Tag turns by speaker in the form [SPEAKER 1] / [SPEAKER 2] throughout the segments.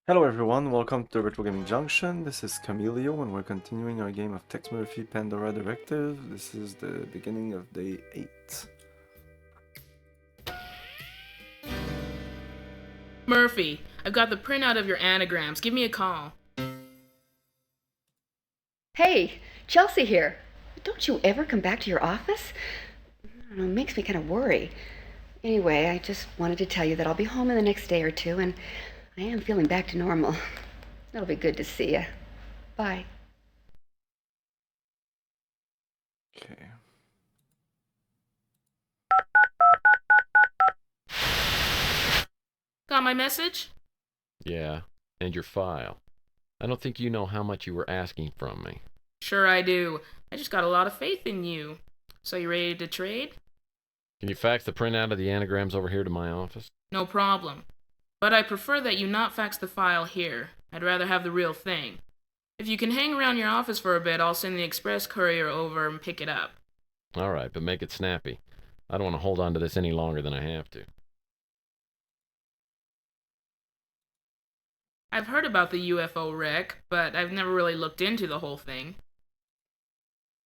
[SPEAKER 1] Hello everyone, welcome to Virtual Gaming Junction. This is Camilio and we're continuing our game of Text Murphy Pandora Directive. This is the beginning of day 8.
[SPEAKER 2] Murphy, I've got the printout of your anagrams. Give me a call.
[SPEAKER 3] Hey, Chelsea here. Don't you ever come back to your office? I don't know, it makes me kind of worry. Anyway, I just wanted to tell you that I'll be home in the next day or two, and I am feeling back to normal. It'll be good to see you. Bye.
[SPEAKER 1] Okay.
[SPEAKER 2] Got my message?
[SPEAKER 4] Yeah, and your file. I don't think you know how much you were asking from me.
[SPEAKER 2] Sure I do. I just got a lot of faith in you. So you ready to trade?
[SPEAKER 4] Can you fax the printout of the anagrams over here to my office?
[SPEAKER 2] No problem. But I prefer that you not fax the file here. I'd rather have the real thing. If you can hang around your office for a bit, I'll send the express courier over and pick it up.
[SPEAKER 4] All right, but make it snappy. I don't want to hold on to this any longer than I have to.
[SPEAKER 2] I've heard about the UFO wreck, but I've never really looked into the whole thing.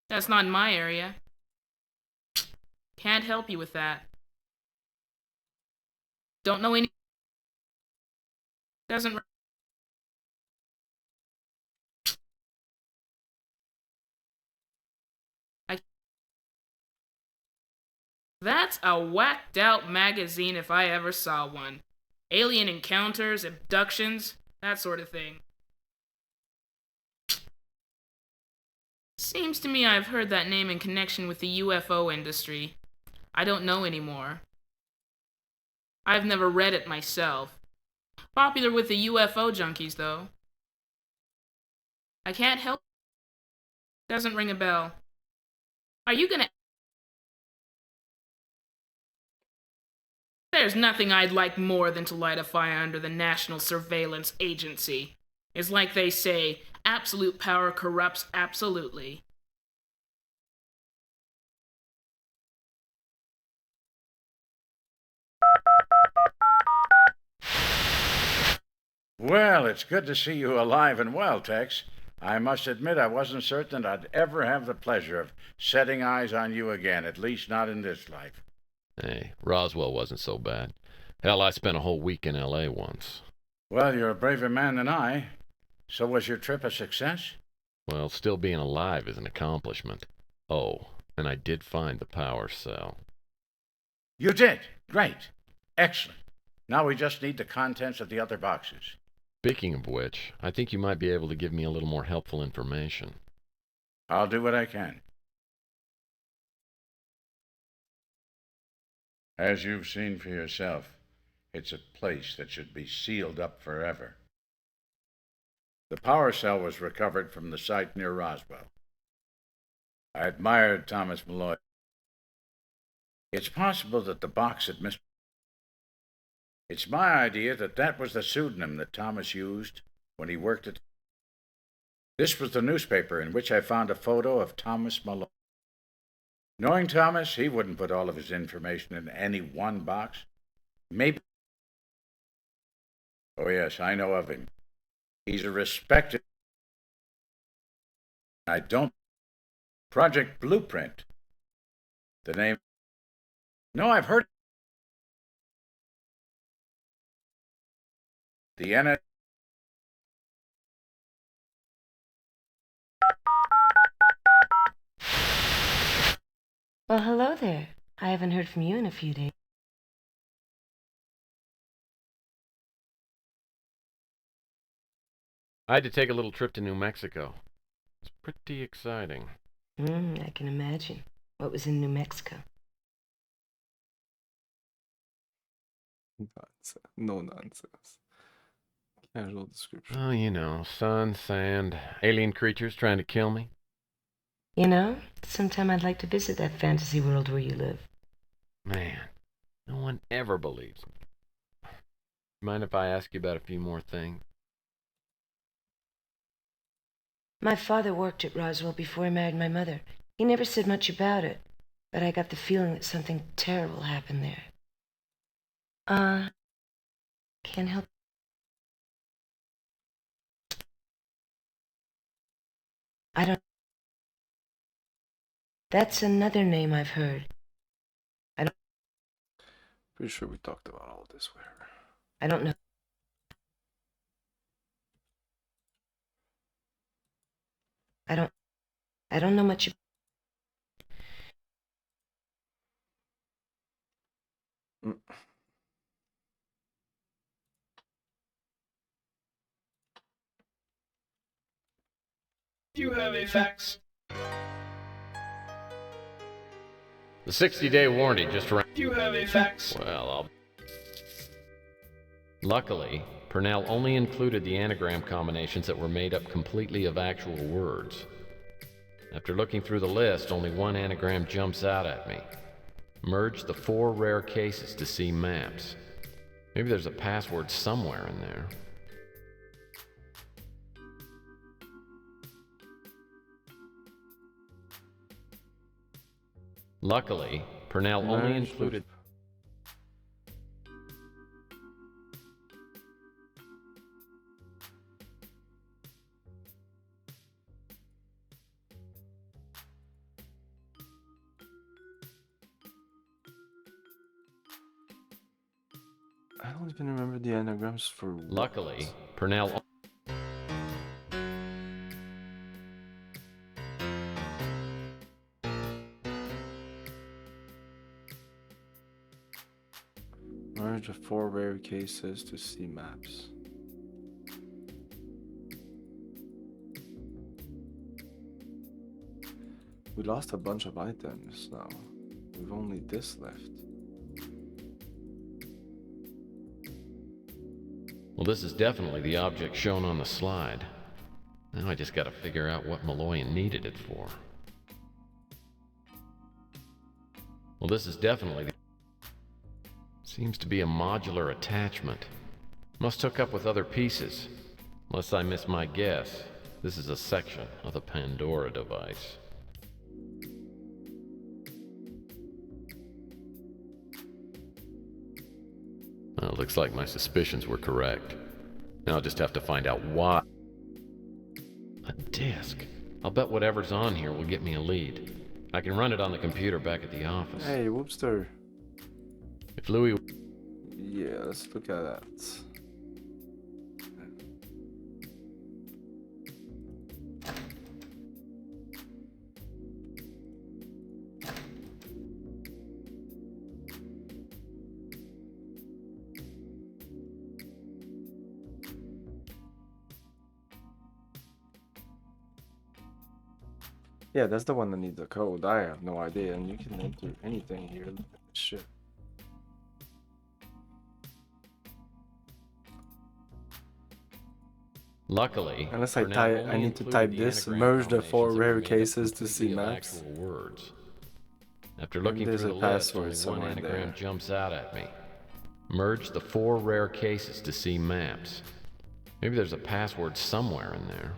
[SPEAKER 2] That's not in my area. Can't help you with that. Don't know any... Doesn't... I... That's a whacked out magazine if I ever saw one. Alien encounters, abductions, that sort of thing. Seems to me I've heard that name in connection with the UFO industry. I don't know anymore. I've never read it myself. Popular with the UFO junkies, though. I can't help. Doesn't ring a bell. Are you gonna... There's nothing I'd like more than to light a fire under the National Surveillance Agency. It's like they say, absolute power corrupts absolutely.
[SPEAKER 5] Well, it's good to see you alive and well, Tex. I must admit I wasn't certain I'd ever have the pleasure of setting eyes on you again, at least not in this life.
[SPEAKER 4] Hey, Roswell wasn't so bad. Hell, I spent a whole week in L.A. once.
[SPEAKER 5] Well, you're a braver man than I. So was your trip a success?
[SPEAKER 4] Well, still being alive is an accomplishment. Oh, and I did find the power cell.
[SPEAKER 5] You did. Great. Excellent. Now we just need the contents of the other boxes.
[SPEAKER 4] Speaking of which, I think you might be able to give me a little more helpful information.
[SPEAKER 5] I'll do what I can. As you've seen for yourself, it's a place that should be sealed up forever. The power cell was recovered from the site near Roswell. I admired Thomas Malloy. It's possible that the box had missed. It's my idea that that was the pseudonym that Thomas used when he worked at. This was the newspaper in which I found a photo of Thomas Malloy. Knowing Thomas, he wouldn't put all of his information in any one box. Maybe. Oh, yes, I know of him. He's a respected. I don't. Project Blueprint. The name. No, I've heard. The N.
[SPEAKER 6] Well, hello there. I haven't heard from you in a few days.
[SPEAKER 4] I had to take a little trip to New Mexico. It's pretty exciting.
[SPEAKER 6] I can imagine. What was in New Mexico?
[SPEAKER 1] Nonsense. No nonsense. Casual description.
[SPEAKER 4] Oh, you know, sun, sand, alien creatures trying to kill me.
[SPEAKER 6] You know, sometime I'd like to visit that fantasy world where you live.
[SPEAKER 4] Man, no one ever believes me. Mind if I ask you about a few more things?
[SPEAKER 6] My father worked at Roswell before he married my mother. He never said much about it, but I got the feeling that something terrible happened there. Can't help I don't... That's another name I've heard.
[SPEAKER 1] Pretty sure we talked about all of this with her.
[SPEAKER 6] I don't know. I don't know much.
[SPEAKER 1] Mm.
[SPEAKER 7] You have a fax.
[SPEAKER 4] The 60-day warranty just ran.
[SPEAKER 7] You have a fax.
[SPEAKER 4] Well, Luckily, Purnell only included the anagram combinations that were made up completely of actual words. After looking through the list, only one anagram jumps out at me. Merge the 4 rare cases to see maps. Maybe there's a password somewhere in there. Luckily, Purnell only
[SPEAKER 1] Merge
[SPEAKER 4] included...
[SPEAKER 1] I don't even remember the anagrams for what.
[SPEAKER 4] Luckily, Purnell...
[SPEAKER 1] Merge the 4 rare cases to see maps. We lost a bunch of items now. We've only this left.
[SPEAKER 4] Well, this is definitely the object shown on the slide. Now I just gotta figure out what Malloyan needed it for. Well, this is definitely the... Seems to be a modular attachment. Must hook up with other pieces. Unless I miss my guess, this is a section of the Pandora device. Well, looks like my suspicions were correct. Now I'll just have to find out why. A disk. I'll bet whatever's on here will get me a lead. I can run it on the computer back at the office.
[SPEAKER 1] Hey, Whoopster.
[SPEAKER 4] If Louis...
[SPEAKER 1] Yeah, let's look at that. Yeah, that's the one that needs the code. I have no idea, and you can enter anything here. Look at this shit.
[SPEAKER 4] Luckily,
[SPEAKER 1] Unless I
[SPEAKER 4] Purnell
[SPEAKER 1] type,
[SPEAKER 4] only
[SPEAKER 1] I need to
[SPEAKER 4] included
[SPEAKER 1] type
[SPEAKER 4] the
[SPEAKER 1] this,
[SPEAKER 4] anagram
[SPEAKER 1] merge the 4
[SPEAKER 4] combinations that were
[SPEAKER 1] rare
[SPEAKER 4] made up
[SPEAKER 1] cases to
[SPEAKER 4] completely
[SPEAKER 1] see
[SPEAKER 4] of
[SPEAKER 1] maps.
[SPEAKER 4] actual words. After
[SPEAKER 1] Maybe
[SPEAKER 4] looking
[SPEAKER 1] there's
[SPEAKER 4] through
[SPEAKER 1] a
[SPEAKER 4] the list,
[SPEAKER 1] password
[SPEAKER 4] only one
[SPEAKER 1] somewhere in
[SPEAKER 4] anagram
[SPEAKER 1] there.
[SPEAKER 4] jumps out at me. Merge the 4 rare cases to see maps. Maybe there's a password somewhere in there.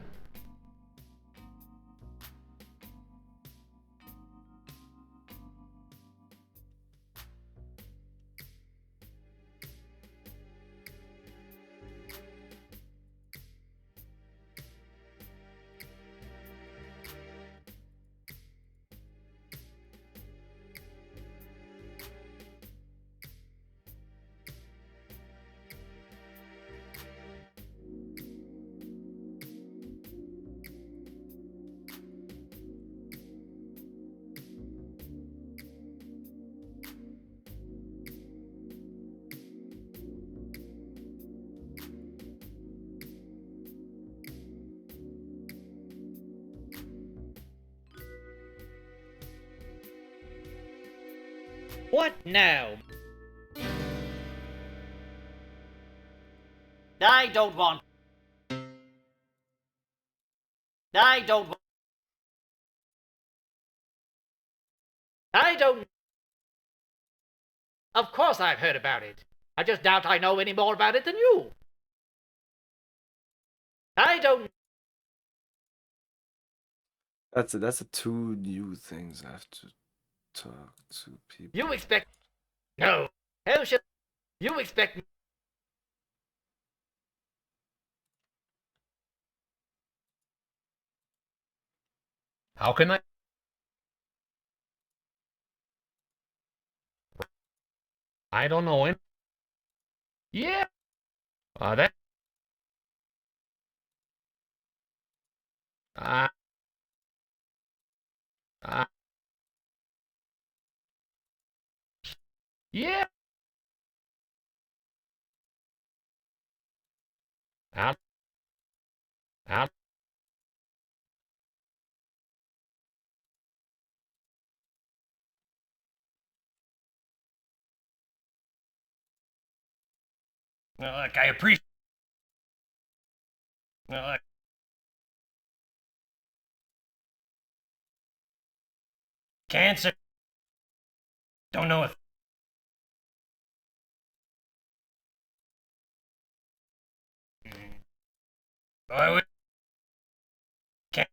[SPEAKER 7] What now? I don't want. I don't. I don't. Of course I've heard about it. I just doubt I know any more about it than you. I don't.
[SPEAKER 1] That's it. That's the 2 new things I have to talk to people.
[SPEAKER 7] You expect. No. How should. You expect.
[SPEAKER 8] How can I? I don't know him. Yeah. That. Uh, uh, yeah. Out. Out. Look, I appreciate. Look. Cancer. Don't know if. I would. Can't.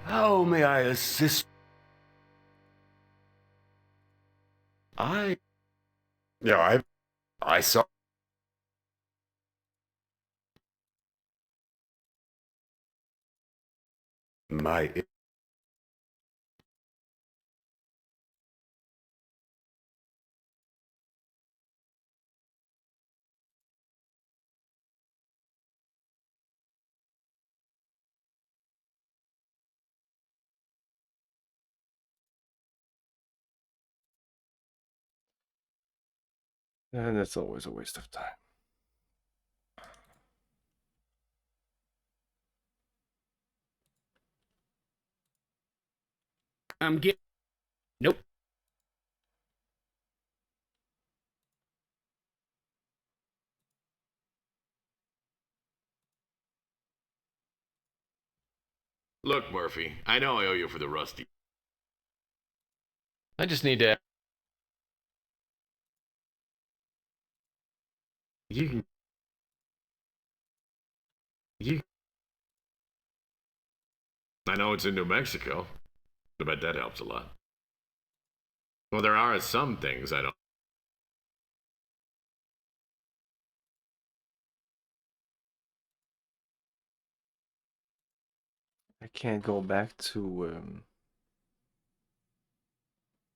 [SPEAKER 9] How may I assist? I saw. My.
[SPEAKER 1] And that's always a waste of time.
[SPEAKER 10] I'm getting. Nope.
[SPEAKER 11] Look, Murphy, I know I owe you for the Rusty.
[SPEAKER 4] I just need to.
[SPEAKER 11] You. I know it's in New Mexico. I bet that helps a lot. Well, there are some things I don't.
[SPEAKER 1] I can't go back to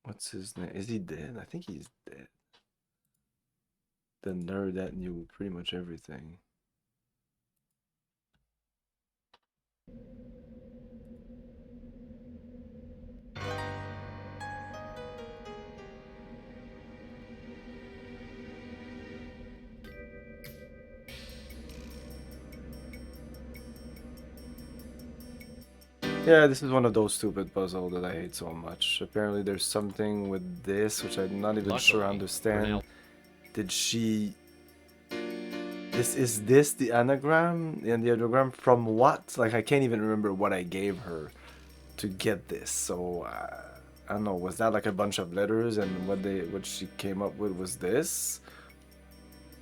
[SPEAKER 1] what's his name? Is he dead? I think he's dead. The nerd that knew pretty much everything. Yeah, this is one of those stupid puzzles that I hate so much. Apparently there's something with this, which I'm not even sure I understand. Did she... Is this the anagram? And the anagram from what? Like, I can't even remember what I gave her to get this. So, I don't know. Was that like a bunch of letters and what she came up with was this?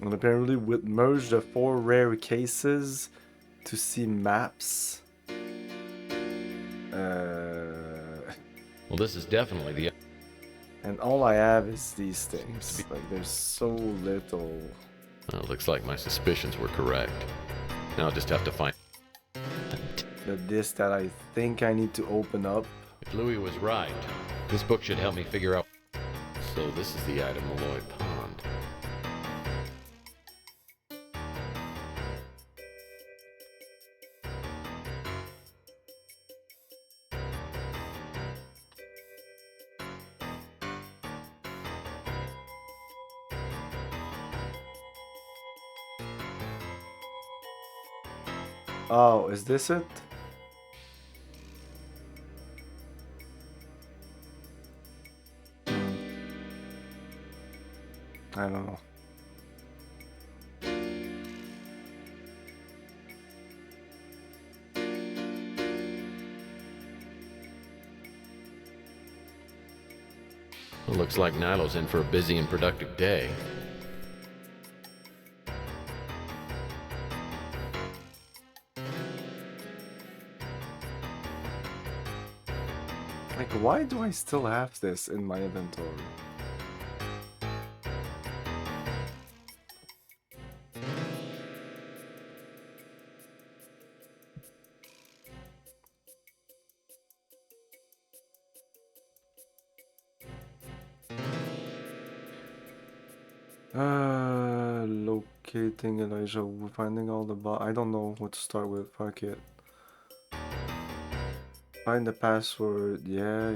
[SPEAKER 1] And apparently we merged the 4 rare cases to see maps.
[SPEAKER 4] Well, this is definitely the.
[SPEAKER 1] And all I have is these things. Like, there's so little.
[SPEAKER 4] Well, looks like my suspicions were correct. Now I just have to find.
[SPEAKER 1] The disc that I think I need to open up.
[SPEAKER 4] If Louis was right, this book should help me figure out. So this is the item Malloy Pond.
[SPEAKER 1] Oh, is this it? I don't know.
[SPEAKER 4] Well, looks like Nilo's in for a busy and productive day.
[SPEAKER 1] Like, why do I still have this in my inventory? Locating Elijah, finding all the I don't know what to start with. Fuck it. Find the password. Yeah.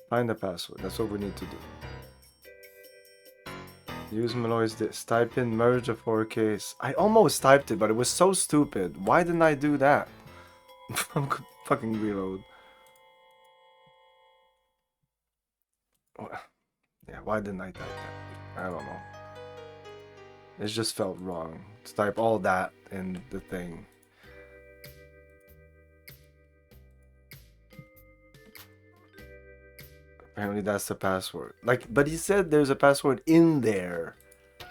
[SPEAKER 1] Find the password. That's what we need to do. Use Malloy's this. Type in merge the 4Ks. I almost typed it, but it was so stupid. Why didn't I do that? I'm fucking reload. Yeah, why didn't I type that? I don't know. It just felt wrong to type all that in the thing. Apparently that's the password. Like, but he said there's a password in there.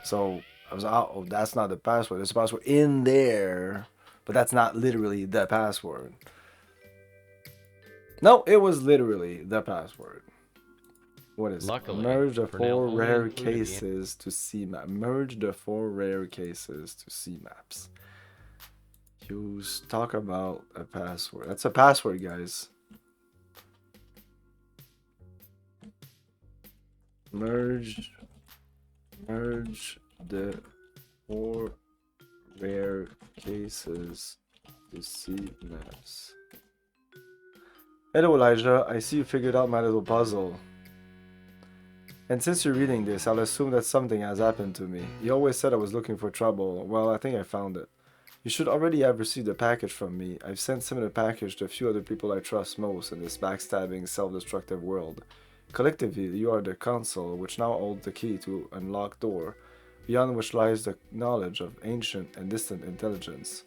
[SPEAKER 1] So I was oh, that's not the password. There's a password in there. But that's not literally the password. No, it was literally the password. What is
[SPEAKER 4] Luckily,
[SPEAKER 1] it? Merge the
[SPEAKER 4] Purnell
[SPEAKER 1] 4
[SPEAKER 4] only
[SPEAKER 1] rare
[SPEAKER 4] included the
[SPEAKER 1] cases to CMAP. Merge the 4 rare cases to CMAPs. Use talk about a password. That's a password, guys. Merge the 4 rare cases to CMAPs. Hello, Elijah. I see you figured out my little puzzle. And since you're reading this, I'll assume that something has happened to me. You always said I was looking for trouble. Well, I think I found it. You should already have received a package from me. I've sent similar package to a few other people I trust most in this backstabbing, self-destructive world. Collectively, you are the console which now holds the key to unlocked door, beyond which lies the knowledge of ancient and distant intelligence.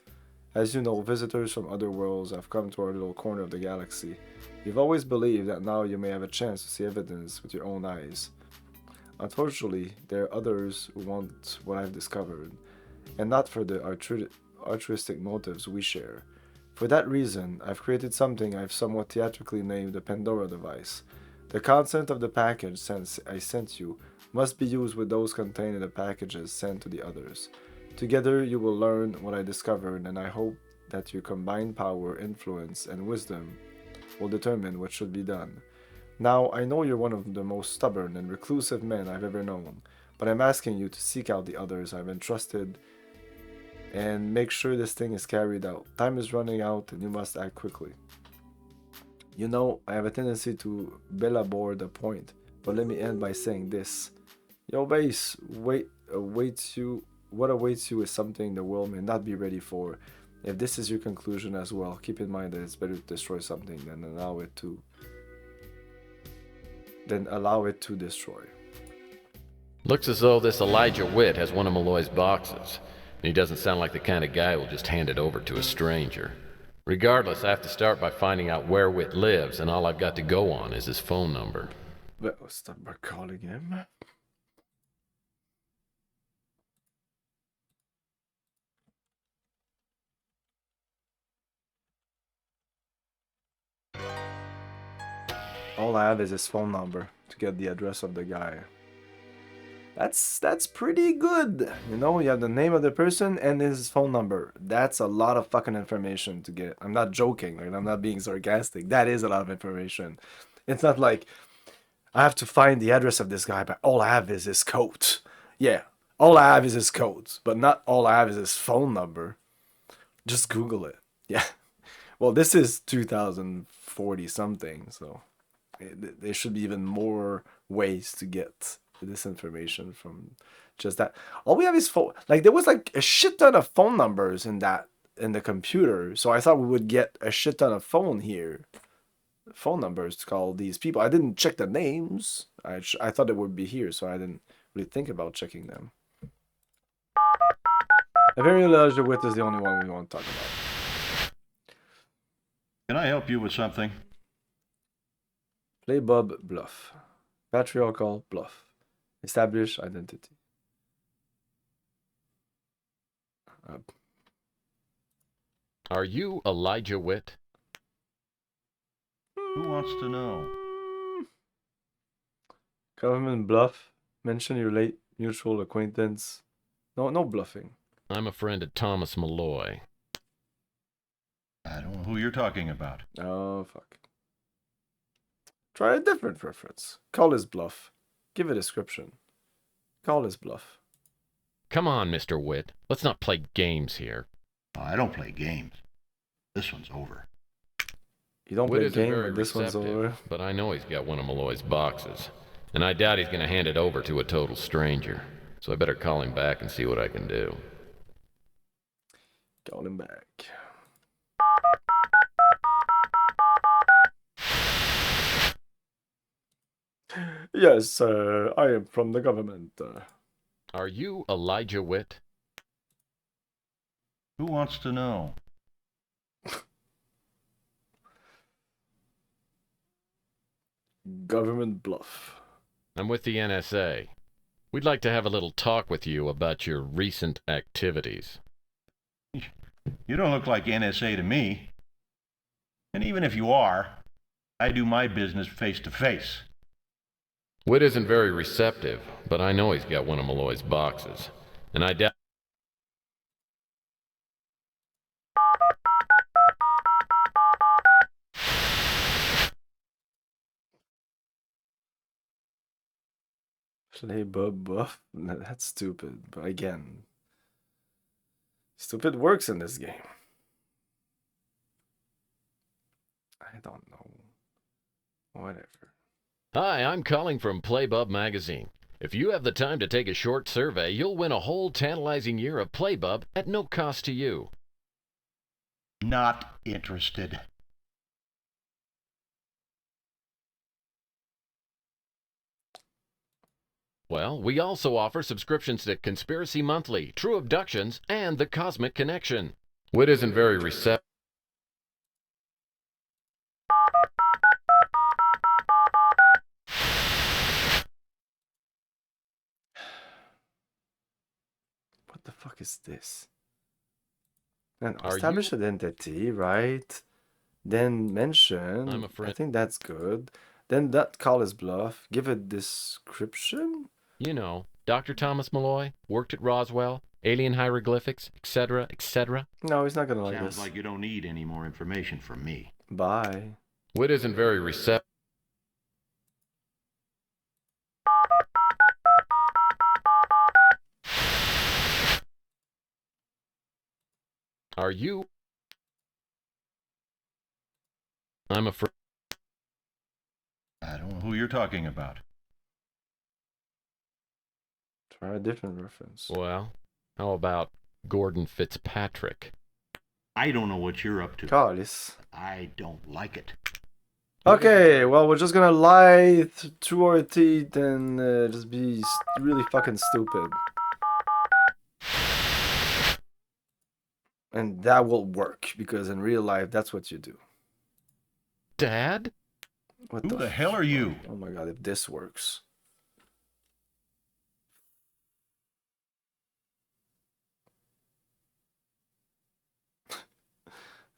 [SPEAKER 1] As you know, visitors from other worlds have come to our little corner of the galaxy. You've always believed that now you may have a chance to see evidence with your own eyes. Unfortunately, there are others who want what I've discovered, and not for the altruistic motives we share. For that reason, I've created something I've somewhat theatrically named the Pandora device. The content of the package I sent you must be used with those contained in the packages sent to the others. Together you will learn what I discovered, and I hope that your combined power, influence, and wisdom will determine what should be done. Now, I know you're one of the most stubborn and reclusive men I've ever known, but I'm asking you to seek out the others I've entrusted and make sure this thing is carried out. Time is running out and you must act quickly. You know, I have a tendency to belabor the point, but let me end by saying this. Yo, base, what awaits you is something the world may not be ready for. If this is your conclusion as well, keep in mind that it's better to destroy something than allow it to destroy.
[SPEAKER 4] Looks as though this Elijah Witt has one of Malloy's boxes. And he doesn't sound like the kind of guy who'll just hand it over to a stranger. Regardless, I have to start by finding out where Witt lives, and all I've got to go on is his phone number.
[SPEAKER 1] Let's start by calling him. All I have is his phone number to get the address of the guy. That's pretty good. You know, you have the name of the person and his phone number. That's a lot of fucking information to get. I'm not joking. Like, I'm not being sarcastic. That is a lot of information. It's not like I have to find the address of this guy, but all I have is his coat. Yeah, all I have is his coat, but not all I have is his phone number. Just Google it. Yeah. Well, this is 2040 something, so there should be even more ways to get this information from just that. All we have is phone. Like, there was like a shit ton of phone numbers in the computer, so I thought we would get a shit ton of phone numbers to call these people. I didn't check the names. I thought it would be here, so I didn't really think about checking them. Apparently, Elijah Witt is the only one we want to talk about.
[SPEAKER 12] Can I help you with something?
[SPEAKER 1] Play Bob bluff. Patriarchal bluff. Establish identity.
[SPEAKER 4] Are you Elijah Witt?
[SPEAKER 12] Who wants to know?
[SPEAKER 1] Government bluff. Mention your late mutual acquaintance. No bluffing.
[SPEAKER 4] I'm a friend of Thomas Malloy.
[SPEAKER 12] I don't know who you're talking about.
[SPEAKER 1] Oh, fuck. Try a different reference. Call his bluff. Give a description. Call his bluff.
[SPEAKER 4] Come on, Mr. Witt. Let's not play games here.
[SPEAKER 12] Oh, I don't play games. This one's over.
[SPEAKER 1] You don't
[SPEAKER 4] Witt
[SPEAKER 1] play
[SPEAKER 4] isn't
[SPEAKER 1] game,
[SPEAKER 4] very
[SPEAKER 1] but this one's
[SPEAKER 4] receptive,
[SPEAKER 1] over.
[SPEAKER 4] but I know he's got one of Malloy's boxes. And I doubt he's going to hand it over to a total stranger. So I better call him back and see what I can do.
[SPEAKER 1] Call him back. Yes, I am from the government.
[SPEAKER 4] Are you Elijah Witt?
[SPEAKER 12] Who wants to know?
[SPEAKER 1] Government bluff.
[SPEAKER 4] I'm with the NSA. We'd like to have a little talk with you about your recent activities.
[SPEAKER 12] You don't look like NSA to me. And even if you are, I do my business face to face.
[SPEAKER 4] Witt isn't very receptive, but I know he's got one of Malloy's boxes. And I doubt...
[SPEAKER 1] Play Bob buff? No, that's stupid. But again, stupid works in this game. I don't know. Whatever.
[SPEAKER 4] Hi, I'm calling from Playbub magazine. If you have the time to take a short survey, you'll win a whole tantalizing year of Playbub at no cost to you.
[SPEAKER 12] Not interested.
[SPEAKER 4] Well, we also offer subscriptions to Conspiracy Monthly, True Abductions, and The Cosmic Connection. Witt isn't very receptive.
[SPEAKER 1] What the fuck is this? No,
[SPEAKER 4] Are
[SPEAKER 1] establish
[SPEAKER 4] you-
[SPEAKER 1] identity, right? Then mention.
[SPEAKER 4] I'm a friend.
[SPEAKER 1] I think that's good. Then that call his bluff. Give a description.
[SPEAKER 4] You know, Dr. Thomas Malloy, worked at Roswell, alien hieroglyphics, etc., etc.
[SPEAKER 1] No, he's not gonna like
[SPEAKER 12] Sounds
[SPEAKER 1] this.
[SPEAKER 12] like you don't need any more information from me.
[SPEAKER 1] Bye.
[SPEAKER 4] Witt isn't very receptive. Are you? I'm afraid.
[SPEAKER 12] I don't know who you're talking about.
[SPEAKER 1] Try a different reference.
[SPEAKER 4] Well, how about Gordon Fitzpatrick?
[SPEAKER 12] I don't know what you're up to.
[SPEAKER 1] Carlis.
[SPEAKER 12] I don't like it.
[SPEAKER 1] Okay, well, we're just gonna lie through our teeth and just be really fucking stupid. And that will work, because in real life, that's what you do.
[SPEAKER 4] Dad?
[SPEAKER 1] What
[SPEAKER 12] Who the hell are you?
[SPEAKER 1] Oh my god, if this works.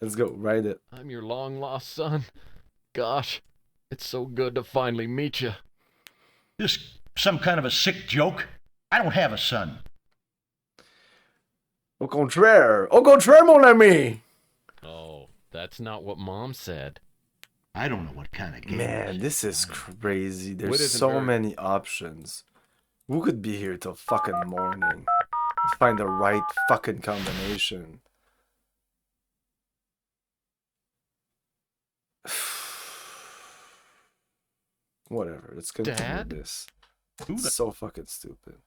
[SPEAKER 1] Let's go, write it.
[SPEAKER 4] I'm your long-lost son. Gosh, it's so good to finally meet you.
[SPEAKER 12] This some kind of a sick joke? I don't have a son.
[SPEAKER 1] Au contraire, mon ami!
[SPEAKER 4] Oh, that's not what Mom said.
[SPEAKER 12] I don't know what kind of game.
[SPEAKER 1] Man, this is crazy.
[SPEAKER 4] Witt
[SPEAKER 1] There's
[SPEAKER 4] isn't
[SPEAKER 1] so
[SPEAKER 4] very-
[SPEAKER 1] many options. Who could be here till fucking morning? Find the right fucking combination. Whatever, let's continue
[SPEAKER 4] Dad?
[SPEAKER 1] this.
[SPEAKER 12] Who the-
[SPEAKER 1] It's so fucking stupid.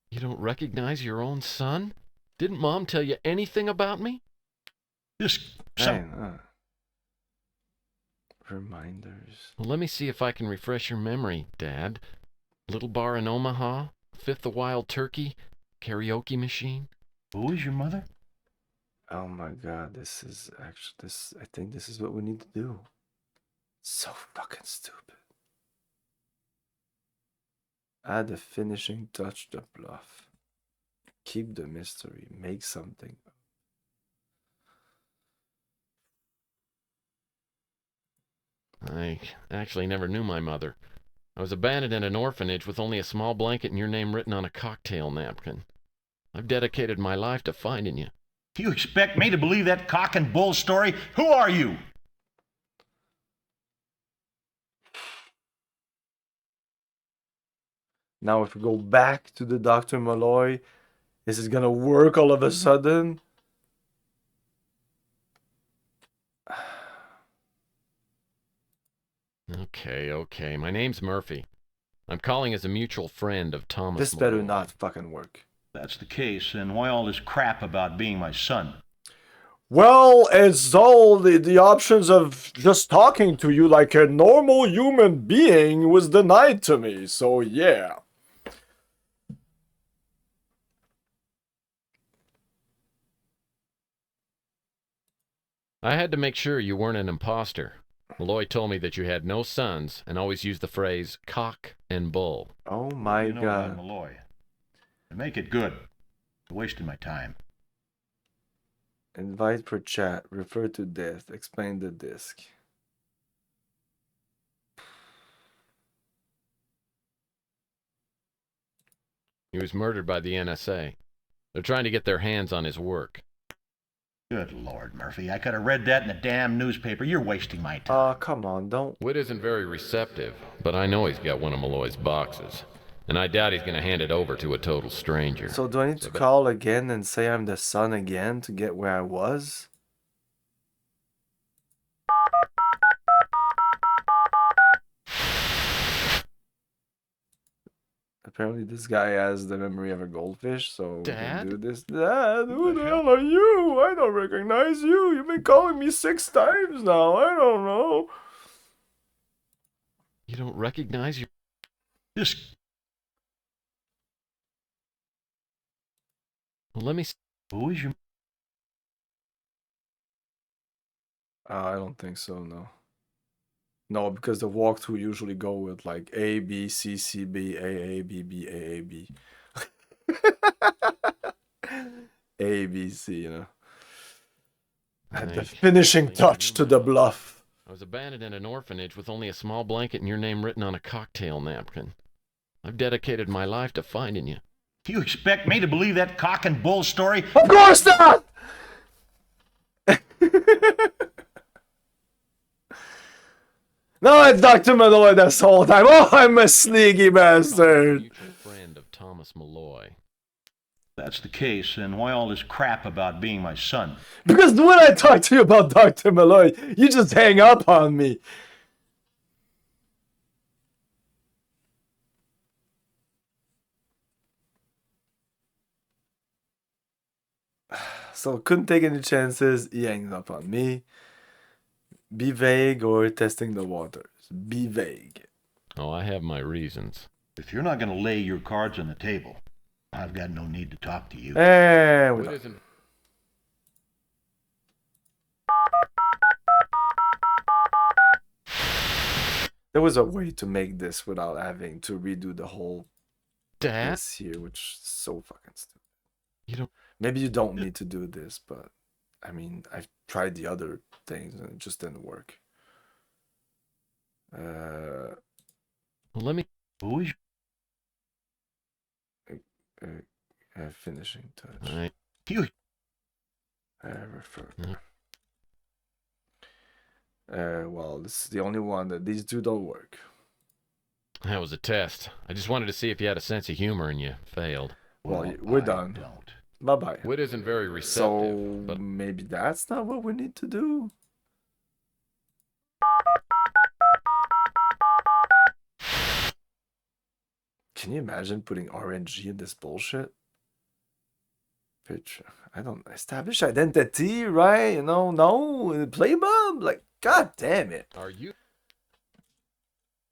[SPEAKER 4] You don't recognize your own son? Didn't Mom tell you anything about me?
[SPEAKER 12] This
[SPEAKER 1] Man, reminders.
[SPEAKER 4] Well, let me see if I can refresh your memory, Dad. Little bar in Omaha, Fifth of Wild Turkey, karaoke machine.
[SPEAKER 12] Who is your mother?
[SPEAKER 1] Oh my god, this is actually this. I think this is what we need to do. So fucking stupid. Add a finishing touch to bluff. Keep the mystery. Make something.
[SPEAKER 4] I actually never knew my mother. I was abandoned in an orphanage with only a small blanket and your name written on a cocktail napkin. I've dedicated my life to finding you.
[SPEAKER 12] You expect me to believe that cock and bull story? Who are you?
[SPEAKER 1] Now if we go back to the Dr. Malloy, is it gonna work all of a sudden?
[SPEAKER 4] Okay. My name's Murphy. I'm calling as a mutual friend of Thomas
[SPEAKER 1] This better
[SPEAKER 4] Malloy.
[SPEAKER 1] not fucking work.
[SPEAKER 12] That's the case, then why all this crap about being my son?
[SPEAKER 1] Well, it's all the options of just talking to you like a normal human being was denied to me, so yeah.
[SPEAKER 4] I had to make sure you weren't an imposter. Malloy told me that you had no sons and always used the phrase cock and bull.
[SPEAKER 1] Oh my
[SPEAKER 12] You know about
[SPEAKER 1] god.
[SPEAKER 12] Malloy. And make it good. You're wasting my time.
[SPEAKER 1] Invite for chat, refer to death, explain the disc.
[SPEAKER 4] He was murdered by the NSA. They're trying to get their hands on his work.
[SPEAKER 12] Good Lord, Murphy. I could have read that in the damn newspaper. You're wasting my time.
[SPEAKER 1] Come on, don't.
[SPEAKER 4] Whit isn't very receptive, but I know he's got one of Malloy's boxes. And I doubt he's going to hand it over to a total stranger.
[SPEAKER 1] So do I need to call again and say I'm the son again to get where I was? Apparently this guy has the memory of a goldfish, so we can do this. Dad, who the hell are you? I don't recognize you. You've been calling me 6 times now. I don't know.
[SPEAKER 4] You don't recognize your...
[SPEAKER 12] This...
[SPEAKER 4] Well, let me...
[SPEAKER 12] Who is your...
[SPEAKER 1] I don't think so, no. No, because the walkthrough usually go with like A, B, C, C, B, A, B, B, A, B. A, B, C, you know. Add the finishing touch to the bluff.
[SPEAKER 4] I was abandoned in an orphanage with only a small blanket and your name written on a cocktail napkin. I've dedicated my life to finding you.
[SPEAKER 12] Do you expect me to believe that cock and bull story?
[SPEAKER 1] Of course not! No, it's Dr. Malloy this whole time. Oh, I'm a sneaky bastard.
[SPEAKER 4] Mutual friend of Thomas Malloy.
[SPEAKER 12] That's the case, then why all this crap about being my son?
[SPEAKER 1] Because when I talk to you about Dr. Malloy, you just hang up on me. So couldn't take any chances. He hangs up on me. Be vague or testing the waters. Be vague.
[SPEAKER 4] Oh, I have my reasons.
[SPEAKER 12] If you're not going to lay your cards on the table, I've got no need to talk to you.
[SPEAKER 1] And
[SPEAKER 4] Whit isn't...
[SPEAKER 1] there was a way to make this without having to redo the whole
[SPEAKER 4] Dad?
[SPEAKER 1] this here, which is so fucking stupid.
[SPEAKER 4] You don't...
[SPEAKER 1] Maybe you don't need to do this, but I mean, I've tried the other things and it just didn't work.
[SPEAKER 4] Well, let me...
[SPEAKER 12] Who is
[SPEAKER 1] Finishing touch.
[SPEAKER 12] you?
[SPEAKER 1] Refer. Well, this is the only one that these two don't work.
[SPEAKER 4] That was a test. I just wanted to see if you had a sense of humor and you failed.
[SPEAKER 1] Well, we're done. Bye-bye.
[SPEAKER 4] Whit isn't very receptive,
[SPEAKER 1] So
[SPEAKER 4] but...
[SPEAKER 1] maybe that's not what we need to do. Can you imagine putting RNG in this bullshit? Picture. I don't establish identity, right? You know, no play bump. Like, god damn it.
[SPEAKER 4] Are you?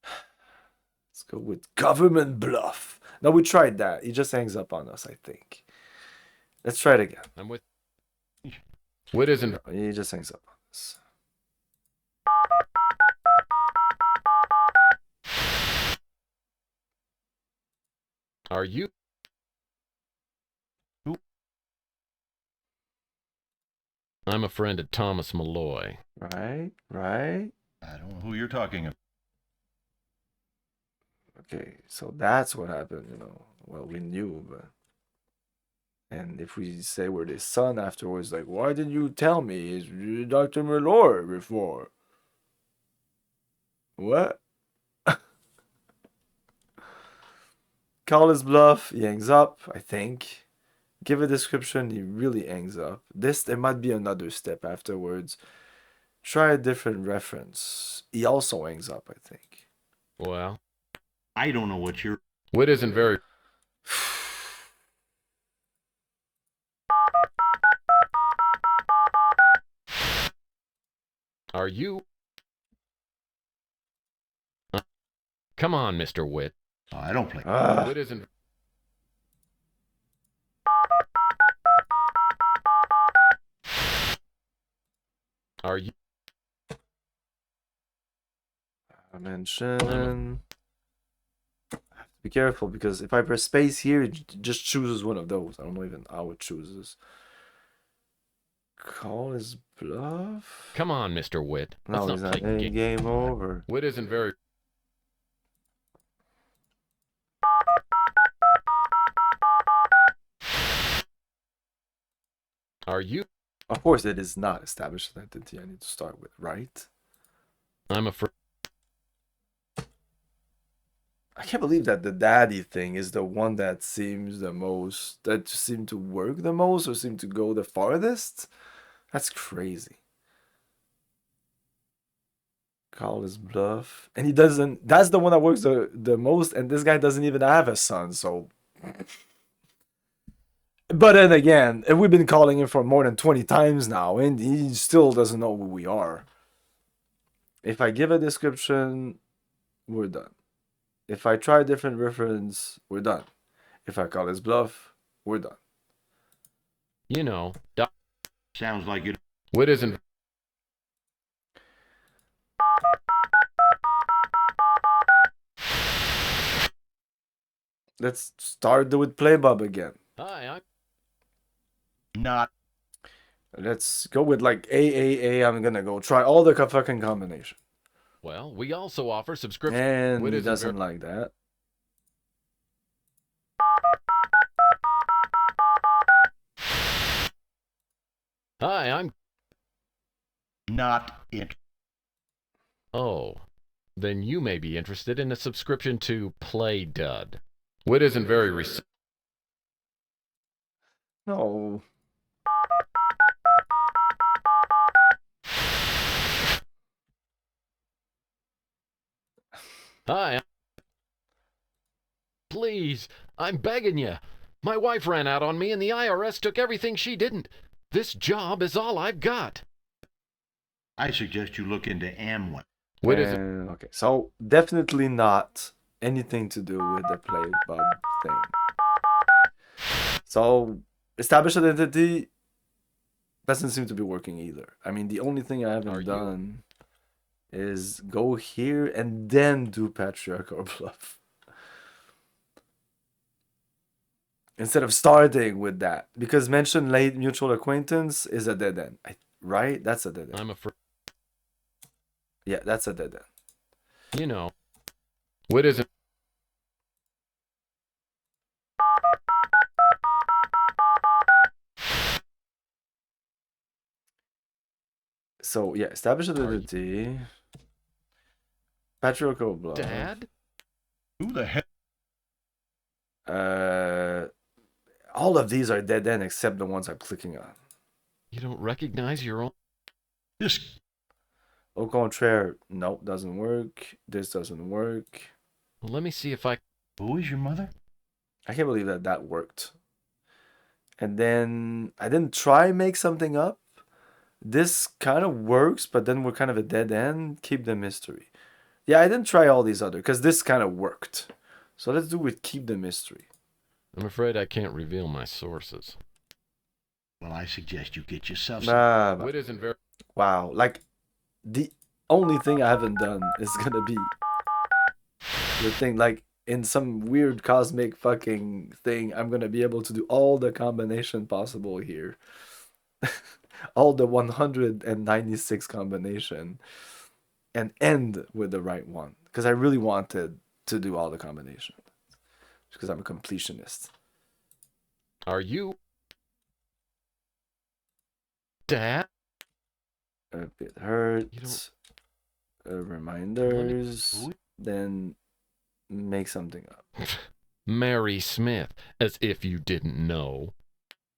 [SPEAKER 1] Let's go with government bluff. No, we tried that. He just hangs up on us, I think. Let's try it again.
[SPEAKER 4] I'm with... Whit isn't...
[SPEAKER 1] He just hangs up on us.
[SPEAKER 4] Are you? I'm a friend of Thomas Malloy.
[SPEAKER 1] Right?
[SPEAKER 12] I don't know who you're talking about.
[SPEAKER 1] Okay, so that's what happened, you know. Well, we knew, but... And if we say we're the son afterwards, like, why didn't you tell me? It's Dr. Malloy before. What? Call his bluff. He hangs up, I think. Give a description. He really hangs up. There might be another step afterwards. Try a different reference. He also hangs up, I think.
[SPEAKER 4] Well,
[SPEAKER 12] I don't know what you're...
[SPEAKER 4] wit isn't very... Are you... Come on, Mr. Wit.
[SPEAKER 12] Oh, I don't play.
[SPEAKER 4] Wit isn't... Are you...
[SPEAKER 1] I mentioned... Be careful, because if I press space here, it just chooses one of those. I don't know even how it chooses. Call his bluff?
[SPEAKER 4] Come on, Mr. Wit.
[SPEAKER 1] No, he's not. Game over.
[SPEAKER 4] Wit isn't very... Are you...
[SPEAKER 1] Of course, it is not established identity I need to start with, right?
[SPEAKER 4] I'm afraid...
[SPEAKER 1] I can't believe that the daddy thing is the one that seems the most, that seemed to work the most or seemed to go the farthest. That's crazy. Call his bluff. And he doesn't, that's the one that works the most, and this guy doesn't even have a son, so. But then again, we've been calling him for more than 20 times now, and he still doesn't know who we are. If I give a description, we're done. If I try a different reference, we're done. If I call his bluff, we're done.
[SPEAKER 4] You know,
[SPEAKER 12] Sounds like it.
[SPEAKER 4] Wit isn't...
[SPEAKER 1] Let's start with Play Bob again.
[SPEAKER 4] Hi, I'm...
[SPEAKER 12] Not.
[SPEAKER 1] Let's go with like AAA. I'm gonna go try all the fucking combination.
[SPEAKER 4] Well, we also offer subscription...
[SPEAKER 1] And
[SPEAKER 4] Wit
[SPEAKER 1] he
[SPEAKER 4] isn't
[SPEAKER 1] doesn't like that.
[SPEAKER 4] Hi, I'm...
[SPEAKER 12] Not it.
[SPEAKER 4] Oh, then you may be interested in a subscription to Play Dud. Wit isn't very
[SPEAKER 1] No.
[SPEAKER 4] Hi. Please, I'm begging you. My wife ran out on me and the IRS took everything she didn't. This job is all I've got.
[SPEAKER 12] I suggest you look into Amway.
[SPEAKER 4] What is it?
[SPEAKER 1] Okay, so definitely not anything to do with the Play Bob thing. So establish identity doesn't seem to be working either. I mean, the only thing I haven't done is go here and then do patriarch or bluff. Instead of starting with that. Because mention late mutual acquaintance is a dead end. Right? That's a dead end.
[SPEAKER 4] I'm afraid.
[SPEAKER 1] Yeah, that's a dead end.
[SPEAKER 4] You know. What is it?
[SPEAKER 1] So, yeah, establish identity. Patriarchal bluff.
[SPEAKER 4] Dad?
[SPEAKER 12] Who the hell?
[SPEAKER 1] All of these are dead end except the ones I'm clicking on.
[SPEAKER 4] You don't recognize your own?
[SPEAKER 12] This.
[SPEAKER 1] Au contraire, nope, doesn't work. This doesn't work.
[SPEAKER 4] Well, let me see if I...
[SPEAKER 12] Who is your mother?
[SPEAKER 1] I can't believe that that worked. And then I didn't try make something up. This kind of works, but then we're kind of a dead end. Keep the mystery. Yeah, I didn't try all these other because this kind of worked. So let's do with keep the mystery.
[SPEAKER 4] I'm afraid I can't reveal my sources.
[SPEAKER 12] Well, I suggest you get yourself
[SPEAKER 1] some...
[SPEAKER 4] Wit isn't very...
[SPEAKER 1] Wow, like the only thing I haven't done is gonna be the thing, like in some weird cosmic fucking thing, I'm gonna be able to do all the combination possible here. All the 196 combination and end with the right one. Because I really wanted to do all the combination. Because I'm a completionist.
[SPEAKER 4] Are you... Dad?
[SPEAKER 1] A bit hurt. Reminders. Then make something up.
[SPEAKER 4] Mary Smith, as if you didn't know.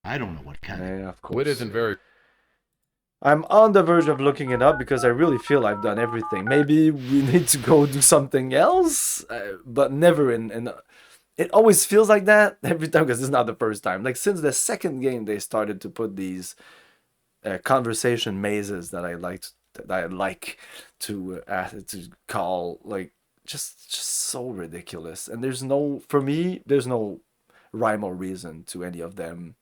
[SPEAKER 12] I don't know what kind of...
[SPEAKER 1] Yeah, of course.
[SPEAKER 4] Wit isn't very...
[SPEAKER 1] I'm on the verge of looking it up because I really feel I've done everything. Maybe we need to go do something else, but never in it always feels like that every time because it's not the first time. Like since the second game, they started to put these conversation mazes that I like to call like just so ridiculous. And for me, there's no rhyme or reason to any of them.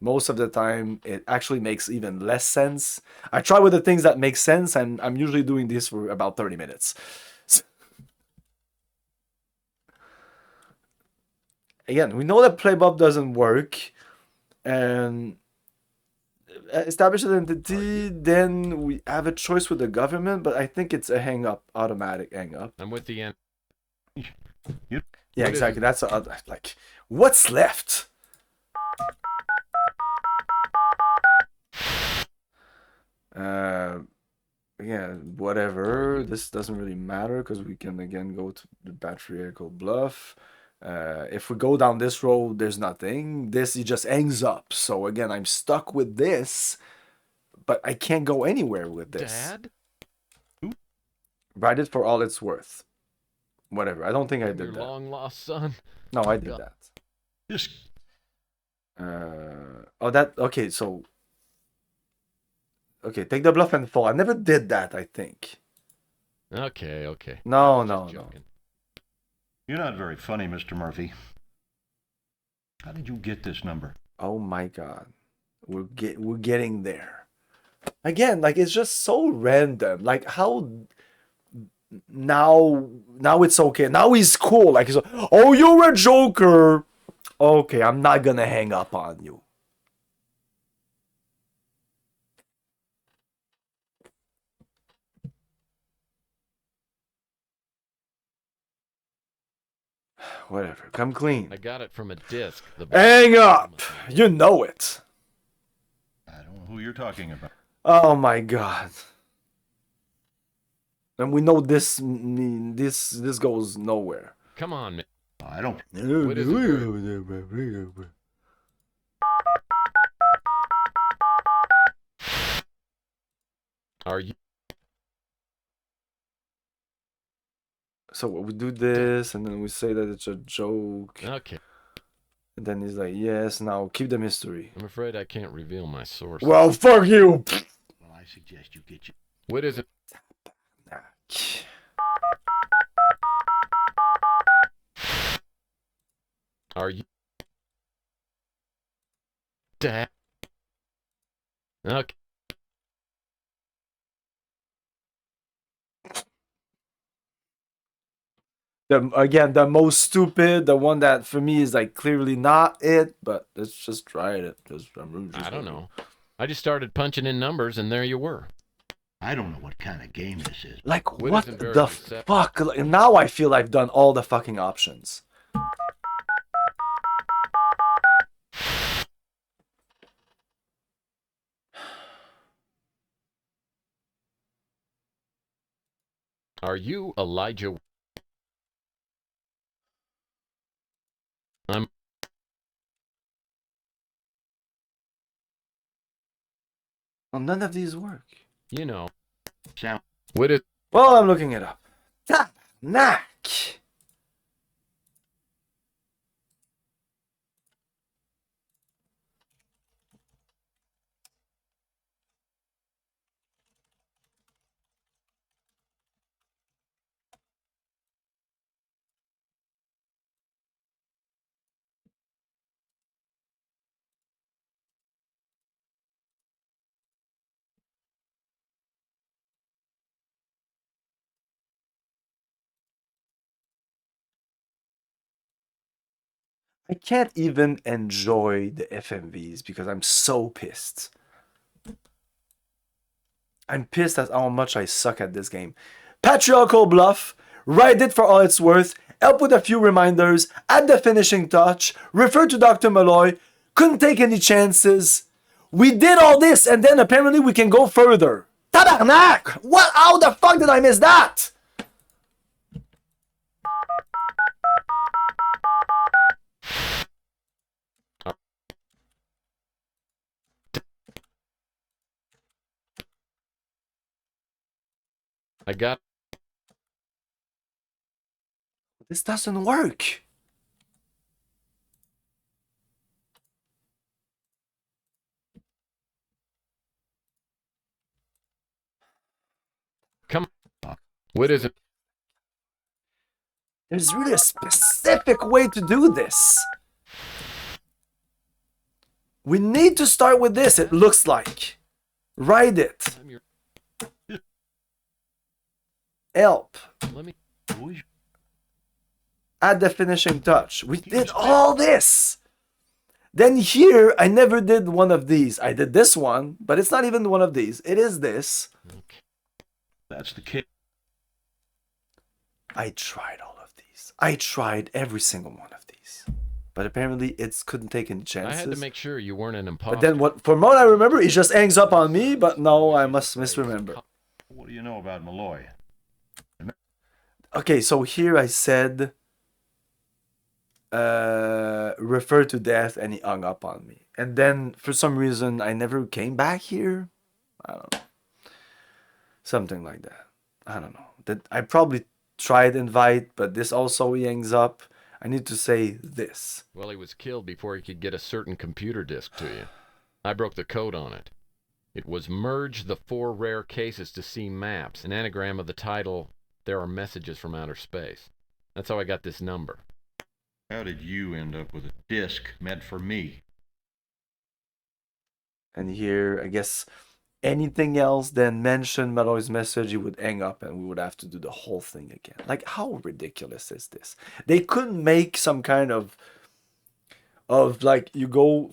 [SPEAKER 1] Most of the time, it actually makes even less sense. I try with the things that make sense, and I'm usually doing this for about 30 minutes. Again, we know that play bump doesn't work, and establish identity, then we have a choice with the government, but I think it's a hang-up, automatic hang-up.
[SPEAKER 4] I'm with the end.
[SPEAKER 1] Yeah, exactly. That's like, what's left? Yeah, whatever. This doesn't really matter because we can again go to the patriarchal bluff. If we go down this road, there's nothing. This, he just hangs up. So again, I'm stuck with this, but I can't go anywhere with this.
[SPEAKER 4] Dad?
[SPEAKER 1] Write it for all it's worth. Whatever. I don't think I did
[SPEAKER 4] Your
[SPEAKER 1] that.
[SPEAKER 4] long lost son.
[SPEAKER 1] No, I did that.
[SPEAKER 12] Just...
[SPEAKER 1] Okay, so... Okay, take the bluff and fall. I never did that, I think.
[SPEAKER 4] Okay.
[SPEAKER 1] No.
[SPEAKER 12] You're not very funny, Mr. Murphy. How did you get this number?
[SPEAKER 1] Oh my god. We're getting there. Again, like it's just so random. Like how now it's okay. Now he's cool. Like he's like, oh, you're a joker. Okay, I'm not gonna hang up on you. Whatever. Come clean.
[SPEAKER 4] I got it from a disc.
[SPEAKER 1] Hang up. You know it.
[SPEAKER 12] I don't know who you're talking about.
[SPEAKER 1] Oh my god. And we know this goes nowhere.
[SPEAKER 4] Come on, man.
[SPEAKER 12] I don't...
[SPEAKER 4] What is it? Are you...
[SPEAKER 1] So we do this, and then we say that it's a joke.
[SPEAKER 4] Okay.
[SPEAKER 1] And then he's like, yes, now keep the mystery.
[SPEAKER 4] I'm afraid I can't reveal my source.
[SPEAKER 1] Well, fuck you!
[SPEAKER 12] Well, I suggest you get your...
[SPEAKER 4] What is it? Are you... Dad? Okay.
[SPEAKER 1] Again, the most stupid, the one that for me is like clearly not it, but let's just try it.
[SPEAKER 4] I don't know. I just started punching in numbers, and there you were.
[SPEAKER 12] I don't know what kind of game this is.
[SPEAKER 1] Like,
[SPEAKER 4] Wit
[SPEAKER 1] what
[SPEAKER 4] isn't very
[SPEAKER 1] the
[SPEAKER 4] receptive.
[SPEAKER 1] fuck? Like, now I feel I've done all the fucking options.
[SPEAKER 4] Are you Elijah? I'm...
[SPEAKER 1] Well, none of these work.
[SPEAKER 4] You know.
[SPEAKER 12] Sound...
[SPEAKER 4] What is...
[SPEAKER 1] Well, I'm looking it up. Knack. I can't even enjoy the FMVs because I'm so pissed. I'm pissed at how much I suck at this game. Patriarchal bluff, write it for all it's worth, help with a few reminders, add the finishing touch, refer to Dr. Malloy, couldn't take any chances. We did all this and then apparently we can go further. Tabarnak! What? How the fuck did I miss that?
[SPEAKER 4] I got...
[SPEAKER 1] This doesn't work.
[SPEAKER 4] Come on. What is it?
[SPEAKER 1] There's really a specific way to do this. We need to start with this, it looks like. Write it. Help.
[SPEAKER 4] Let me...
[SPEAKER 1] Add the finishing touch. We did all this. Then here, I never did one of these. I did this one, but it's not even one of these. It is this.
[SPEAKER 4] Okay.
[SPEAKER 12] That's the kid.
[SPEAKER 1] I tried all of these. I tried every single one of these. But apparently, it couldn't take any chances.
[SPEAKER 4] I had to make sure you weren't an imposter.
[SPEAKER 1] But then, from what I remember, he just hangs up on me. But no, I must misremember.
[SPEAKER 12] What do you know about Malloy?
[SPEAKER 1] Okay, so here I said, refer to death, and he hung up on me. And then, for some reason, I never came back here. I don't know. Something like that. I don't know. That I probably tried invite, but this also he hangs up. I need to say this.
[SPEAKER 4] Well, he was killed before he could get a certain computer disk to you. I broke the code on it. It was merge the 4 rare cases to see maps, an anagram of the title, There Are Messages from Outer Space. That's how I got this number.
[SPEAKER 12] How did you end up with a disc meant for me?
[SPEAKER 1] And here, I guess, anything else than mention Malloy's message, he would hang up and we would have to do the whole thing again. Like, how ridiculous is this? They couldn't make some kind of like, you go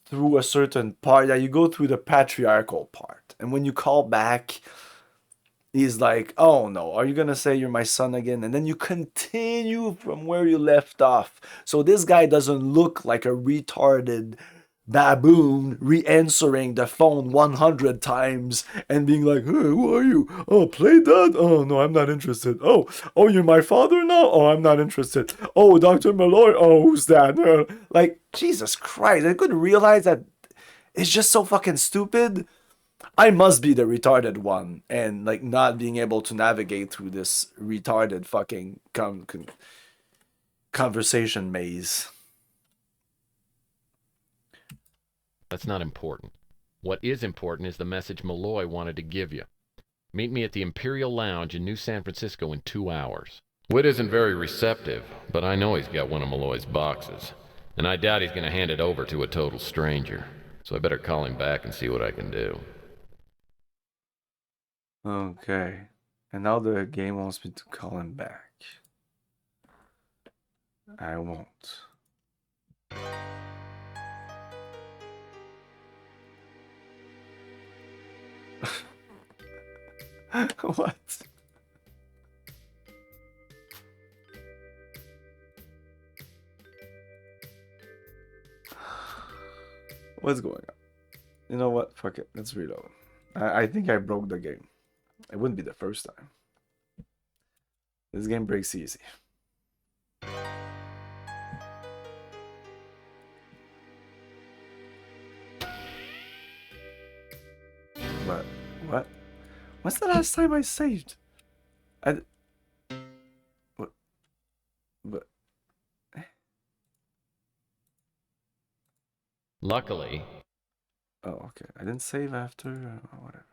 [SPEAKER 1] through a certain part, you go through the patriarchal part. And when you call back, he's like, oh no, are you gonna say you're my son again? And then you continue from where you left off. So this guy doesn't look like a retarded baboon re-answering the phone 100 times and being like, hey, who are you? Oh, play that? Oh, no, I'm not interested. Oh, you're my father now? Oh, I'm not interested. Oh, Dr. Malloy? Oh, who's that? Like, Jesus Christ, I couldn't realize that it's just so fucking stupid. I must be the retarded one and, like, not being able to navigate through this retarded fucking conversation maze.
[SPEAKER 4] That's not important. What is important is the message Malloy wanted to give you. Meet me at the Imperial Lounge in New San Francisco in 2 hours. Whit isn't very receptive, but I know he's got one of Malloy's boxes. And I doubt he's going to hand it over to a total stranger. So I better call him back and see what I can do.
[SPEAKER 1] Okay. And now the game wants me to call him back. I won't. What? What's going on? You know what? Fuck it. Let's reload. I think I broke the game. It wouldn't be the first time. This game breaks easy. But what? When's the last time I saved? What? But.
[SPEAKER 4] Luckily.
[SPEAKER 1] Oh, okay. I didn't save after. Whatever.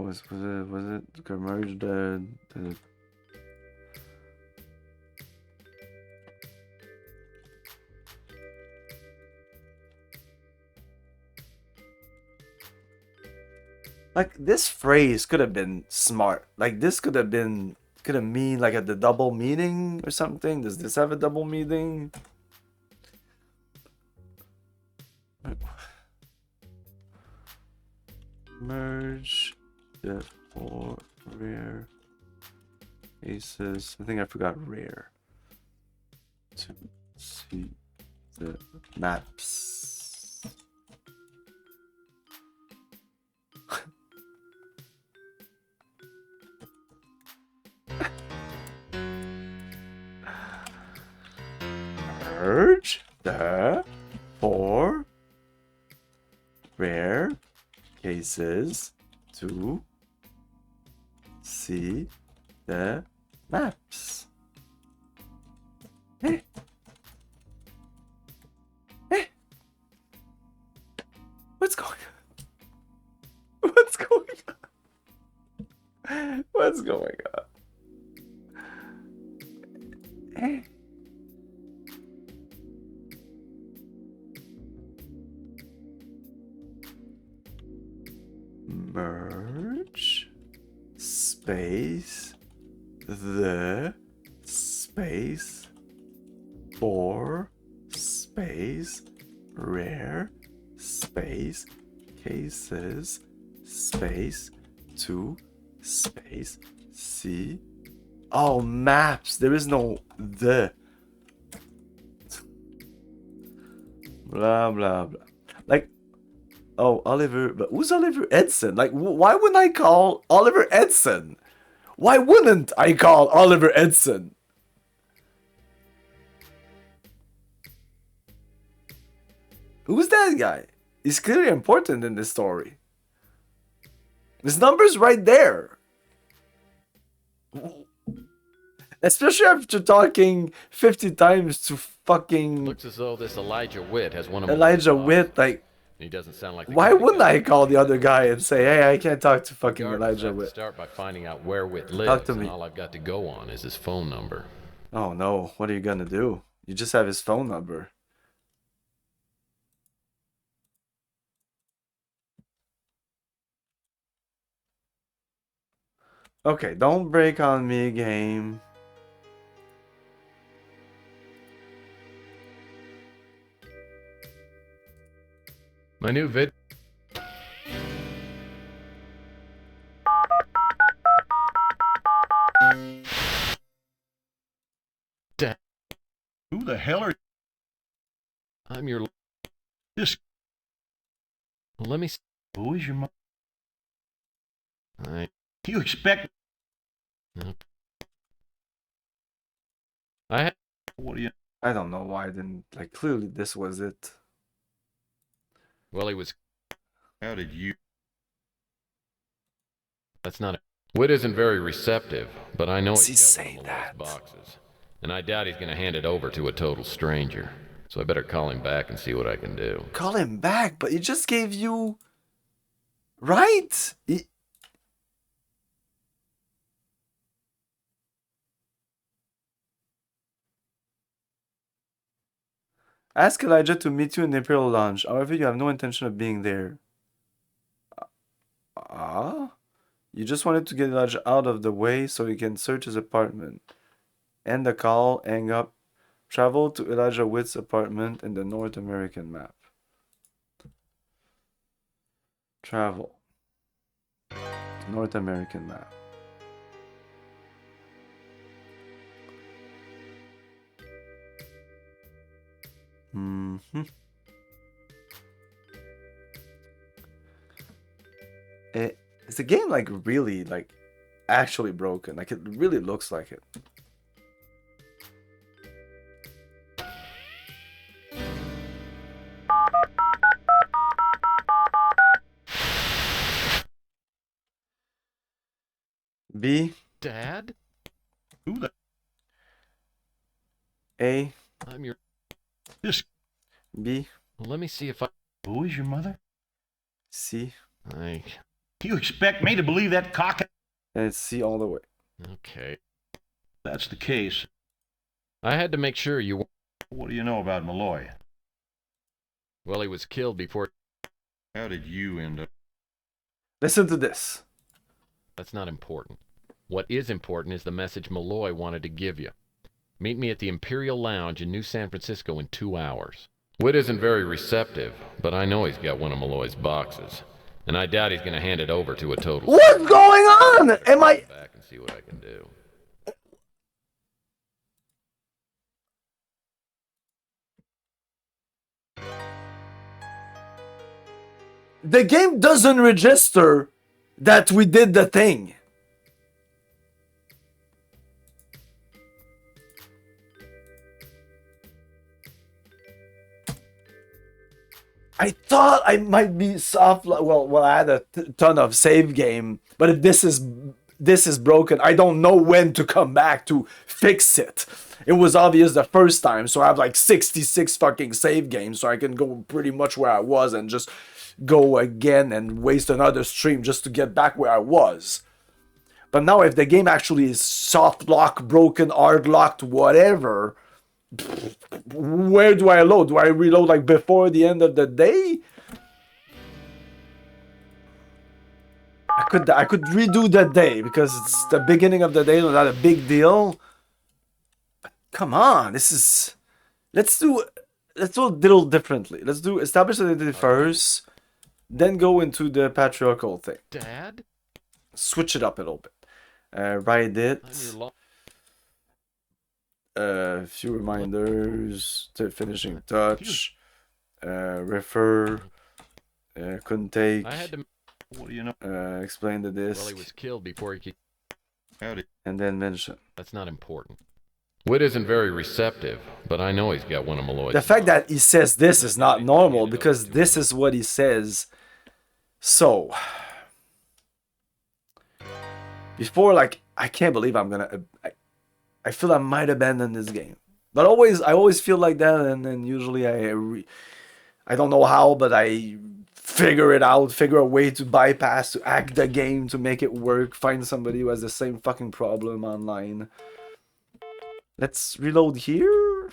[SPEAKER 1] Was it merged the like this phrase could have been smart. Like this could have mean like the double meaning or something. Does this have a double meaning? Merge the 4 rare cases. I think I forgot rare. See the maps. Merge the 4 rare cases to see the maps. Hey. Hey. What's going on? What's going on? What's going on? Hey. Merge space the space 4 space rare space cases space 2 space C. Oh, maps. There is no the. Blah blah blah. Like, oh, Oliver, but who's Oliver Edson? Like, why wouldn't I call Oliver Edson? Why wouldn't I call Oliver Edson? Who's that guy? He's clearly important in this story. His number's right there. Especially after talking 50 times to fucking...
[SPEAKER 4] Looks as though this Elijah Witt has one of
[SPEAKER 1] Elijah Witt, like...
[SPEAKER 4] He doesn't sound like...
[SPEAKER 1] Why wouldn't I call the other guy and say, hey, I can't talk to fucking Elijah Witt?
[SPEAKER 4] Start by finding out where Witt lives,
[SPEAKER 1] talk to me.
[SPEAKER 4] And all I've got to go on is his phone number.
[SPEAKER 1] Oh no, what are you gonna do? You just have his phone number. Okay, don't break on me, game.
[SPEAKER 4] My new vid... Dad.
[SPEAKER 12] Who the hell are...
[SPEAKER 4] I'm your...
[SPEAKER 12] This...
[SPEAKER 4] Well, let me...
[SPEAKER 12] Who is your mom?
[SPEAKER 4] You
[SPEAKER 12] expect...
[SPEAKER 4] No. I...
[SPEAKER 12] What do you...
[SPEAKER 1] I don't know why I didn't... Like, clearly this was it.
[SPEAKER 4] Well, he was...
[SPEAKER 12] How did you...
[SPEAKER 4] That's not it. Witt isn't very receptive, but I know
[SPEAKER 1] he's
[SPEAKER 4] got one of Malloy's boxes. And I doubt he's going to hand it over to a total stranger. So I better call him back and see what I can do.
[SPEAKER 1] Call him back, but he just gave you... Right? Ask Elijah to meet you in the Imperial Lounge. However, you have no intention of being there. You just wanted to get Elijah out of the way so you can search his apartment. End the call, hang up. Travel to Elijah Witt's apartment in the North American map. Travel. North American map. Is the game like really like actually broken? Like it really looks like it. B.
[SPEAKER 4] Dad?
[SPEAKER 12] Who the...
[SPEAKER 1] A.
[SPEAKER 4] I'm your...
[SPEAKER 12] This...
[SPEAKER 1] B.
[SPEAKER 4] Well, let me see if I...
[SPEAKER 12] Who is your mother?
[SPEAKER 1] C.
[SPEAKER 12] You expect me to believe that cock...
[SPEAKER 1] And it's C all the way.
[SPEAKER 4] Okay.
[SPEAKER 12] That's the case.
[SPEAKER 4] I had to make sure you...
[SPEAKER 12] What do you know about Malloy?
[SPEAKER 4] Well, he was killed before...
[SPEAKER 12] How did you end up...
[SPEAKER 1] Listen to this.
[SPEAKER 4] That's not important. What is important is the message Malloy wanted to give you. Meet me at the Imperial Lounge in New San Francisco in 2 hours. Witt isn't very receptive, but I know he's got one of Malloy's boxes. And I doubt he's going to hand it over to a total...
[SPEAKER 1] What's going on? Am I...
[SPEAKER 4] Back and see what I can do.
[SPEAKER 1] The game doesn't register that we did the thing. I thought I might be soft. Well, I had a ton of save game, but if this is broken, I don't know when to come back to fix it. It was obvious the first time, so I have like 66 fucking save games, so I can go pretty much where I was and just go again and waste another stream just to get back where I was. But now if the game actually is soft lock, broken, hard locked, whatever, where do I load? Do I reload like before the end of the day? I could redo the day because it's the beginning of the day, not a big deal. But come on, this is let's do a little differently. Let's do establish identity first, then go into the patriarchal thing.
[SPEAKER 4] Dad?
[SPEAKER 1] Switch it up a little bit. Write it. Few reminders to finishing touch. Refer. Couldn't take.
[SPEAKER 4] I had to.
[SPEAKER 12] What do you know?
[SPEAKER 1] Explain the disc.
[SPEAKER 4] Well, he was killed before he could.
[SPEAKER 12] Howdy.
[SPEAKER 1] And then mention.
[SPEAKER 4] That's not important. Whit isn't very receptive, but I know he's got one of Malloy's.
[SPEAKER 1] The fact that he says this is not normal because this is what he says. So, before, like, I can't believe I'm gonna. I feel I might abandon this game, but I always feel like that, and then usually I don't know how, but I figure it out, figure a way to bypass, to hack the game, to make it work, find somebody who has the same fucking problem online. Let's reload here.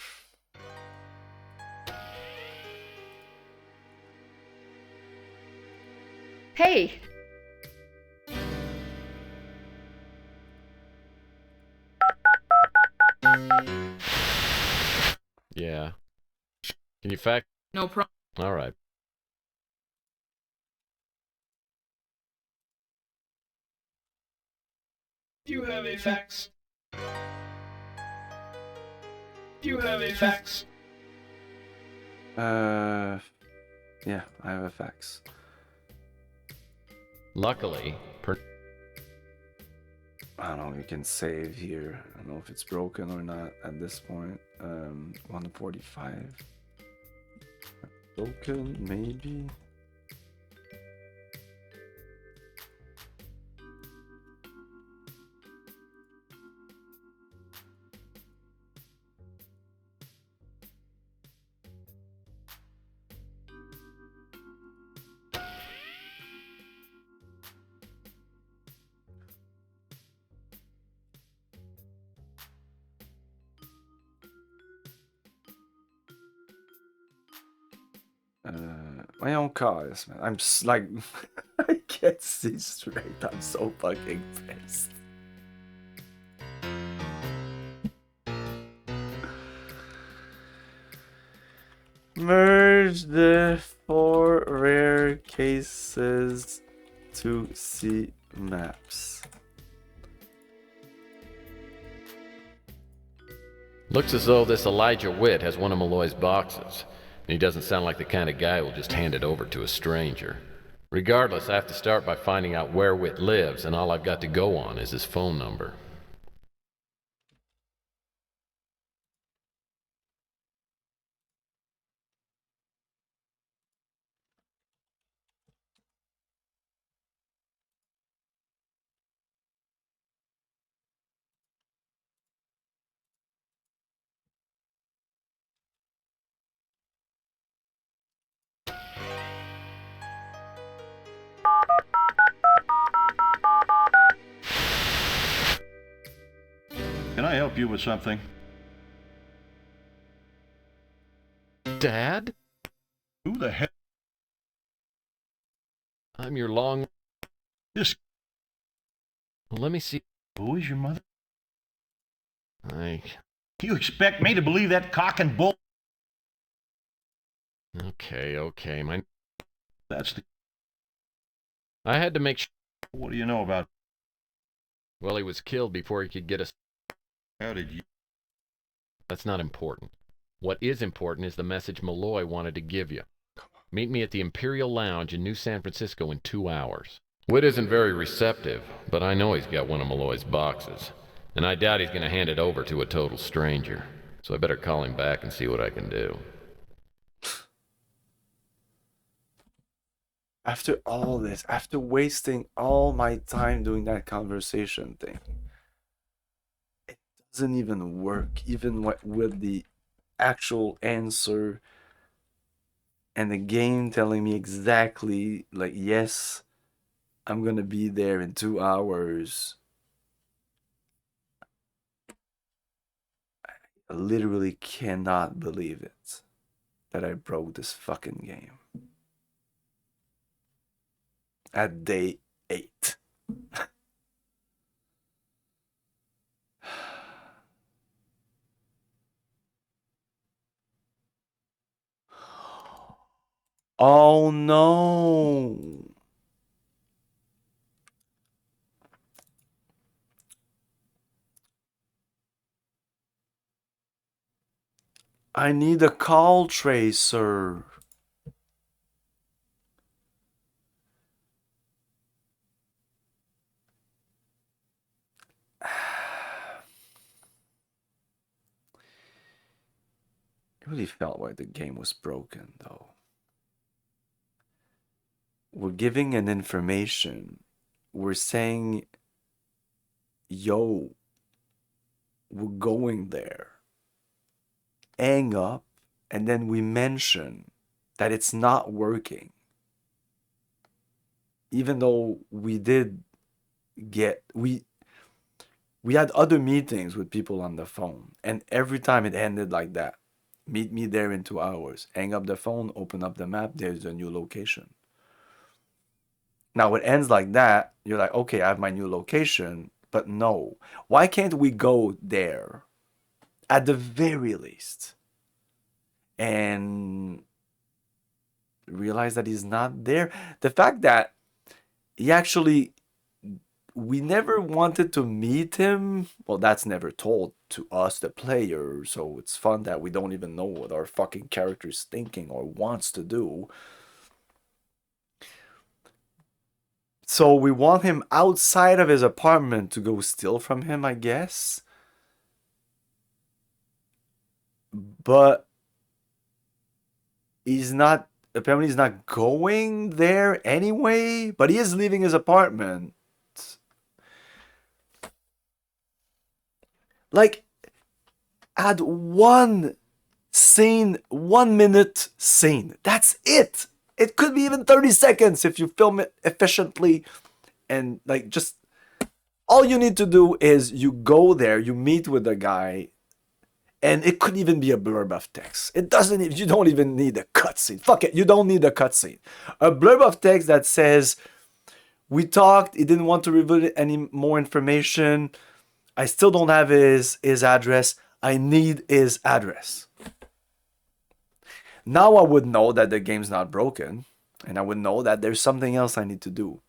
[SPEAKER 3] Hey!
[SPEAKER 4] Yeah. Can you fact?
[SPEAKER 2] No problem.
[SPEAKER 4] All right.
[SPEAKER 10] You have a fax. You have a fax.
[SPEAKER 1] Yeah, I have a fax.
[SPEAKER 4] Luckily,
[SPEAKER 1] I don't know, you can save here. I don't know if it's broken or not at this point. 145. Broken, maybe? Voyons cause, man. I'm like, I can't see straight. I'm so fucking pissed. Merge the 4 rare cases to see maps.
[SPEAKER 4] looks as though this Elijah Whit has one of Malloy's boxes. He doesn't sound like the kind of guy who'll just hand it over to a stranger. Regardless, I have to start by finding out where Whit lives, and all I've got to go on is his phone number.
[SPEAKER 12] Can I help you with something?
[SPEAKER 4] Dad?
[SPEAKER 12] Who the hell?
[SPEAKER 4] I'm your long...
[SPEAKER 12] This...
[SPEAKER 4] Well, let me see.
[SPEAKER 12] Who is your mother?
[SPEAKER 4] I...
[SPEAKER 12] You expect me to believe that cock and bull?
[SPEAKER 4] Okay, my...
[SPEAKER 12] That's the...
[SPEAKER 4] I had to make sure...
[SPEAKER 12] What do you know about...
[SPEAKER 4] Well, he was killed before he could get us...
[SPEAKER 12] How did you...
[SPEAKER 4] That's not important. What is important is the message Malloy wanted to give you. Meet me at the Imperial Lounge in New San Francisco in 2 hours. Whit isn't very receptive, but I know he's got one of Malloy's boxes. And I doubt he's going to hand it over to a total stranger. So I better call him back and see what I can do.
[SPEAKER 1] After all this, after wasting all my time doing that conversation thing, it doesn't even work, even with the actual answer and the game telling me exactly, like, yes, I'm gonna be there in 2 hours. I literally cannot believe it that I broke this fucking game at day 8. Oh no. I need a call tracer. It really felt like the game was broken, though. We're giving an information. We're saying, yo, we're going there. Hang up, and then we mention that it's not working. Even though we did get, we had other meetings with people on the phone, and every time it ended like that. Meet me there in 2 hours. Hang up the phone, open up the map, there's a new location. Now it ends like that. You're like, okay, I have my new location, but no. Why can't we go there at the very least and realize that he's not there? The fact that we never wanted to meet him, well, that's never told to us, the player, so it's fun that we don't even know what our fucking character's thinking or wants to do. So we want him outside of his apartment to go steal from him, I guess. But apparently he's not going there anyway, but he is leaving his apartment. Like, add one scene, 1 minute scene. That's it. It could be even 30 seconds if you film it efficiently. And like, just all you need to do is you go there, you meet with the guy, and it could even be a blurb of text. You don't even need a cutscene. Fuck it, you don't need a cutscene. A blurb of text that says, we talked, he didn't want to reveal any more information. I still don't have his address. I need his address. Now I would know that the game's not broken, and I would know that there's something else I need to do.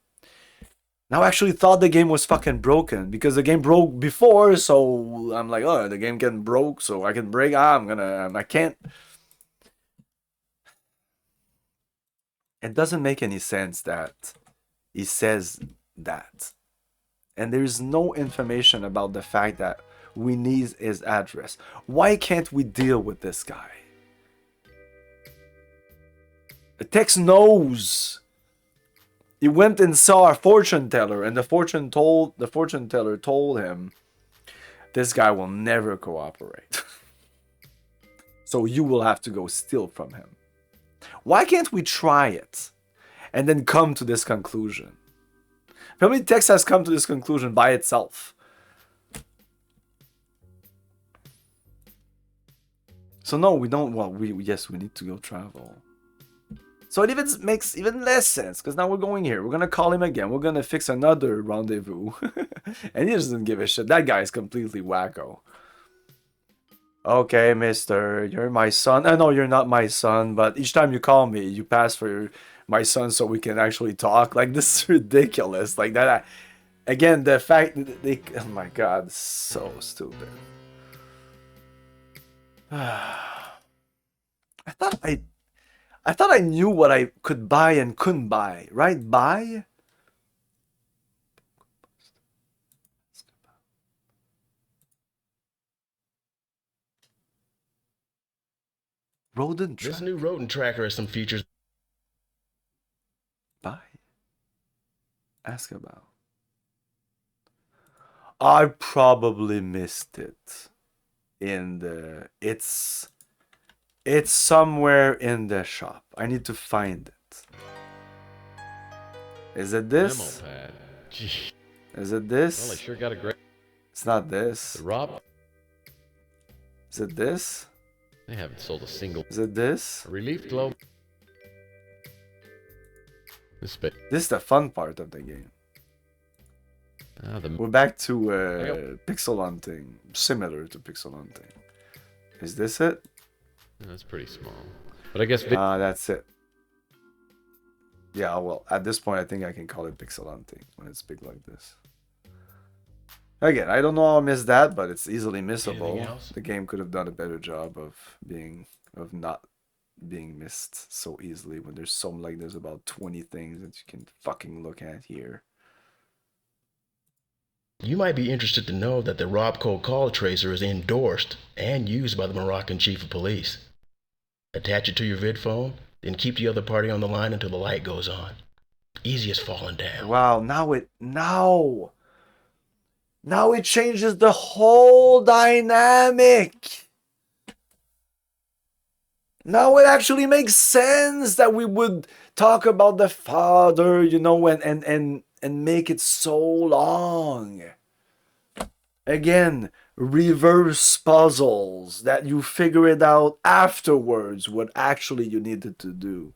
[SPEAKER 1] Now I actually thought the game was fucking broken because the game broke before, so I'm like, oh, the game getting broke, so I can break. I can't. It doesn't make any sense that he says that. And there's no information about the fact that we need his address. Why can't we deal with this guy? The text knows. He went and saw a fortune teller, and the fortune teller told him, this guy will never cooperate. So you will have to go steal from him. Why can't we try it and then come to this conclusion? Probably text has come to this conclusion by itself. So no, we don't. Well, yes, we need to go travel. So it even makes even less sense because now we're going here. We're gonna call him again. We're gonna fix another rendezvous, and he doesn't give a shit. That guy is completely wacko. Okay, mister, you're my son. I know you're not my son, but each time you call me, you pass for my son so we can actually talk. Like, this is ridiculous. Like that. Again, the fact that they... Oh my god, so stupid. I I thought I knew what I could buy and couldn't buy, right? Buy? Rodent track.
[SPEAKER 13] This new rodent tracker has some features.
[SPEAKER 1] Buy. Ask about. I probably missed it in the. It's somewhere in the shop. I need to find it. Is it this?
[SPEAKER 4] Memo pad. Gee.
[SPEAKER 1] Is it
[SPEAKER 4] Well,
[SPEAKER 1] this?
[SPEAKER 4] they sure got a great.
[SPEAKER 1] It's not this.
[SPEAKER 4] The Rob.
[SPEAKER 1] Is it this?
[SPEAKER 4] They haven't sold a single.
[SPEAKER 1] Is it this?
[SPEAKER 4] A relief globe. This bit.
[SPEAKER 1] This is the fun part of the game. We're back to pixel hunting, similar to pixel hunting. Is this it?
[SPEAKER 4] That's pretty small. But I guess.
[SPEAKER 1] That's it. Yeah, well, at this point, I think I can call it pixel hunting when it's big like this. Again, I don't know how I missed that, but it's easily missable. The game could have done a better job of not being missed so easily when there's there's about 20 things that you can fucking look at here.
[SPEAKER 13] You might be interested to know that the Robco call tracer is endorsed and used by the Moroccan chief of police. Attach it to your vid phone, then keep the other party on the line until the light goes on. Easy as falling down.
[SPEAKER 1] Wow, now it changes the whole dynamic. Now it actually makes sense that we would talk about the father, you know, and make it so long. Again, reverse puzzles that you figure it out afterwards what actually you needed to do.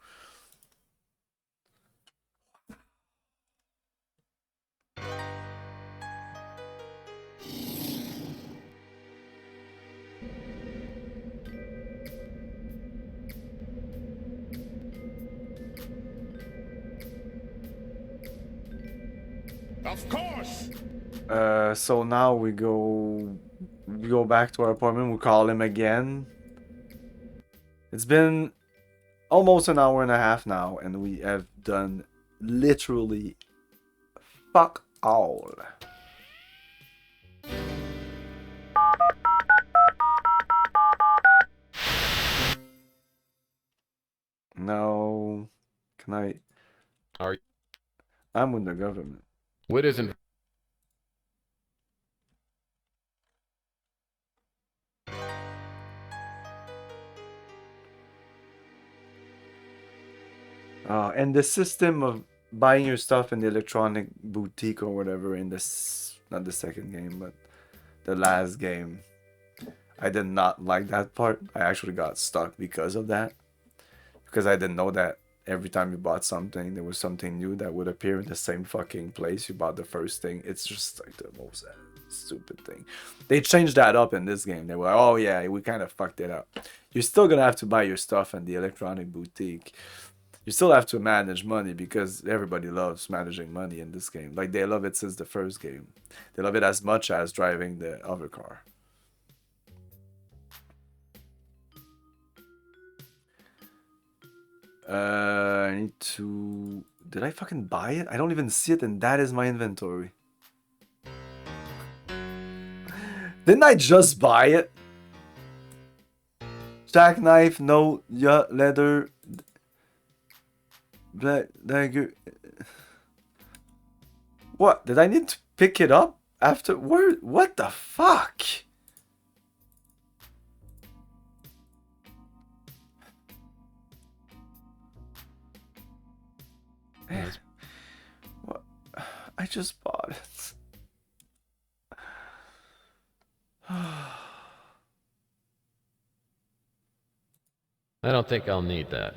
[SPEAKER 5] Of course.
[SPEAKER 1] So now we go back to our apartment. We call him again. It's been almost an hour and a half now, and we have done literally fuck all. No, can I? I'm with the government.
[SPEAKER 4] What isn't?
[SPEAKER 1] And the system of buying your stuff in the electronic boutique or whatever in this, not the second game, but the last game, I did not like that part. I actually got stuck because of that. Because I didn't know that every time you bought something, there was something new that would appear in the same fucking place you bought the first thing. It's just like the most stupid thing. They changed that up in this game. They were like, oh yeah, we kind of fucked it up. You're still gonna have to buy your stuff in the electronic boutique. You still have to manage money because everybody loves managing money in this game. Like, they love it since the first game. They love it as much as driving the other car. I need to... Did I fucking buy it? I don't even see it, and that is my inventory. Didn't I just buy it? Jackknife, no, yeah, leather... Black dagger. What? Did I need to pick it up after? Where? What the fuck? What? I just bought it.
[SPEAKER 4] I don't think I'll need that.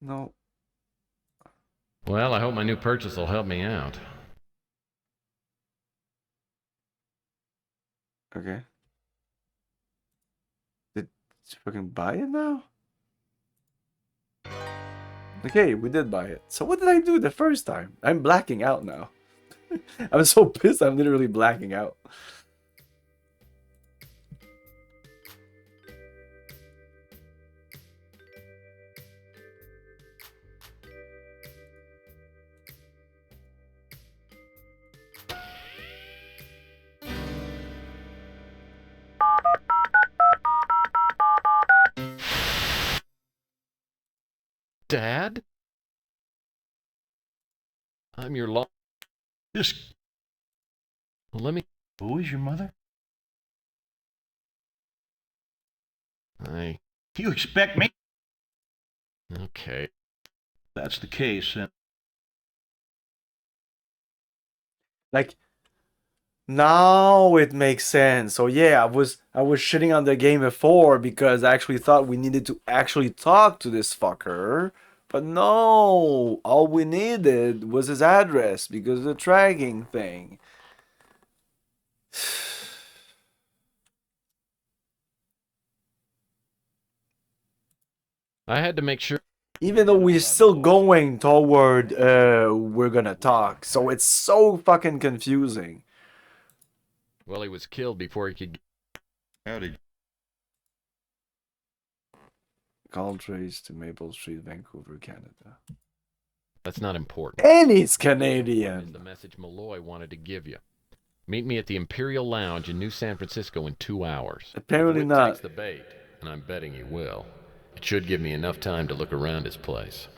[SPEAKER 1] No.
[SPEAKER 4] Well, I hope my new purchase will help me out.
[SPEAKER 1] Okay. Did you fucking buy it now? Okay, we did buy it. So what did I do the first time? I'm blacking out now. I'm so pissed I'm literally blacking out.
[SPEAKER 4] Dad? I'm your law.
[SPEAKER 12] This.
[SPEAKER 4] Well, let me.
[SPEAKER 12] Who is your mother? You expect me?
[SPEAKER 4] Okay.
[SPEAKER 12] That's the case, and
[SPEAKER 1] Like, now it makes sense. So yeah, I was shitting on the game before because I actually thought we needed to actually talk to this fucker. But no, all we needed was his address because of the tracking thing.
[SPEAKER 4] I had to make sure.
[SPEAKER 1] Even though we're still going toward we're gonna talk. So it's so fucking confusing.
[SPEAKER 4] Well, he was killed before he could.
[SPEAKER 12] how did
[SPEAKER 1] Call trace to Maple Street, Vancouver, Canada.
[SPEAKER 4] That's not important.
[SPEAKER 1] And he's
[SPEAKER 4] Is
[SPEAKER 1] Canadian.
[SPEAKER 4] the message Malloy wanted to give you. Meet me at the Imperial Lounge in New San Francisco in 2 hours.
[SPEAKER 1] Apparently
[SPEAKER 4] If Whit
[SPEAKER 1] not.
[SPEAKER 4] takes the bait, and I'm betting he will. It should give me enough time to look around his place.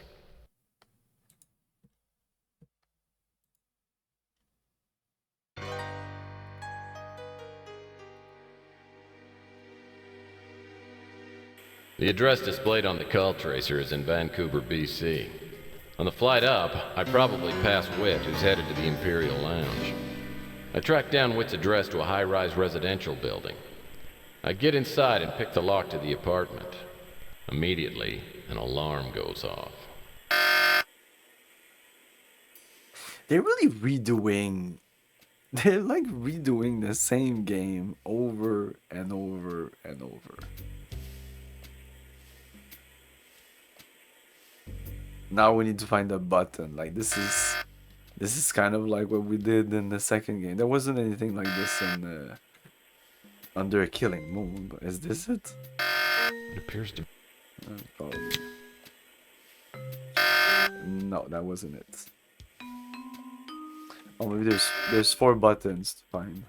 [SPEAKER 4] The address displayed on the call tracer is in Vancouver, BC. On the flight up, I probably passed Whit, who's headed to the Imperial Lounge. I tracked down Whit's address to a high-rise residential building. I get inside and pick the lock to the apartment. Immediately, an alarm goes off.
[SPEAKER 1] They're really redoing. They're like redoing the same game over and over and over. Now we need to find a button. Like this is kind of like what we did in the second game. There wasn't anything like this in Under a Killing Moon, but is this it?
[SPEAKER 4] It appears to.
[SPEAKER 1] Probably. No, that wasn't it. Oh, maybe there's 4 buttons to find.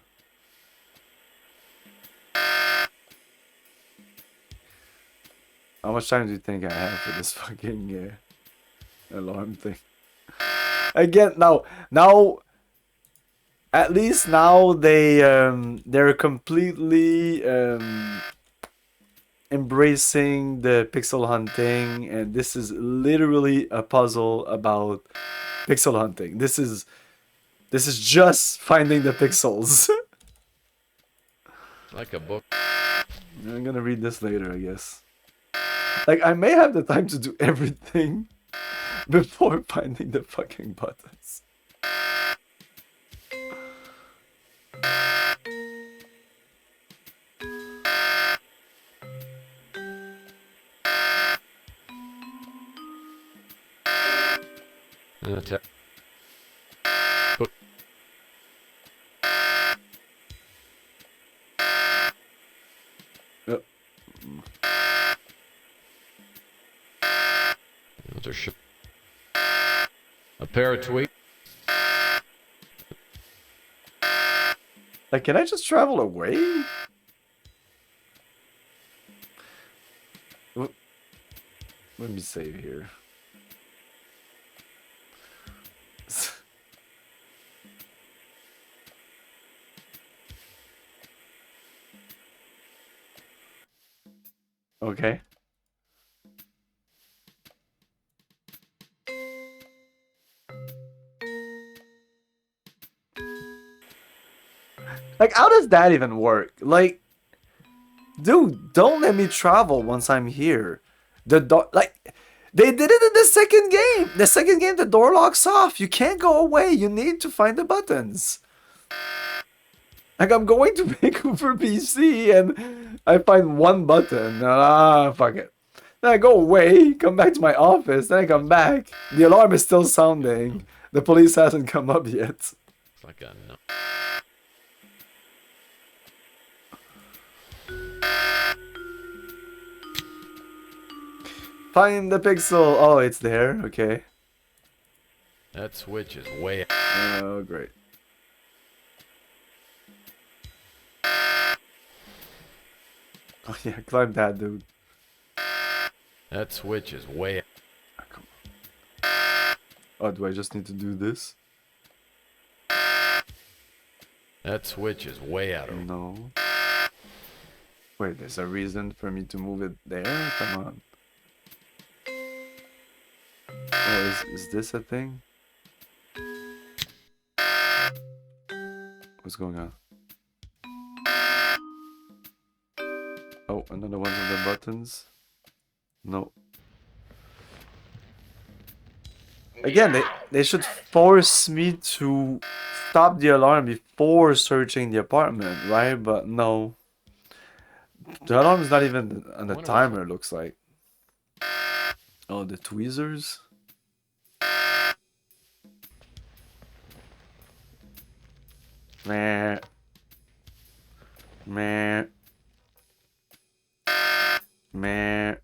[SPEAKER 1] How much time do you think I have for this fucking alarm thing? Again, now, at least now they're completely embracing the pixel hunting, and this is literally a puzzle about pixel hunting. This is just finding the pixels.
[SPEAKER 4] Like a book.
[SPEAKER 1] I'm gonna read this later, I guess. Like, I may have the time to do everything before finding the fucking buttons.
[SPEAKER 4] Book.
[SPEAKER 1] Yep.
[SPEAKER 4] Those are a pair of tweets.
[SPEAKER 1] Like, can I just travel away? Let me save here. Okay. Like, how does that even work? Like, dude, don't let me travel once I'm here. The door, like, they did it in the second game. The second game, the door locks off. You can't go away. You need to find the buttons. Like, I'm going to Vancouver, BC, and I find one button. Fuck it. Then I go away, come back to my office, then I come back. The alarm is still sounding. The police hasn't come up yet.
[SPEAKER 4] It's like a no.
[SPEAKER 1] Find the pixel. Oh, it's there. Okay.
[SPEAKER 4] That switch is way.
[SPEAKER 1] Oh, great. Oh yeah, climb that, dude.
[SPEAKER 4] That switch is way.
[SPEAKER 1] Oh, come Oh, do I just need to do this?
[SPEAKER 4] That switch is way out of...
[SPEAKER 1] No. Wait, there's a reason for me to move it there? Come on. Oh, is this a thing? What's going on? Oh, another one of the buttons. No. Again, they should force me to stop the alarm before searching the apartment, right? But no. The alarm is not even on the timer, looks like. Oh, the tweezers? Meh. Meh. Meh.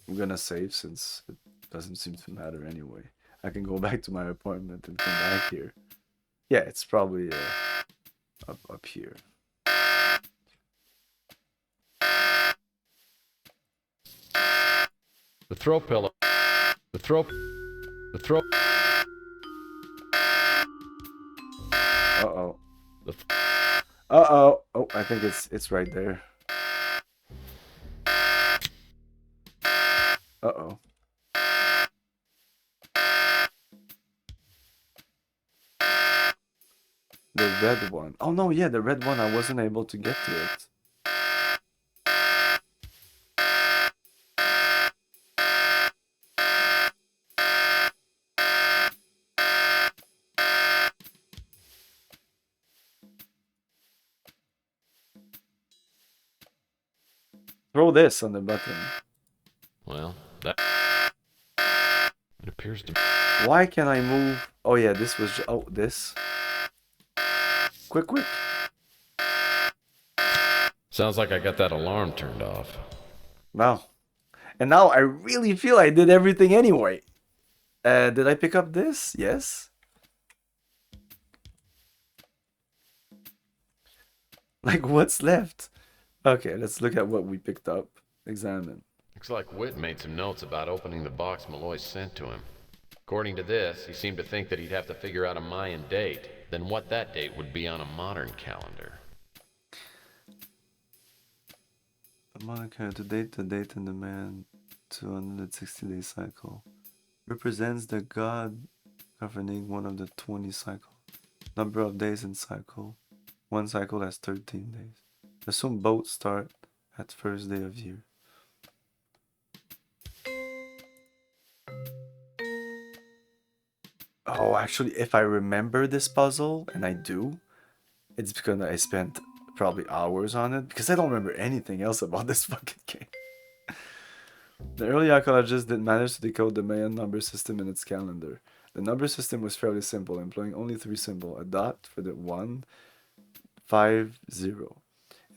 [SPEAKER 1] I'm gonna save since it doesn't seem to matter anyway. I can go back to my apartment and come back here. Yeah, it's probably up here.
[SPEAKER 4] The throw pillow. The throw...
[SPEAKER 1] Uh-oh. Uh-oh. Oh, I think it's right there. Uh-oh. The red one. Oh no, yeah, the red one, I wasn't able to get to it. Throw this on the button.
[SPEAKER 4] Well, that... It appears to...
[SPEAKER 1] Why can't I move? Oh yeah, this was... Oh, this. Quick, quick.
[SPEAKER 4] Sounds like I got that alarm turned off.
[SPEAKER 1] Wow. And now I really feel I did everything anyway. Did I pick up this? Yes. Like, what's left? Okay, let's look at what we picked up. Examine.
[SPEAKER 4] Looks like Whit made some notes about opening the box Malloy sent to him. According to this, he seemed to think that he'd have to figure out a Mayan date, then what that date would be on a modern calendar.
[SPEAKER 1] The modern calendar, the date, and the man 260-day cycle represents the god governing one of the 20 cycles. Number of days in cycle. One cycle has 13 days. Assume both start at first day of year. Oh, actually, if I remember this puzzle, and I do, it's because I spent probably hours on it, because I don't remember anything else about this fucking game. The early archaeologists did manage to decode the Mayan number system in its calendar. The number system was fairly simple, employing only 3 symbols, a dot for the 1, 5, 0.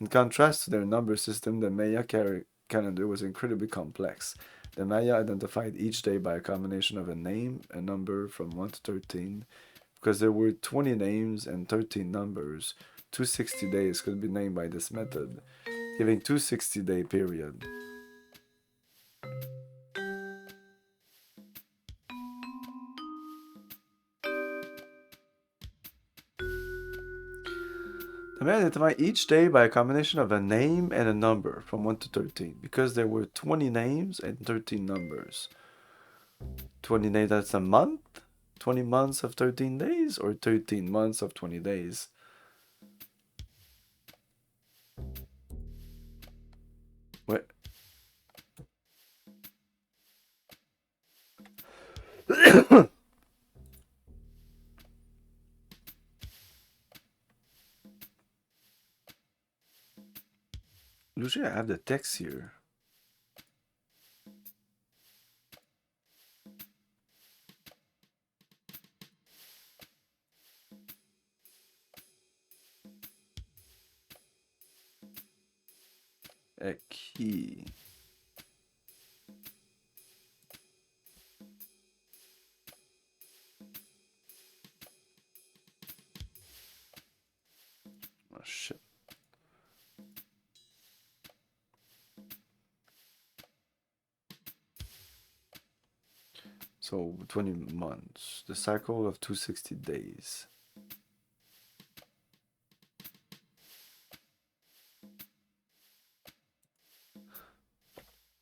[SPEAKER 1] In contrast to their number system, the Maya calendar was incredibly complex. The Maya identified each day by a combination of a name, a number from 1 to 13. Because there were 20 names and 13 numbers, 260 days could be named by this method, giving 260-day period. The Maya identified each day by a combination of a name and a number from 1 to 13, because there were 20 names and 13 numbers. 20 days, that's a month? 20 months of 13 days? Or 13 months of 20 days? What? Usually I have the text here. A key. Oh shit. So 20 months. The cycle of 260 days.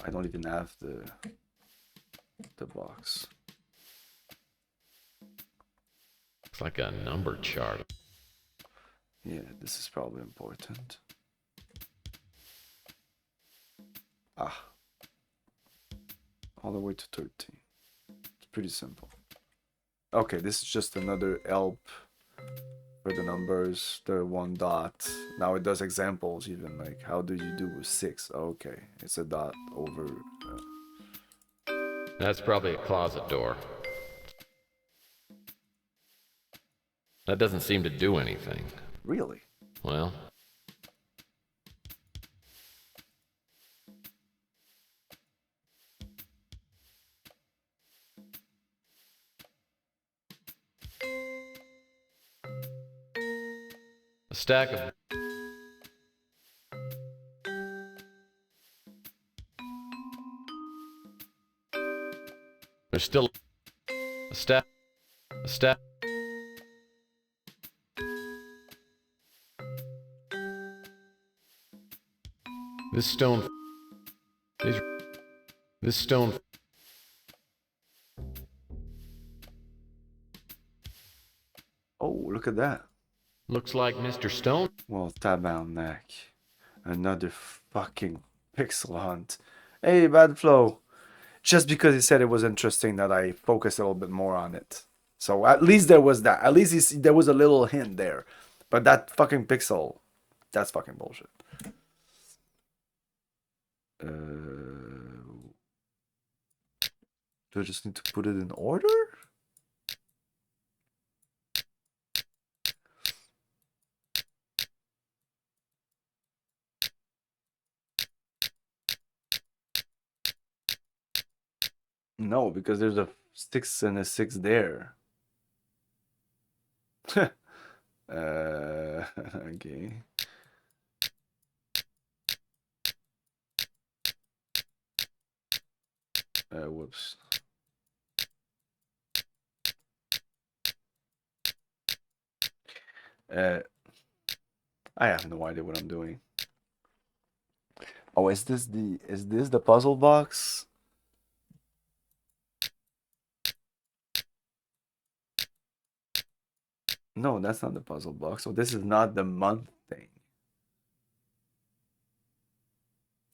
[SPEAKER 1] I don't even have the box.
[SPEAKER 4] It's like a number chart.
[SPEAKER 1] Yeah, this is probably important. Ah. All the way to 13. It's pretty simple. Okay, this is just another help for the numbers, the one dot. Now it does examples even, like how do you do with 6? Okay, it's a dot over.
[SPEAKER 4] That's probably a closet door. That doesn't seem to do anything.
[SPEAKER 1] Really?
[SPEAKER 4] Well, a stack of... There's still a stack. A stack. This stone. This stone.
[SPEAKER 1] Oh, look at that.
[SPEAKER 4] Looks like Mr. Stone.
[SPEAKER 1] Well, tabarnak. Another fucking pixel hunt. Hey, bad flow. Just because he said it was interesting that I focused a little bit more on it. So at least there was that. At least there was a little hint there. But that fucking pixel, that's fucking bullshit. Do I just need to put it in order? No, because there's a 6 and a 6 there. Okay. Whoops. I have no idea what I'm doing. Oh, is this the puzzle box? No, that's not the puzzle box. So this is not the month thing.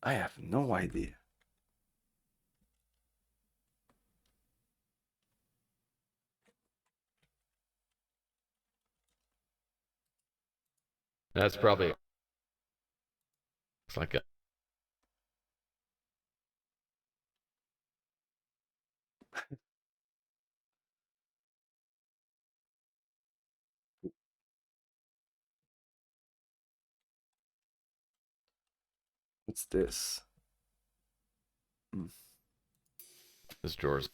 [SPEAKER 1] I have no idea.
[SPEAKER 4] That's probably... Looks like a...
[SPEAKER 1] What's this?
[SPEAKER 4] This drawer's...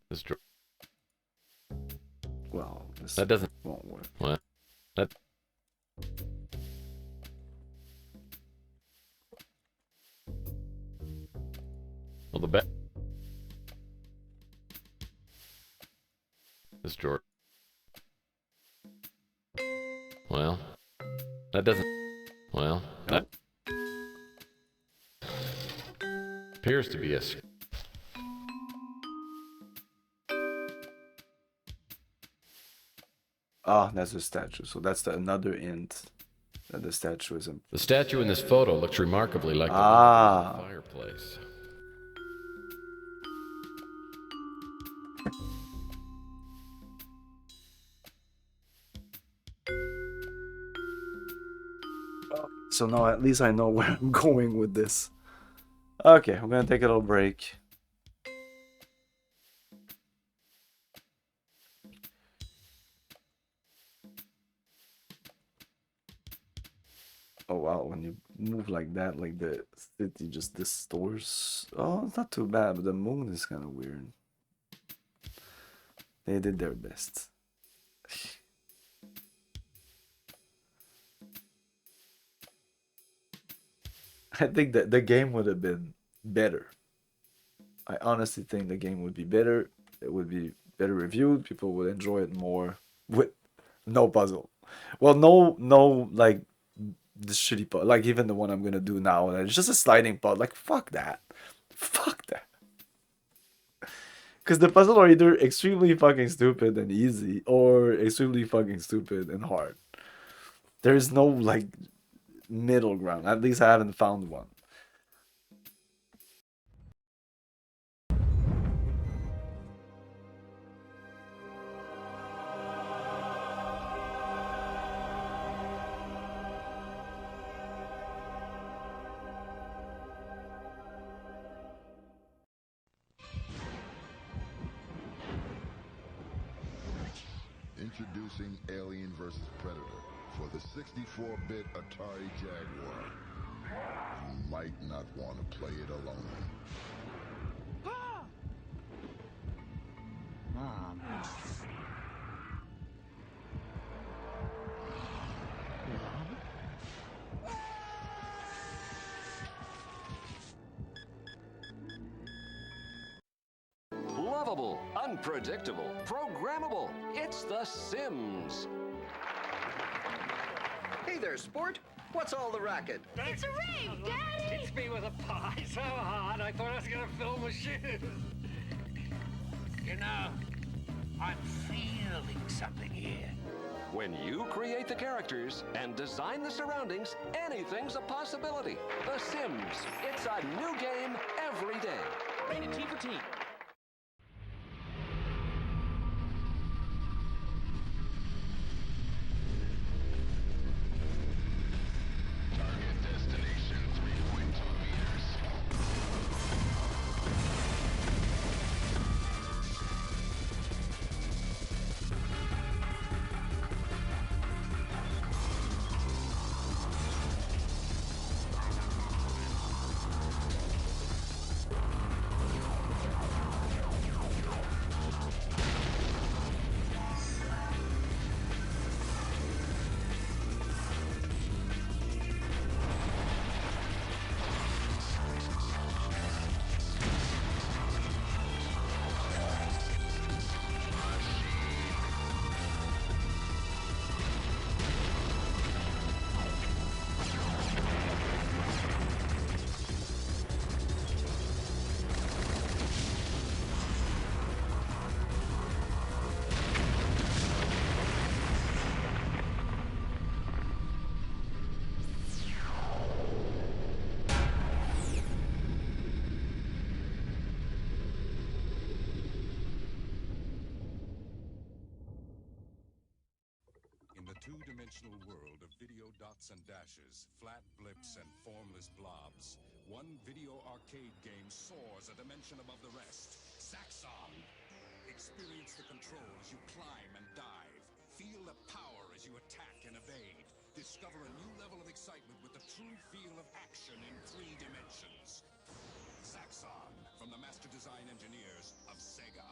[SPEAKER 4] This drawer...
[SPEAKER 1] Well, this
[SPEAKER 4] That doesn't...
[SPEAKER 1] won't work.
[SPEAKER 4] What? That... Well, the bet... This drawer... Well... That doesn't... Well... That... Appears to be a...
[SPEAKER 1] Ah, that's a statue. So that's another hint that the statue is in.
[SPEAKER 4] The statue in this photo looks remarkably like the fireplace.
[SPEAKER 1] So now at least I know where I'm going with this. Okay, I'm gonna take a little break. Oh wow, when you move like that, like the city just distorts. Oh, it's not too bad, but the moon is kind of weird. They did their best. I think that the game would have been better. I honestly think the game would be better it would be better reviewed. People would enjoy it more with no puzzle. Well, no, like the shitty puzzle, like even the one I'm gonna do now. It's just a sliding puzzle. Like fuck that, fuck that. Because the puzzle are either extremely fucking stupid and easy, or extremely fucking stupid and hard. There is no like middle ground. At least I haven't found one.
[SPEAKER 14] Introducing Alien vs. Predator for the 64-bit Atari Jaguar. You might not want to play it alone.
[SPEAKER 10] Mom.
[SPEAKER 15] Lovable, unpredictable, programmable. It's The Sims.
[SPEAKER 16] Hey there, sport. What's all the racket?
[SPEAKER 7] It's a rave, Daddy! It's me with a pie so hard I thought I was gonna film a shoot. You know, I'm feeling something here.
[SPEAKER 15] When you create the characters and design the surroundings, anything's a possibility. The Sims. It's a new game every day.
[SPEAKER 7] Rated T for teen.
[SPEAKER 17] Two-dimensional world of video dots and dashes, flat blips and formless blobs, one video arcade game soars a dimension above the rest. Saxon! Experience the control as you climb and dive. Feel the power as you attack and evade. Discover a new level of excitement with the true feel of action in 3 dimensions. Saxon, from the master design engineers of Sega.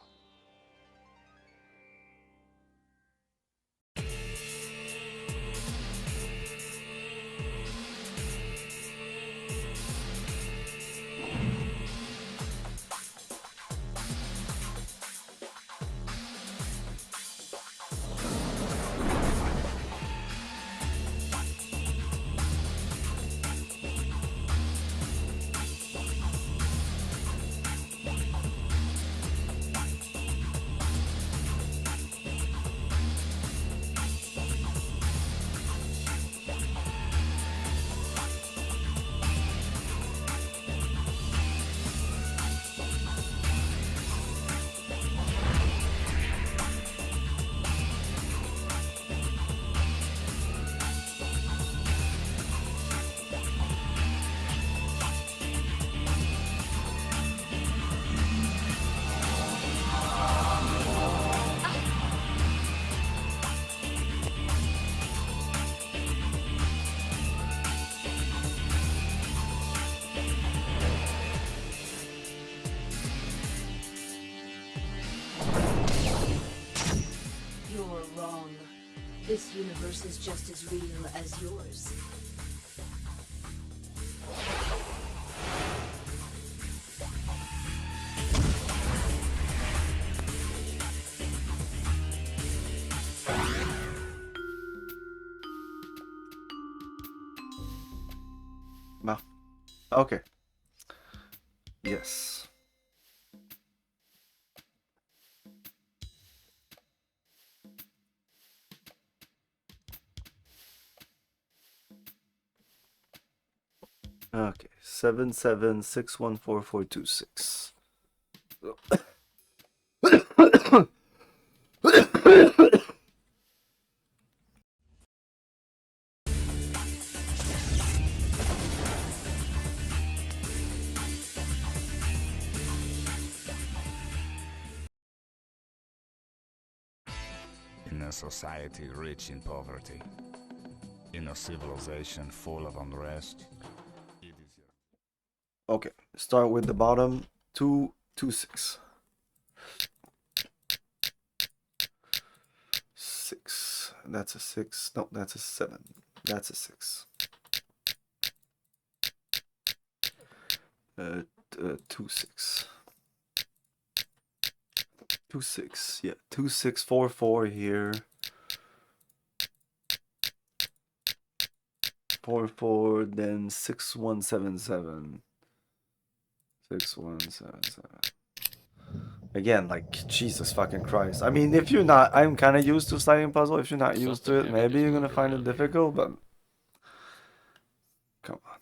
[SPEAKER 18] This universe is just as real as yours.
[SPEAKER 1] Okay. Yes. Okay. 77614426.
[SPEAKER 19] In a society rich in poverty, in a civilization full of unrest, it is your...
[SPEAKER 1] Okay, start with the bottom. 226. 6. That's a 6. No, that's a 7. That's a 6. 2 6. 2 6. Yeah, 2 6 4 4 here. 4 4. Then 6 1 7 7. 6 1 7 7. Again, like, Jesus fucking Christ. I mean, if you're not, I'm kind of used to sliding puzzle. If you're not used to it, maybe you're gonna find it difficult, but come on.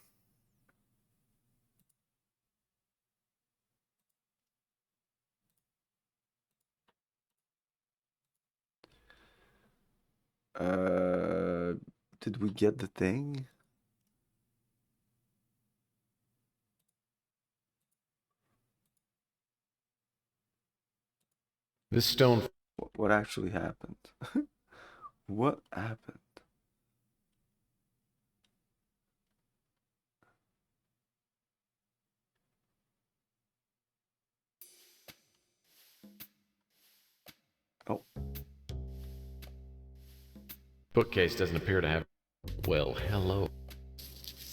[SPEAKER 1] Did we get the thing?
[SPEAKER 4] This stone.
[SPEAKER 1] What actually happened? What happened? Oh.
[SPEAKER 4] Bookcase doesn't appear to have. Well, hello.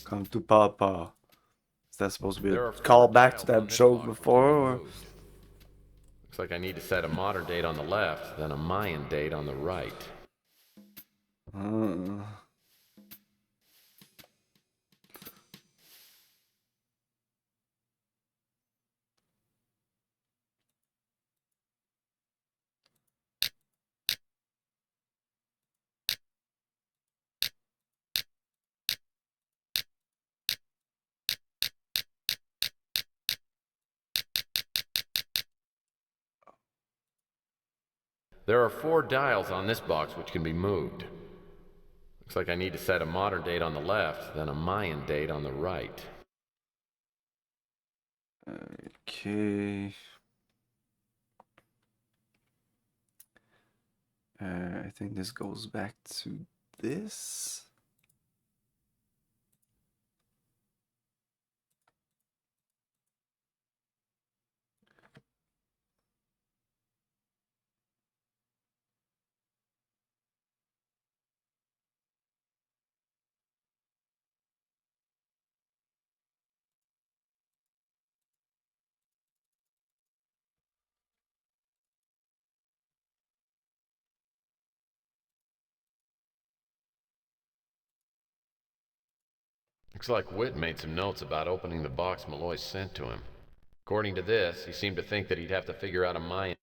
[SPEAKER 1] Come to Papa. Is that supposed to be a call back to that joke before? Or?
[SPEAKER 4] Looks like I need to set a modern date on the left, then a Mayan date on the right. There are 4 dials on this box which can be moved. Looks like I need to set a modern date on the left, then a Mayan date on the right.
[SPEAKER 1] Okay. I think this goes back to this.
[SPEAKER 4] Looks like Whit made some notes about opening the box Malloy sent to him. According to this, he seemed to think that he'd have to figure out a Mayan.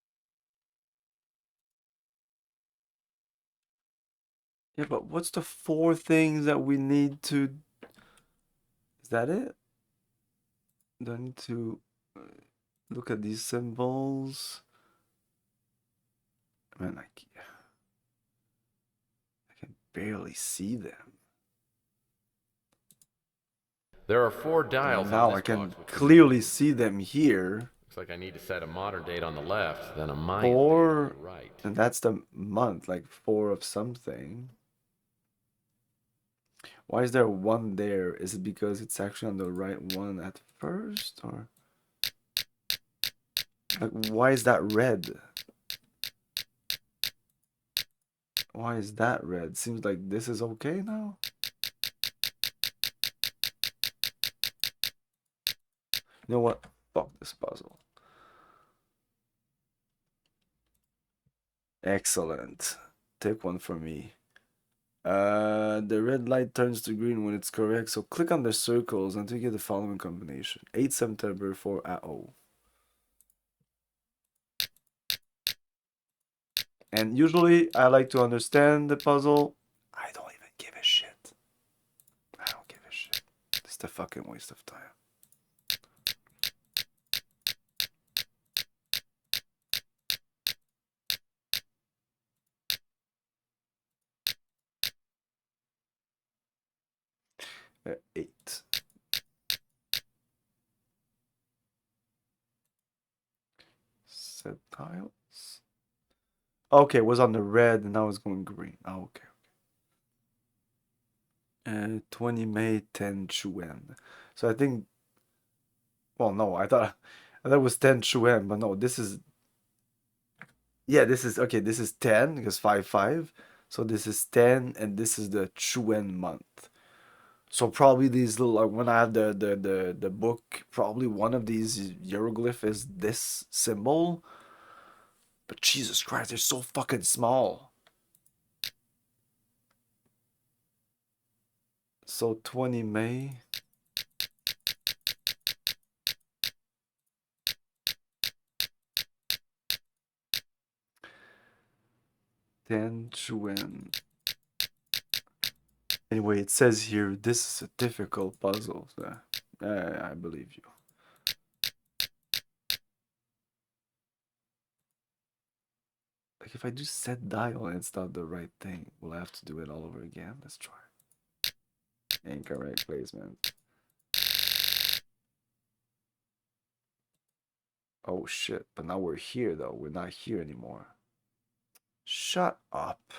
[SPEAKER 1] Yeah, but what's the 4 things that we need to... Is that it? Do I need to look at these symbols? I mean, I can barely see them.
[SPEAKER 4] There are 4 dials
[SPEAKER 1] Now
[SPEAKER 4] on this
[SPEAKER 1] I can
[SPEAKER 4] box,
[SPEAKER 1] clearly see them here.
[SPEAKER 4] Looks like I need to set a modern date on the left, then a Mayan
[SPEAKER 1] 4,
[SPEAKER 4] date on the right.
[SPEAKER 1] and that's the month, like 4 of something. Why is there 1 there? Is it because it's actually on the right one at first, or like why is that red? Why is that red? Seems like this is okay now. You know what? Fuck this puzzle. Excellent. Take one for me. The red light turns to green when it's correct, so click on the circles until you get the following combination. 8 September 4 AO. And usually I like to understand the puzzle. I don't even give a shit. I don't give a shit. It's a fucking waste of time. Eight. Set tiles. Okay, it was on the red and now it's going green. Oh, okay. 20 May 10 Chuen. So I think. Well, no, I thought it was 10 Chuen, but no, this is. Yeah, this is okay. This is 10 because 5/5. So this is 10, and this is the Chuen month. So probably these little when I have the book, probably one of these hieroglyph is this symbol. But Jesus Christ, they're so fucking small. So 20 May. Then Chuen. Anyway, it says here this is a difficult puzzle. So, I believe you. Like if I do set dial and it's not the right thing, we'll have to do it all over again. Let's try. Incorrect placement. Oh shit, but now we're here though. We're not here anymore. Shut up.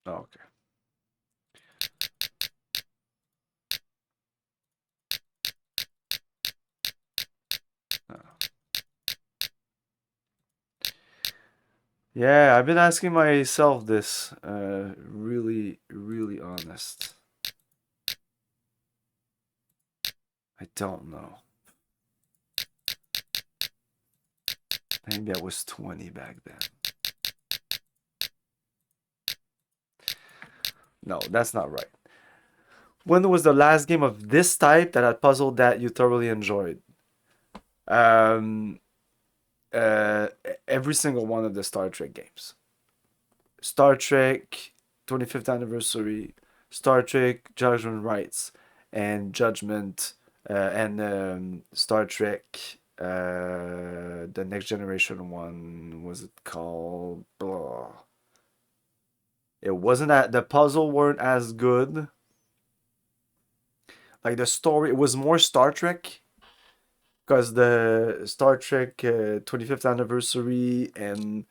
[SPEAKER 1] Okay. Yeah, I've been asking myself this. Really, really honest. I don't know. Maybe I was 20 back then. No, that's not right. When was the last game of this type that had puzzled that you thoroughly enjoyed? Um, every single one of the Star Trek games. Star Trek 25th Anniversary, Star Trek Judgment Rights, and Judgment, and Star Trek, the Next Generation one, was it called? Blah. It wasn't that the puzzle weren't as good. Like the story, it was more Star Trek because the Star Trek 25th Anniversary and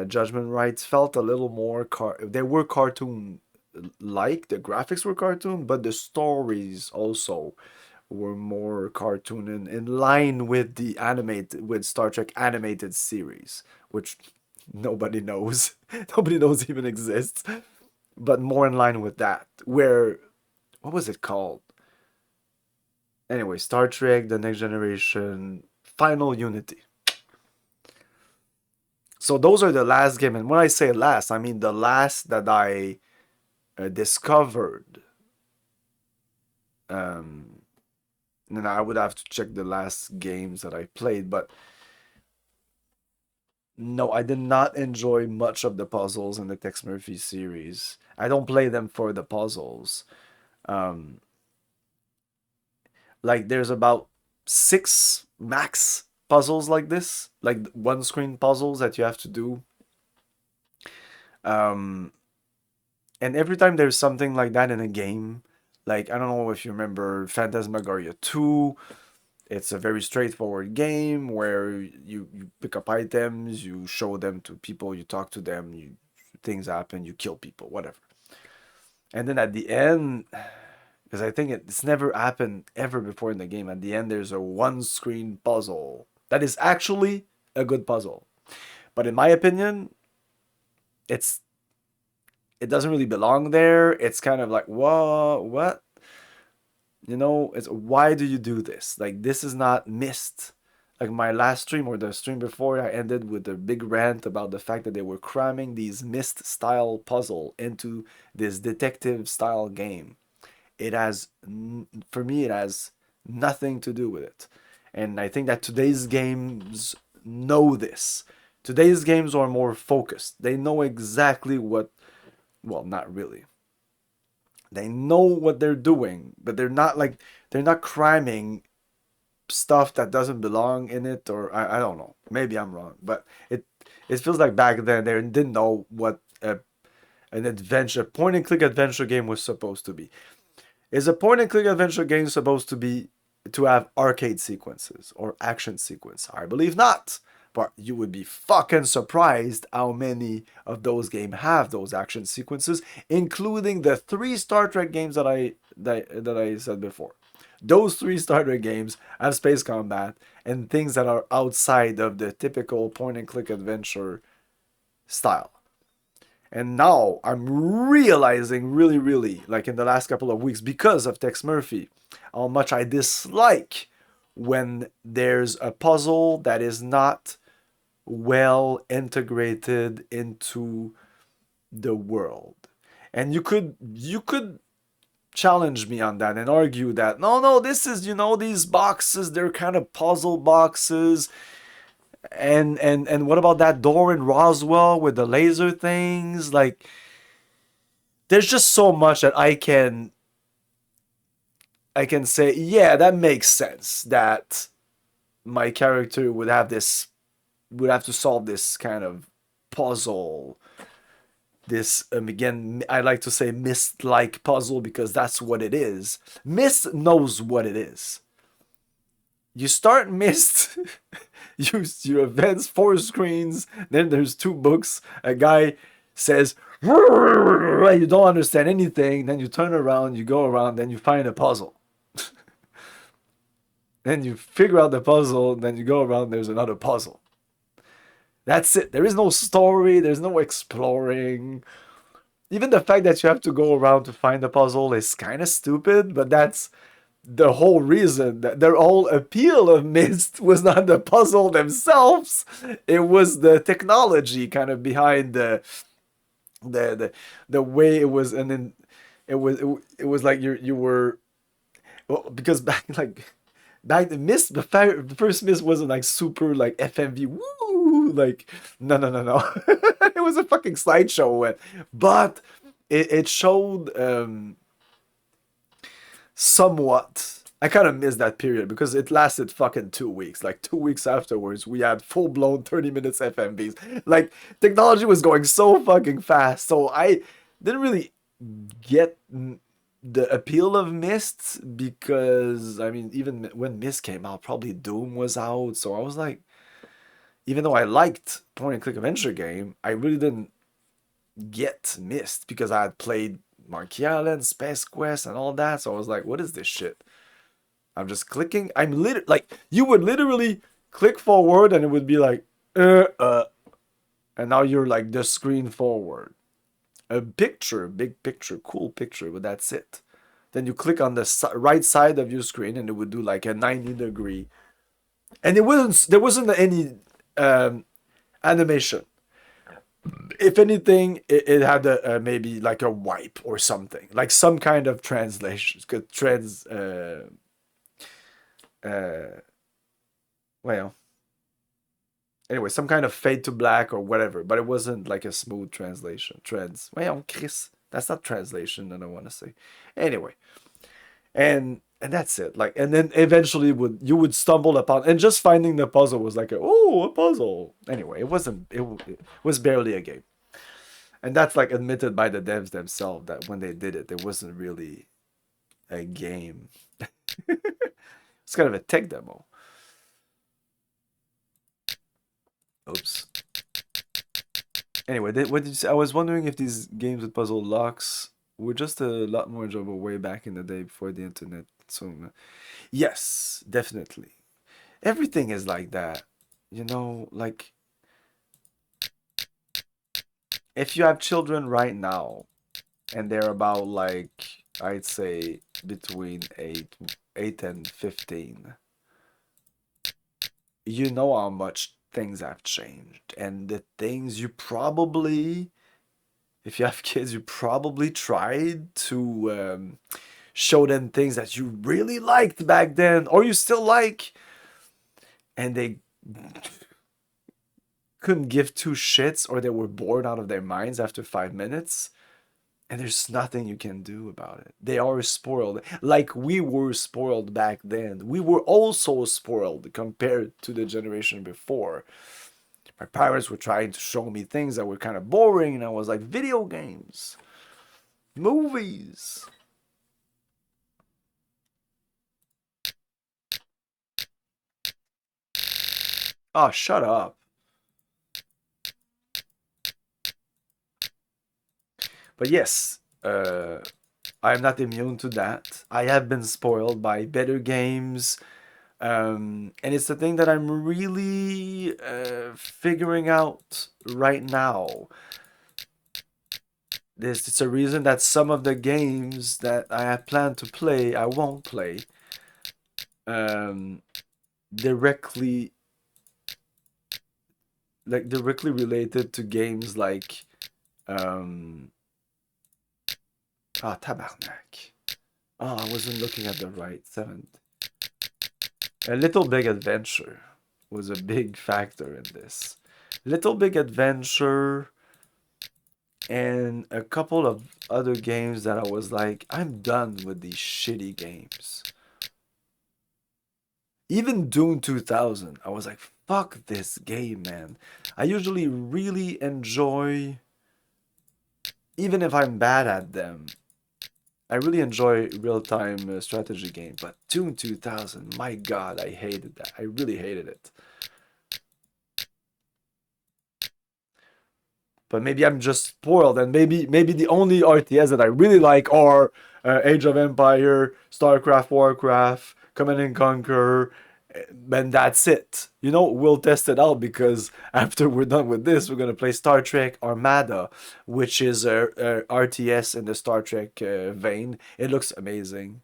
[SPEAKER 1] Judgment Rights felt a little more they were cartoon like the graphics were cartoon, but the stories also were more cartoon and in line with the animated with Star Trek animated series, which nobody knows. Nobody knows even exists. But more in line with that. Where what was it called? Anyway, Star Trek, The Next Generation, Final Unity. So those are the last game, and when I say last, I mean the last that I discovered. And I would have to check the last games that I played, but no, I did not enjoy much of the puzzles in the Tex Murphy series. I don't play them for the puzzles. Like there's about 6 max puzzles like this, like one screen puzzles that you have to do. And every time there's something like that in a game, like I don't know if you remember Phantasmagoria 2, it's a very straightforward game where you pick up items, you show them to people, you talk to them, things happen, you kill people, whatever. And then at the end, because I think it's never happened ever before in the game, at the end there's a one screen puzzle That is actually a good puzzle. But in my opinion, it doesn't really belong there. It's kind of like, whoa, what? You know, it's why do you do this? Like, this is not Myst. Like my last stream or the stream before, I ended with a big rant about the fact that they were cramming these Myst style puzzle into this detective style game. It has, for me, it has nothing to do with it. And I think that today's games know this. Today's games are more focused. They know exactly what, well, not really. They know what they're doing, but they're not cramming stuff that doesn't belong in it, or I don't know. Maybe I'm wrong, but it feels like back then they didn't know what an adventure, point and click adventure game was supposed to be. Is a point and click adventure game supposed to have arcade sequences or action sequence? I believe not. But you would be fucking surprised how many of those games have those action sequences, including the 3 Star Trek games that I said before. Those 3 Star Trek games have space combat and things that are outside of the typical point and click adventure style. And now I'm realizing really, like in the last couple of weeks, because of Tex Murphy, how much I dislike when there's a puzzle that is not well integrated into the world. And you could challenge me on that and argue that no, this is, these boxes, they're kind of puzzle boxes. And what about that door in Roswell with the laser things? Like, there's just so much that I can say, yeah, that makes sense that my character would have to solve this kind of puzzle. This, again, I like to say Myst-like puzzle because that's what it is. Myst knows what it is. You start Myst, you advance 4 screens, then there's 2 books. A guy says, you don't understand anything, then you turn around, you go around, then you find a puzzle. Then you figure out the puzzle, then you go around, there's another puzzle. That's it. There is no story, there's no exploring. Even the fact that you have to go around to find the puzzle is kind of stupid, but that's the whole reason. That their whole appeal of Myst was not the puzzle themselves, it was the technology kind of behind the way it was. And then it was like you were, well, because back the Myst, the first Myst wasn't like super like FMV, woo, like no. It was a fucking slideshow, but it showed somewhat. I kind of missed that period because it lasted fucking 2 weeks. Like 2 weeks afterwards, we had full blown 30 minutes FMVs. Like, technology was going so fucking fast, so I didn't really get the appeal of Myst, because I mean, even when Myst came out, probably Doom was out, so I was like, even though I liked point and click adventure game, I really didn't get Myst because I had played Monkey Island, Space Quest, and all that, so I was like, what is this shit? I'm just clicking. Like, you would literally click forward and it would be like, and now you're like the screen forward. A picture, big picture, cool picture, but that's it. Then you click on the right side of your screen and it would do like a 90-degree. And there wasn't any animation. If anything, it had maybe like a wipe or something, like some kind of translation, well, anyway, some kind of fade to black or whatever, but it wasn't like a smooth translation. Well, Chris, that's not translation that I want to say. Anyway, and that's it. Like, and then eventually you would stumble upon, and just finding the puzzle was like a puzzle. Anyway, it was barely a game. And that's like admitted by the devs themselves that when they did it, it wasn't really a game. It's kind of a tech demo. Oops. Anyway, what did you say? I was wondering if these games with puzzle locks were just a lot more enjoyable way back in the day before the internet. So, yes, definitely. Everything is like that. You know, like if you have children right now and they're about like I'd say between 8 and 15, you know how much things have changed and the things you probably, if you have kids, you probably tried to show them things that you really liked back then or you still like, and they couldn't give two shits or they were bored out of their minds after 5 minutes. And there's nothing you can do about it. They are spoiled. Like we were spoiled back then. We were also spoiled compared to the generation before. My parents were trying to show me things that were kind of boring, and I was like, video games, movies. Oh, shut up. But yes, I'm not immune to that. I have been spoiled by better games. And it's the thing that I'm really figuring out right now. It's a reason that some of the games that I had planned to play, I won't play. Directly, directly related to games like tabarnak. Oh, I wasn't looking at the right 7th. A Little Big Adventure was a big factor in this. Little Big Adventure and a couple of other games that I was like, I'm done with these shitty games. Even Doom 2000, I was like, fuck this game, man. I usually really enjoy, even if I'm bad at them, I really enjoy real-time strategy games. But Doom 2000, my god, I hated that. I really hated it. But maybe I'm just spoiled, and maybe the only RTS that I really like are Age of Empire, StarCraft, Warcraft, Command and Conquer, and that's it. You know, we'll test it out because after we're done with this, we're gonna play Star Trek Armada, which is a RTS in the Star Trek vein. It looks amazing.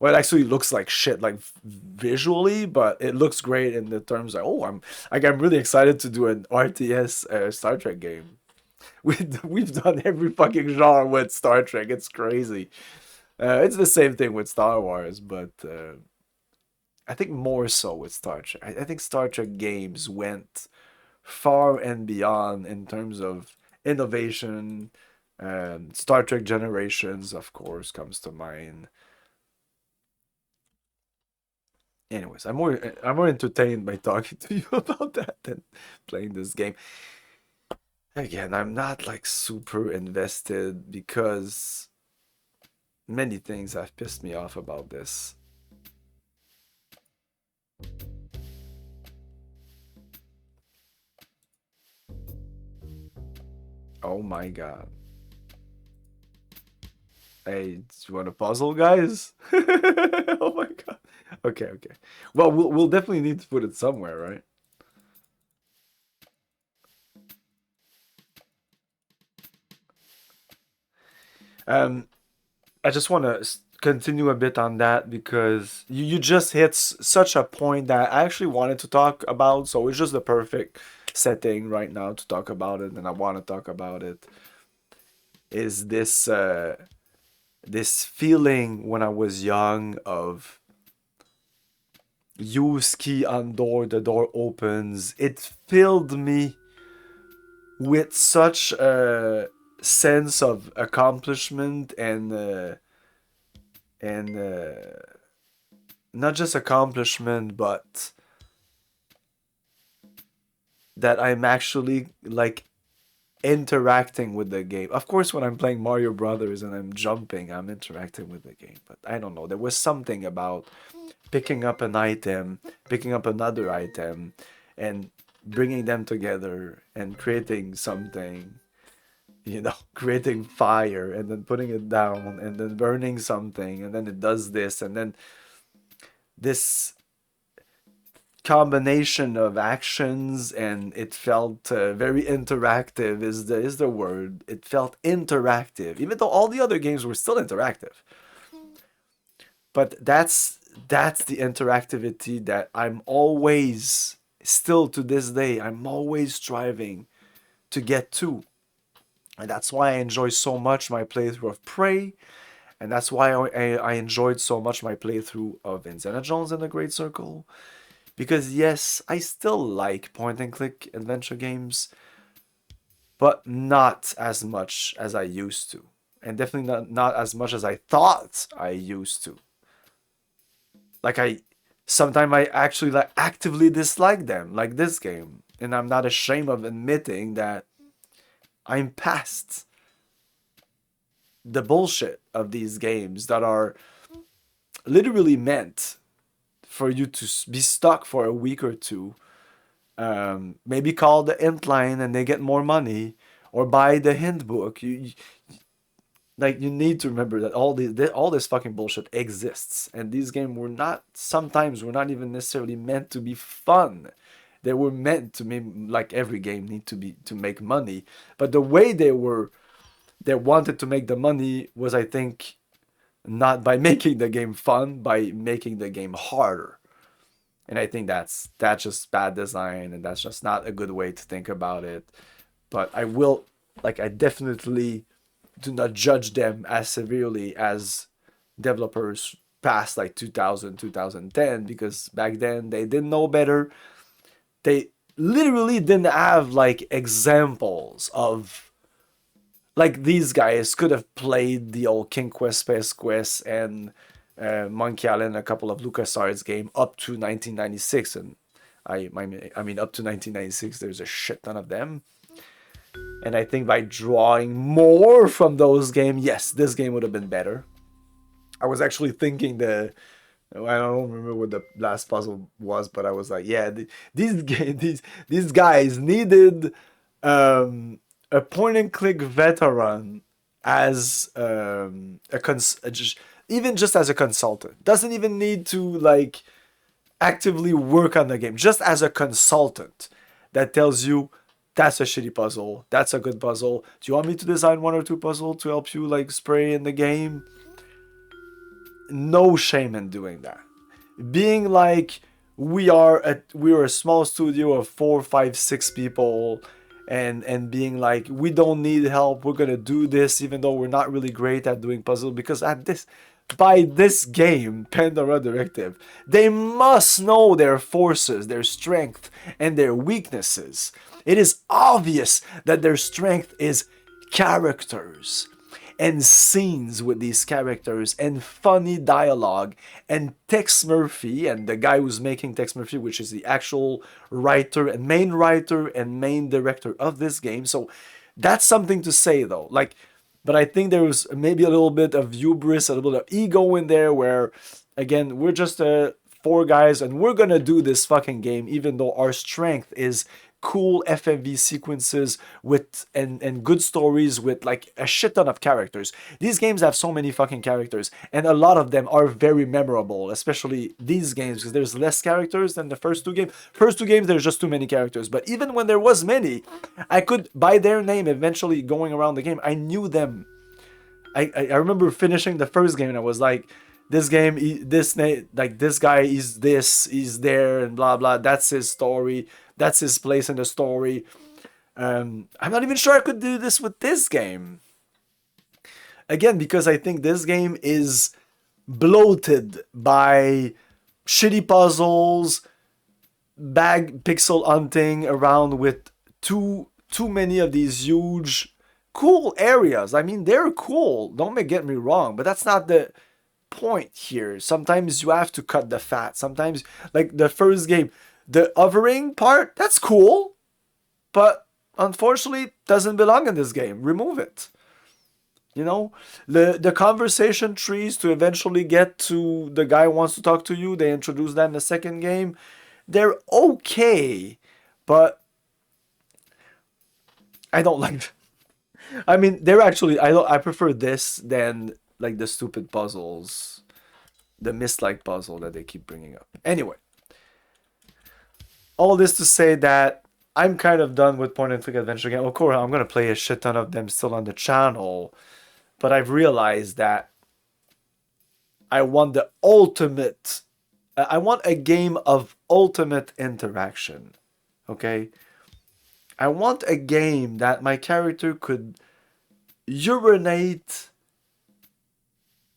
[SPEAKER 1] Well, it actually looks like shit, like visually, but it looks great in the terms of, oh, I'm really excited to do an RTS Star Trek game. We've done every fucking genre with Star Trek. It's crazy. It's the same thing with Star Wars, but I think more so with Star Trek. I think Star Trek games went far and beyond in terms of innovation. Star Trek Generations, of course, comes to mind. Anyways, I'm more entertained by talking to you about that than playing this game. Again, I'm not like super invested because many things have pissed me off about this. Oh my god. Hey, do you want a puzzle, guys? Oh my god. Okay, okay. Well, we'll definitely need to put it somewhere, right? I just want to continue a bit on that because you just hit such a point that I actually wanted to talk about, so it's just the perfect setting right now to talk about it, and I want to talk about it. Is this feeling when I was young of use key on door, the door opens. It filled me with such a sense of accomplishment and not just accomplishment, but that I'm actually like interacting with the game. Of course, when I'm playing Mario Brothers and I'm jumping, I'm interacting with the game. But I don't know. There was something about picking up an item, picking up another item, and bringing them together and creating something. You know, creating fire and then putting it down and then burning something and then it does this and then this combination of actions, and it felt very interactive. Is the word? It felt interactive, even though all the other games were still interactive. But that's the interactivity that I'm always, still to this day, I'm always striving to get to. And that's why I enjoy so much my playthrough of Prey, and that's why I enjoyed so much my playthrough of Indiana Jones and the Great Circle. Because yes, I still like point and click adventure games, but not as much as I used to. And definitely not as much as I thought I used to. Like sometimes I actually like actively dislike them, like this game. And I'm not ashamed of admitting that I'm past the bullshit of these games that are literally meant for you to be stuck for a week or two. Maybe call the int line and they get more money, or buy the hint book. Like, you need to remember that all this fucking bullshit exists, and these games were not, sometimes were not even necessarily meant to be fun. They were meant to make, like every game, need to make money. But the way they wanted to make the money was, I think, not by making the game fun, by making the game harder. And I think that's just bad design, and that's just not a good way to think about it. But I definitely do not judge them as severely as developers past like 2000, 2010, because back then they didn't know better. They literally didn't have like examples of, like, these guys could have played the old King Quest, Space Quest, and Monkey Island, a couple of LucasArts game up to 1996, and I mean up to 1996 there's a shit ton of them. And I think by drawing more from those games, yes, this game would have been better. I was actually thinking I don't remember what the last puzzle was, but I was like, yeah, these guys needed a point and click veteran as even just as a consultant. Doesn't even need to like actively work on the game, just as a consultant that tells you, that's a shitty puzzle, that's a good puzzle. Do you want me to design one or two puzzles to help you like spray in the game? No shame in doing that. Being like, we're a small studio of 4, 5, 6 people, and being like, we don't need help, we're gonna do this even though we're not really great at doing puzzles, because by this game, Pandora Directive, they must know their forces, their strength, and their weaknesses. It is obvious that their strength is characters and scenes with these characters and funny dialogue, and Tex Murphy, and the guy who's making Tex Murphy, which is the actual writer and main director of this game. So that's something to say though. Like, but I think there was maybe a little bit of hubris, a little bit of ego in there, where again, we're just 4 guys and we're gonna do this fucking game, even though our strength is cool FMV sequences with and good stories with like a shit ton of characters. These games have so many fucking characters, and a lot of them are very memorable, especially these games, because there's less characters than the first 2 games. First 2 games, there's just too many characters, but even when there was many, I could, by their name, eventually going around the game, I knew them. I remember finishing the first game and I was like, this game, this guy is this, he's there, and blah blah, that's his story, that's his place in the story. I'm not even sure I could do this with this game. Again, because I think this game is bloated by shitty puzzles, bag pixel hunting around with too many of these huge, cool areas. I mean, they're cool, don't get me wrong, but that's not the point here. Sometimes you have to cut the fat. Sometimes, like the first game, the hovering part, that's cool, but unfortunately doesn't belong in this game. Remove it. You know, the conversation trees to eventually get to the guy who wants to talk to you, they introduce that in the second game. They're okay, but I don't like. I mean, they're actually, I prefer this than like the stupid puzzles, the mist-like puzzle that they keep bringing up. Anyway, all this to say that I'm kind of done with point and click adventure game. Of course, I'm gonna play a shit ton of them still on the channel, but I've realized that I want the ultimate. I want a game of ultimate interaction. Okay? I want a game that my character could urinate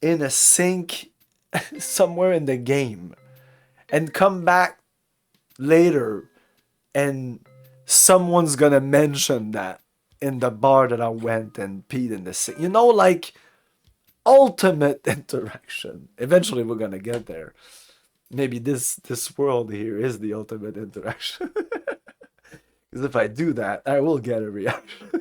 [SPEAKER 1] in a sink somewhere in the game and come back later and someone's gonna mention that in the bar that I went and peed in the sink. You know, like ultimate interaction. Eventually we're gonna get there. Maybe this world here is the ultimate interaction. Because if I do that, I will get a reaction.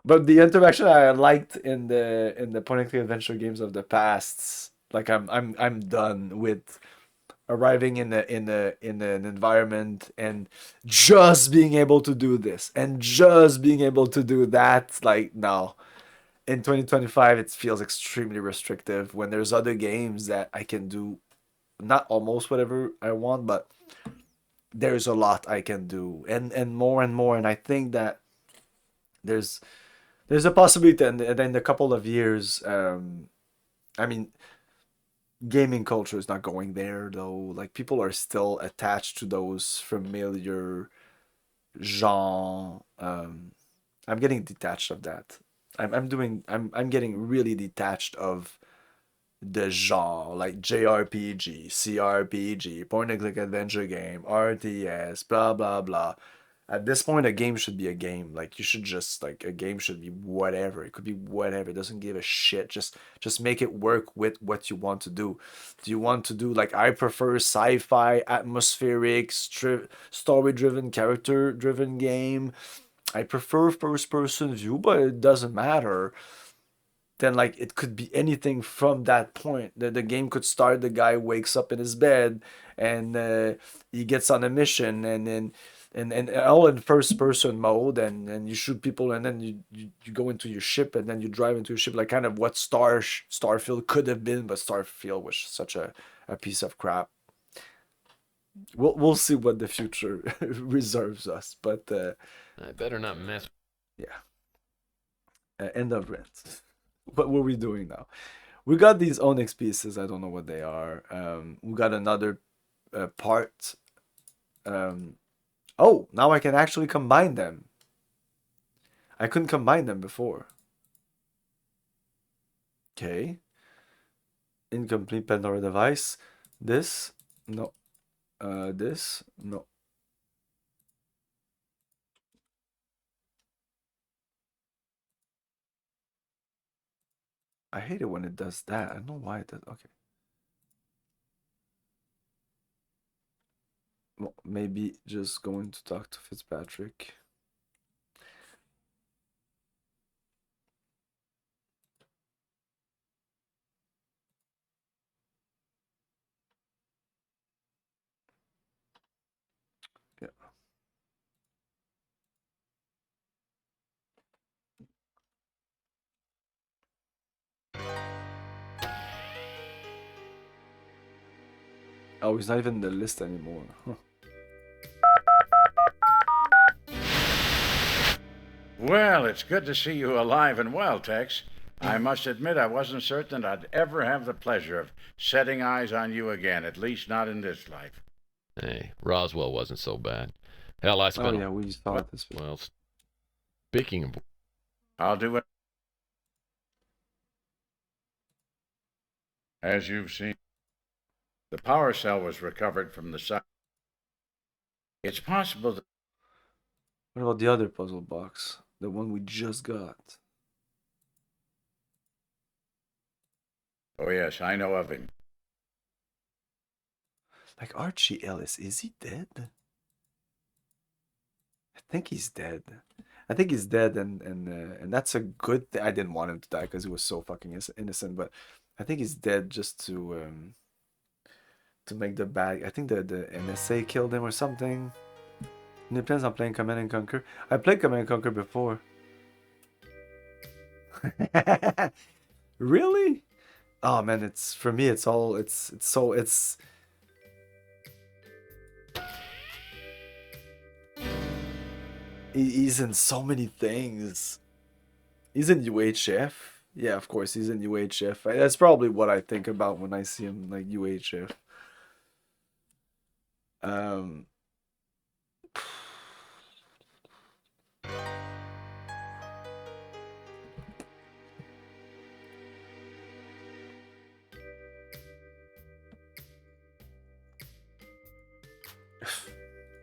[SPEAKER 1] But the interaction I liked in the point and click adventure games of the past, like I'm done with arriving in an environment and just being able to do this and just being able to do that. Like, no. In 2025 it feels extremely restrictive when there's other games that I can do not almost whatever I want, but there's a lot I can do and more and more. And I think that there's a possibility that in a couple of years, I mean, gaming culture is not going there though. Like, people are still attached to those familiar genre. I'm getting detached of that. I'm getting really detached of the genre, like JRPG, CRPG, point and click adventure game, RTS, blah blah blah. At this point, a game should be a game. Like, you should just, like, a game should be whatever. It could be whatever. It doesn't give a shit. Just make it work with what you want to do. Do you want to do, like, I prefer sci-fi, atmospheric, story-driven, character-driven game. I prefer first-person view, but it doesn't matter. Then, like, it could be anything from that point. The game could start, the guy wakes up in his bed and he gets on a mission, and then and all in first person mode, and you shoot people, and then you go into your ship, and then you drive into your ship, like kind of what Starfield could have been, but Starfield was such a piece of crap. We'll see what the future reserves us, but
[SPEAKER 4] I better not mess.
[SPEAKER 1] Yeah. End of rant. What were we doing now? We got these Onyx pieces. I don't know what they are. We got another part. Oh, now I can actually combine them. I couldn't combine them before. Okay. Incomplete Pandora device. This? No. This? No. I hate it when it does that. I don't know why it does. Okay. Well, maybe just going to talk to Fitzpatrick. Yeah. Oh, he's not even in the list anymore. Huh.
[SPEAKER 5] Well, it's good to see you alive and well, Tex. I must admit I wasn't certain I'd ever have the pleasure of setting eyes on you again, at least not in this life.
[SPEAKER 4] Hey, Roswell wasn't so bad. Hell, I spent...
[SPEAKER 1] Oh, yeah, we saw this.
[SPEAKER 4] Well, speaking of...
[SPEAKER 5] I'll do it. As you've seen, the power cell was recovered from the site. It's possible that...
[SPEAKER 1] What about the other puzzle box? The one we just got?
[SPEAKER 5] Oh, yes, I know of him.
[SPEAKER 1] Like, Archie Ellis, is he dead? I think he's dead. I think he's dead, and that's a good thing. I didn't want him to die because he was so fucking innocent, but I think he's dead just to make the bad. I think the NSA killed him or something. It depends on playing Command and Conquer. I played Command and Conquer before. Really? Oh man, it's for me. It's all. It's He's in so many things. He's in UHF. Yeah, of course, he's in UHF. That's probably what I think about when I see him, like UHF. Um,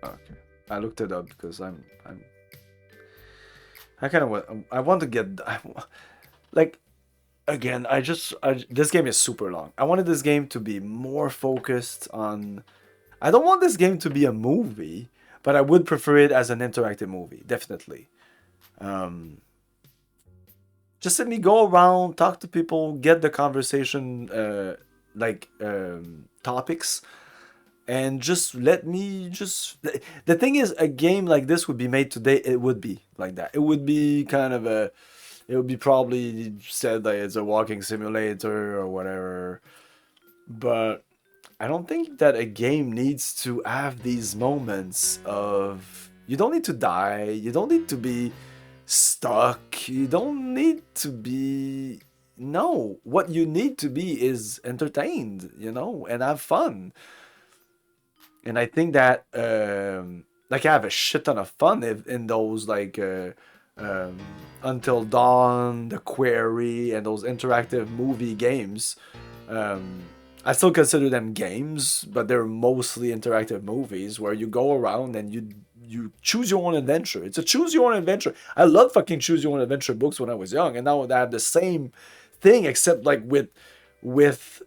[SPEAKER 1] okay, I looked it up because I kind of want to get like again. This game is super long. I wanted this game to be more focused on. I don't want this game to be a movie, but I would prefer it as an interactive movie, definitely. Um, just let me go around, talk to people, get the conversation, topics, and just let me just. The thing is, a game like this would be made today. It would be like that. It would be kind of a. It would be probably said that it's a walking simulator or whatever, but I don't think that a game needs to have these moments of you don't need to die, you don't need to be stuck, you don't need to be no, what you need to be is entertained, and have fun. And I think that like I have a shit ton of fun in those um, Until Dawn, The Quarry, and those interactive movie games. Um, I still consider them games, but they're mostly interactive movies where you go around and you choose your own adventure. It's a choose your own adventure. I love fucking choose your own adventure books when I was young, and now I have the same thing except like with with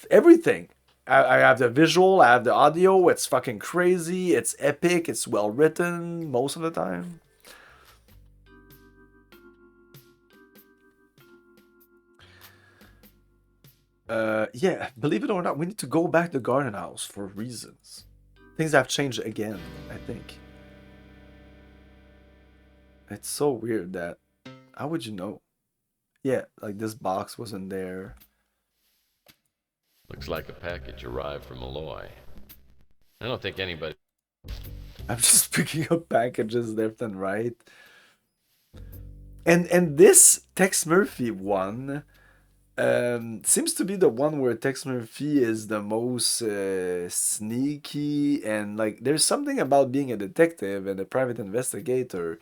[SPEAKER 1] everything. I have the visual, I have the audio. It's fucking crazy. It's epic. It's well written most of the time. Yeah, believe it or not, we need to go back to Garden House for reasons. Things have changed again, I think. It's so weird that. How would you know? Yeah, like this box wasn't there.
[SPEAKER 4] Looks like a package arrived from Malloy. I don't think anybody.
[SPEAKER 1] I'm just picking up packages left and right. And this Tex Murphy one seems to be the one where Tex Murphy is the most sneaky, and like there's something about being a detective and a private investigator,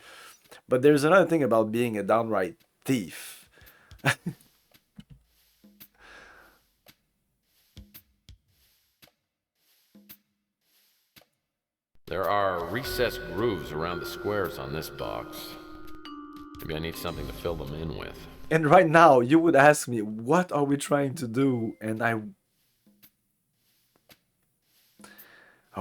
[SPEAKER 1] but there's another thing about being a downright thief.
[SPEAKER 4] There are recessed grooves around the squares on this box. Maybe I need something to fill them in with.
[SPEAKER 1] And right now, you would ask me, what are we trying to do? And are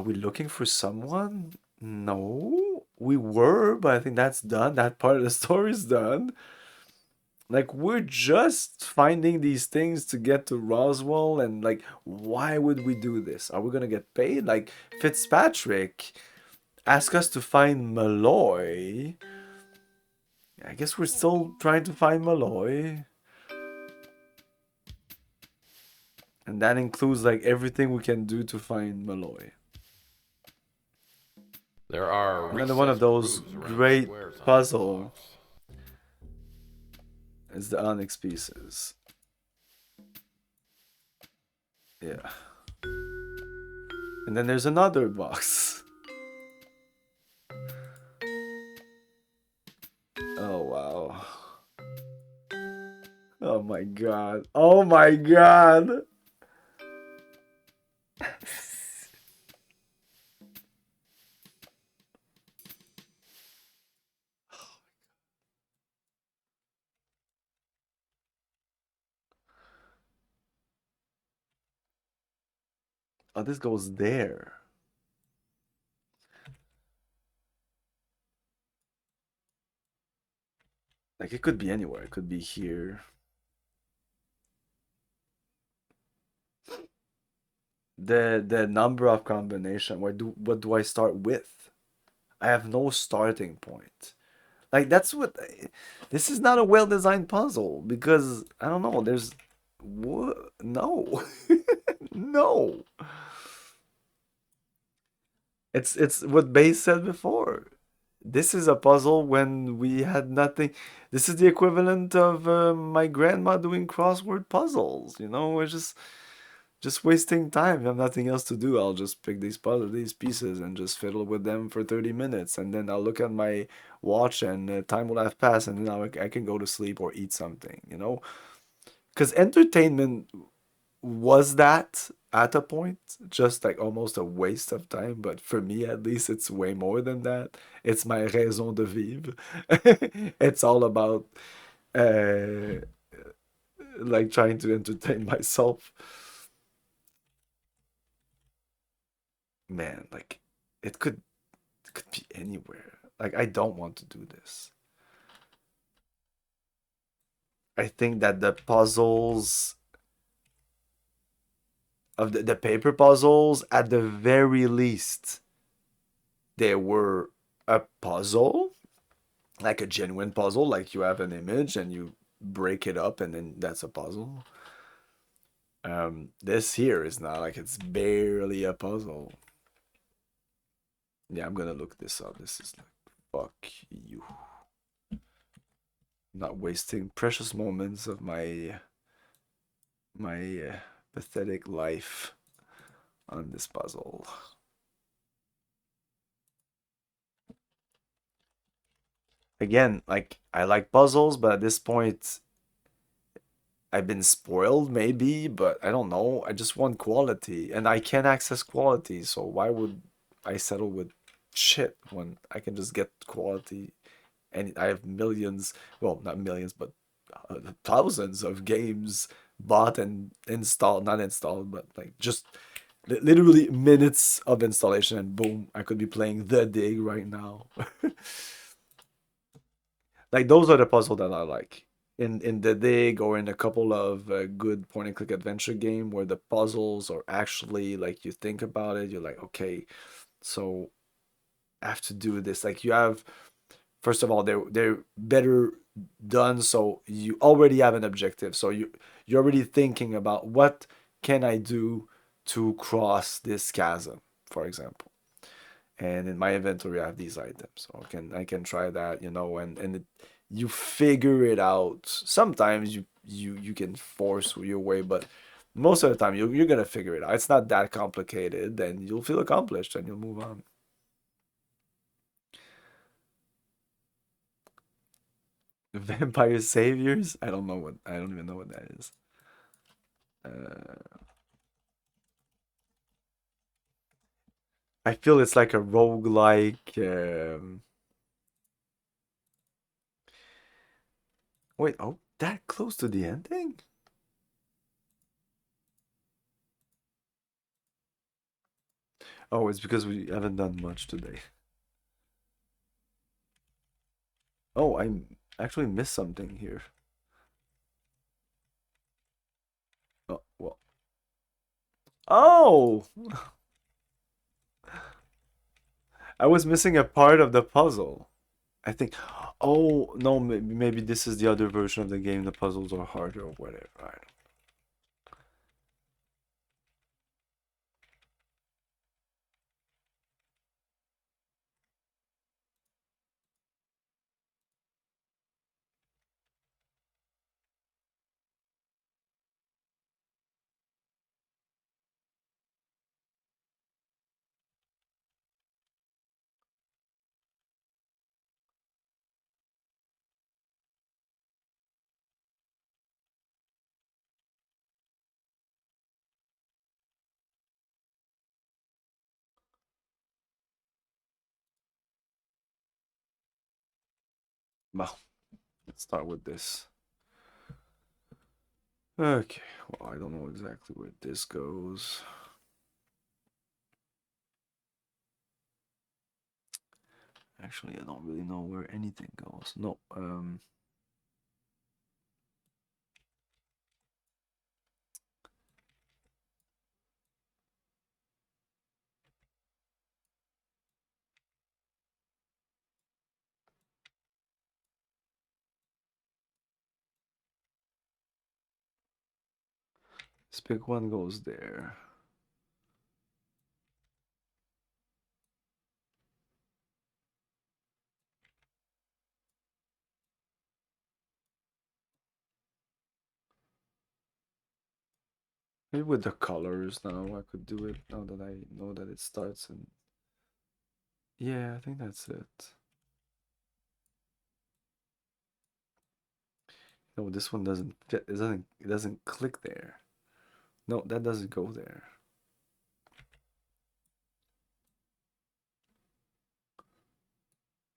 [SPEAKER 1] we looking for someone? No, we were, but I think that's done. That part of the story's done. Like, we're just finding these things to get to Roswell, and like, why would we do this? Are we gonna get paid? Like, Fitzpatrick asked us to find Malloy. I guess we're still trying to find Malloy. And that includes like everything we can do to find Malloy.
[SPEAKER 4] There are
[SPEAKER 1] another one of those great puzzle is the onyx pieces. Yeah. And then there's another box. Oh wow. Oh my god. Oh my god. Oh, this goes there. Like it could be anywhere. It could be here. The number of combination. What do I start with? I have no starting point. Like that's what. This is not a well-designed puzzle because I don't know. There's what? No, no. It's what Base said before. this is a puzzle when we had nothing. This is the equivalent of my grandma doing crossword puzzles. We're just wasting time. I have nothing else to do. I'll just pick these pieces and just fiddle with them for 30 minutes, and then I'll look at my watch, and time will have passed, and then I can go to sleep or eat something. Because entertainment was that at a point just like almost a waste of time, but for me at least it's way more than that. It's my raison de vivre. It's all about uh like trying to entertain myself. Man, like it could be anywhere. Like I don't want to do this. I think that the puzzles of the paper puzzles, at the very least, they were a puzzle, like a genuine puzzle, like you have an image and you break it up and then that's a puzzle. This here is not, like, it's barely a puzzle. Yeah, I'm gonna look this up. This is like, fuck you. Not wasting precious moments of my pathetic life on this puzzle. Again, like, I like puzzles, but at this point I've been spoiled maybe, but I don't know. I just want quality, and I can't access quality, so why would I settle with shit when I can just get quality? And I have millions, well, not millions, but thousands of games bought and installed, not installed, but like just literally minutes of installation, and boom, I could be playing The Dig right now. Like, those are the puzzles that I like. In The Dig, or in a couple of good point and click adventure game where the puzzles are actually, like, you think about it, you're like, okay, so I have to do this. Like, you have, first of all, they're better done, so you already have an objective. So you're already thinking about, what can I do to cross this chasm, for example. And in my inventory I have these items, so I can try that, you figure it out. Sometimes you can force your way, but most of the time you're gonna figure it out. It's not that complicated, then you'll feel accomplished and you'll move on. Vampire Saviors? I don't even know what that is. I feel it's like a roguelike. Wait, oh, that close to the ending? Oh, it's because we haven't done much today. Oh, I actually missed something here. Oh, well. Oh! I was missing a part of the puzzle. I think. Oh, no, maybe this is the other version of the game. The puzzles are harder or whatever. I don't. Well, let's start with this. Okay, well, I don't know exactly where this goes. Actually, I don't really know where anything goes. No, this big one goes there. Maybe with the colors now I could do it now that I know that it starts and yeah, I think that's it. No, this one doesn't fit. It doesn't click there. No, that doesn't go there.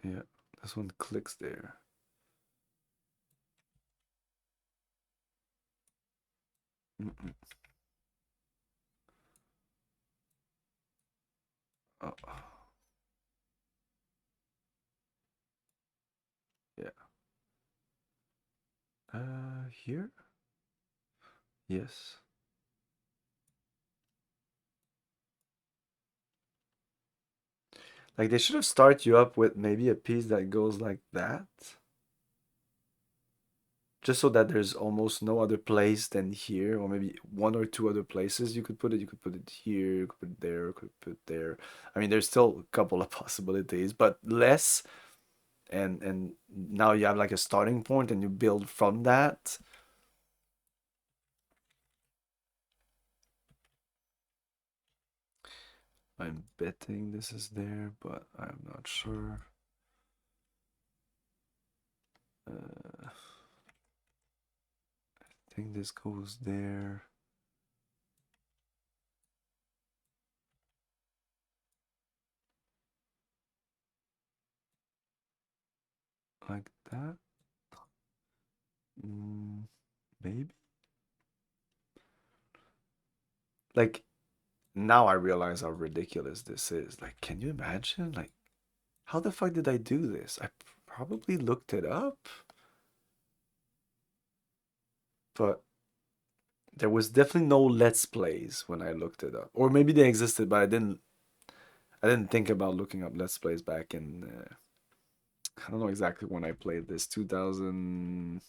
[SPEAKER 1] Yeah, this one clicks there. Mm-mm. Oh. Yeah. Here? Yes. Like they should have started you up with maybe a piece that goes like that. Just so that there's almost no other place than here, or maybe one or two other places you could put it. You could put it here, you could put it there, you could put it there. I mean, there's still a couple of possibilities, but less. And now you have like a starting point, and you build from that. I'm betting this is there, but I'm not sure. I think this goes there. Like that? Maybe? Like, now I realize how ridiculous this is. Like, can you imagine? Like, how the fuck did I do this? I probably looked it up, but there was definitely no Let's Plays when I looked it up. Or maybe they existed, but I didn't think about looking up Let's Plays back in I don't know exactly when I played this. 2000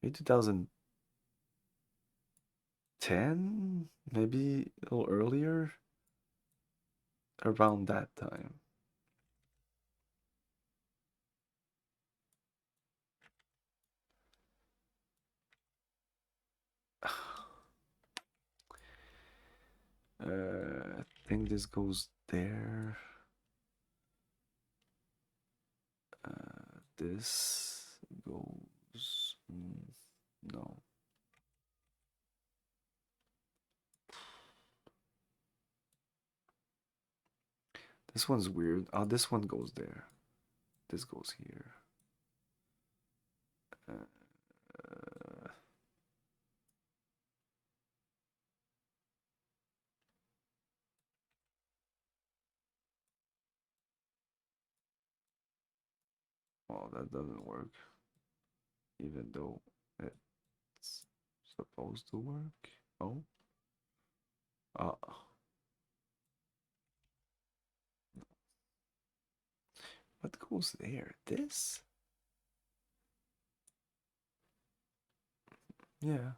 [SPEAKER 1] maybe 2010, maybe a little earlier, around that time. I think this goes there. This goes no. This one's weird. Oh, this one goes there. This goes here. Oh, that doesn't work. Even though it's supposed to work. Oh. What goes there? This? Yeah.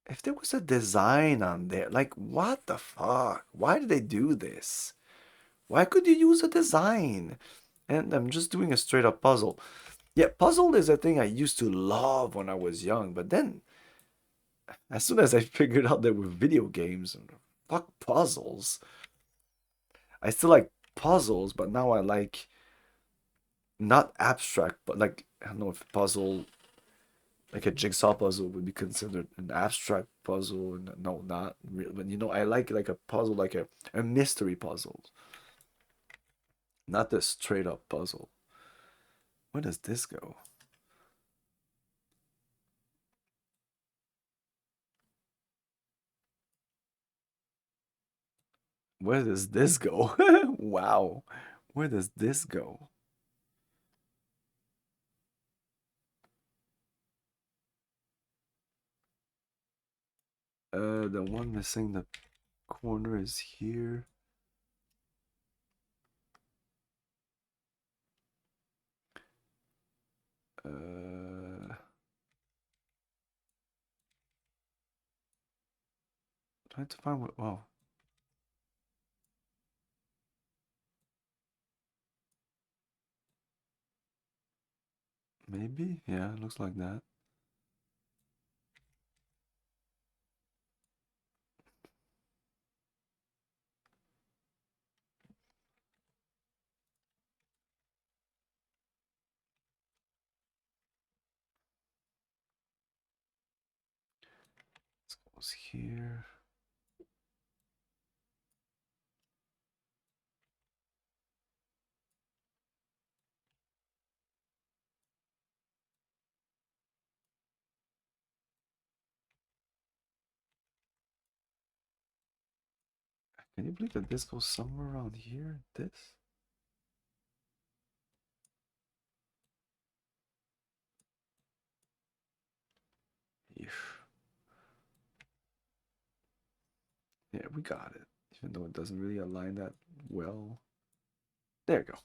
[SPEAKER 1] If there was a design on there, like what the fuck? Why did they do this? Why could you use a design? And I'm just doing a straight up puzzle. Yeah, puzzle is a thing I used to love when I was young, but then as soon as I figured out there were video games, fuck puzzles. I still like puzzles, but now I like not abstract, but like I don't know if puzzle like a jigsaw puzzle would be considered an abstract puzzle. No, not really. But I like a puzzle, like a mystery puzzle, not a straight up puzzle. Where does this go? Where does this go? Wow. Where does this go? The one missing the corner is here. Trying to find what. Wow. Maybe? Yeah, looks like that. Let's close here. Can you believe that this goes somewhere around here? This? Yeah, we got it. Even though it doesn't really align that well. There you go.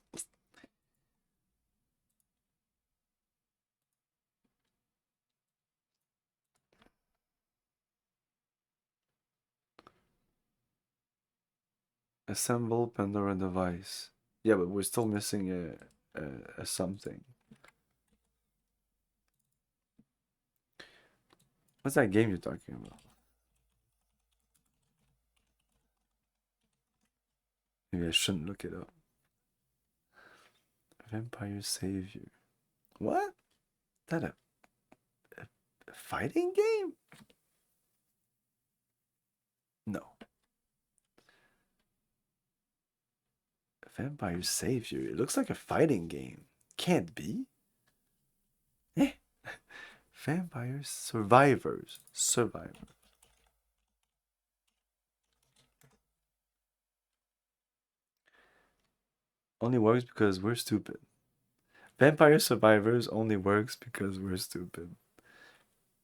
[SPEAKER 1] Assemble Pandora device. Yeah, but we're still missing a something. What's that game you're talking about? Maybe I shouldn't look it up. Vampire Savior. What? Is that a fighting game? No. Vampire Savior. It looks like a fighting game. Can't be. Eh? Vampire Survivors. Survivor. Only works because we're stupid. Vampire Survivors only works because we're stupid.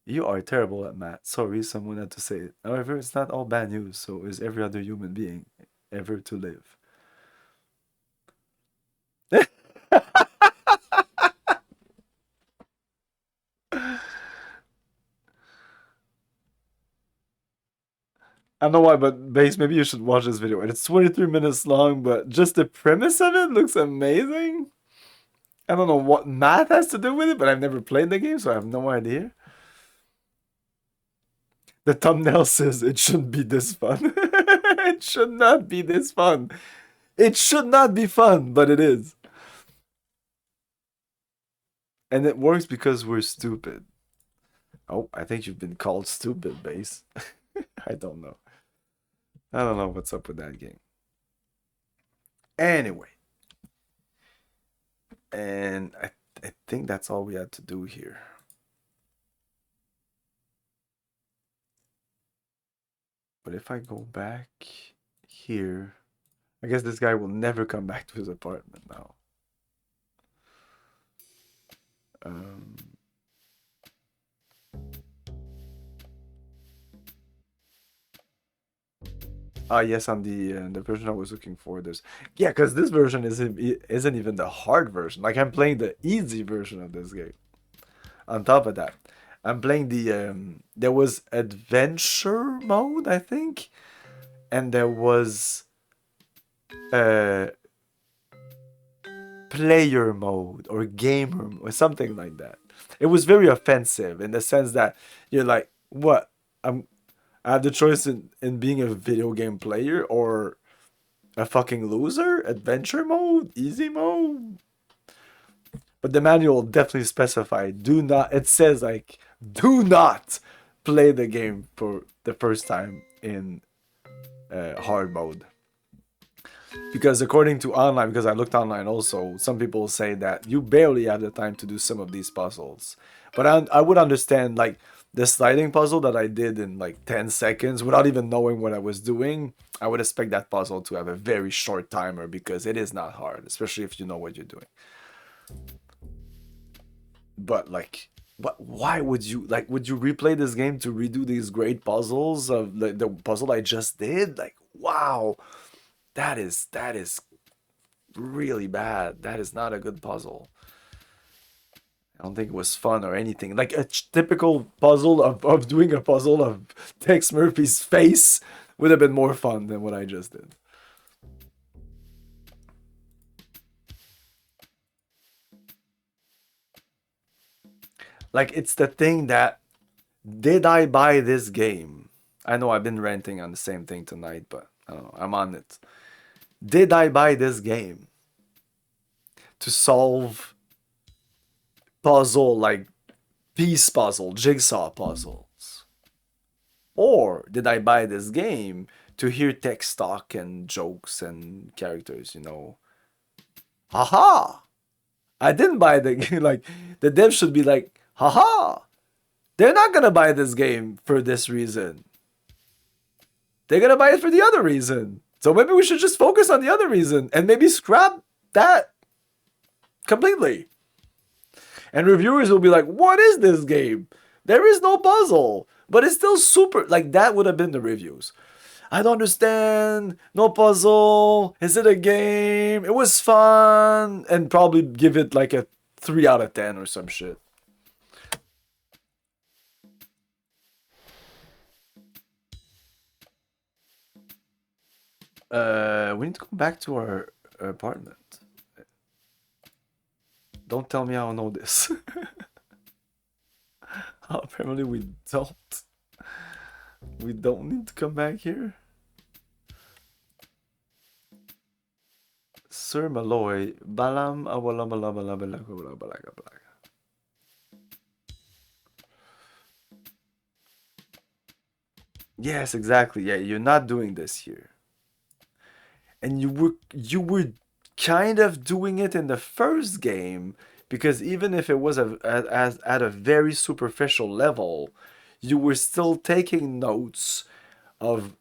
[SPEAKER 1] You are terrible at math. Sorry, someone had to say it. However, it's not all bad news, so is every other human being ever to live. I don't know why, but Base, maybe you should watch this video. And it's 23 minutes long, but just the premise of it looks amazing. I don't know what math has to do with it, but I've never played the game, so I have no idea. The thumbnail says it shouldn't be this fun. It should not be this fun. It should not be fun, but it is. And it works because we're stupid. Oh, I think you've been called stupid, Base. I don't know. I don't know what's up with that game. Anyway. And I think that's all we had to do here. But if I go back here, I guess this guy will never come back to his apartment now. Yes, on the version I was looking for. There's because this version isn't even the hard version. Like I'm playing the easy version of this game. On top of that, I'm playing the there was adventure mode, I think, and there was player mode or gamer or something like that. It was very offensive in the sense that you're like, what? I have the choice in being a video game player or a fucking loser? Adventure mode? Easy mode? But the manual definitely specified, it says like, do not play the game for the first time in hard mode. Because according to online, because I looked online also, some people say that you barely have the time to do some of these puzzles. But I would understand, like, the sliding puzzle that I did in like 10 seconds without even knowing what I was doing, I would expect that puzzle to have a very short timer because it is not hard, especially if you know what you're doing. But like, why would you replay this game to redo these great puzzles of the puzzle I just did? Like, wow, that is really bad. That is not a good puzzle. I don't think it was fun or anything. Like a typical puzzle of doing a puzzle of Tex Murphy's face would have been more fun than what I just did. Like, it's the thing that, did I buy this game? I know I've been ranting on the same thing tonight, but I don't know, I'm on it. Did I buy this game to solve puzzle, like piece puzzle, jigsaw puzzles? Or did I buy this game to hear text talk and jokes and characters, you know? Haha! I didn't buy the game. Like, the dev should be like, haha! They're not gonna buy this game for this reason. They're gonna buy it for the other reason. So maybe we should just focus on the other reason and maybe scrap that completely. And reviewers will be like, what is this game? There is no puzzle, but it's still super. Like, that would have been the reviews. I don't understand. No puzzle. Is it a game? It was fun. And probably give it like a 3 out of 10 or some shit. We need to go back to our apartment. Don't tell me I don't know this. Apparently we don't. We don't need to come back here. Sir Malloy, Balam Awalamalabalabalabalabalabalaga. Yes, exactly. Yeah, you're not doing this here. And you were kind of doing it in the first game, because even if it was at a very superficial level, you were still taking notes of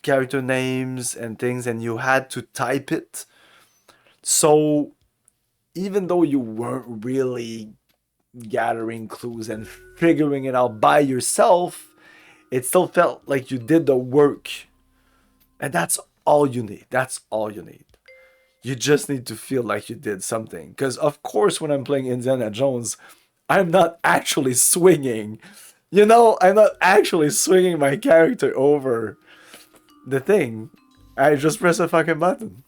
[SPEAKER 1] character names and things, and you had to type it. So even though you weren't really gathering clues and figuring it out by yourself, it still felt like you did the work. And that's all you need. That's all you need. You just need to feel like you did something. Because, of course, when I'm playing Indiana Jones, I'm not actually swinging. You know, I'm not actually swinging my character over the thing. I just press a fucking button.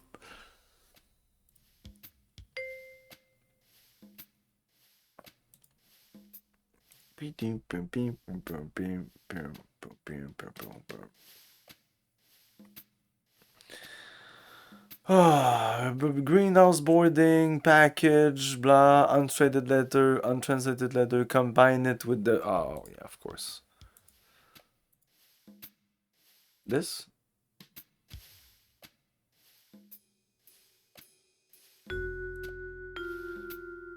[SPEAKER 1] Greenhouse boarding, package, blah, untranslated letter, combine it with the... Oh, yeah, of course. This?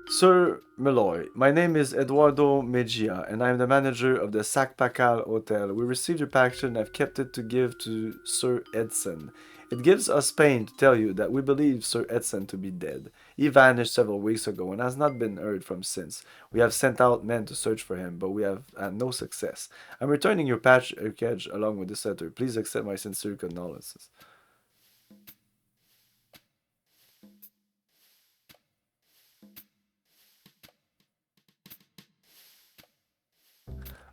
[SPEAKER 1] Sir Malloy, my name is Eduardo Mejia, and I am the manager of the Sac Pacal Hotel. We received your package and have kept it to give to Sir Edson. It gives us pain to tell you that we believe Sir Edson to be dead. He vanished several weeks ago and has not been heard from since. We have sent out men to search for him, but we have had no success. I'm returning your package along with this letter. Please accept my sincere condolences.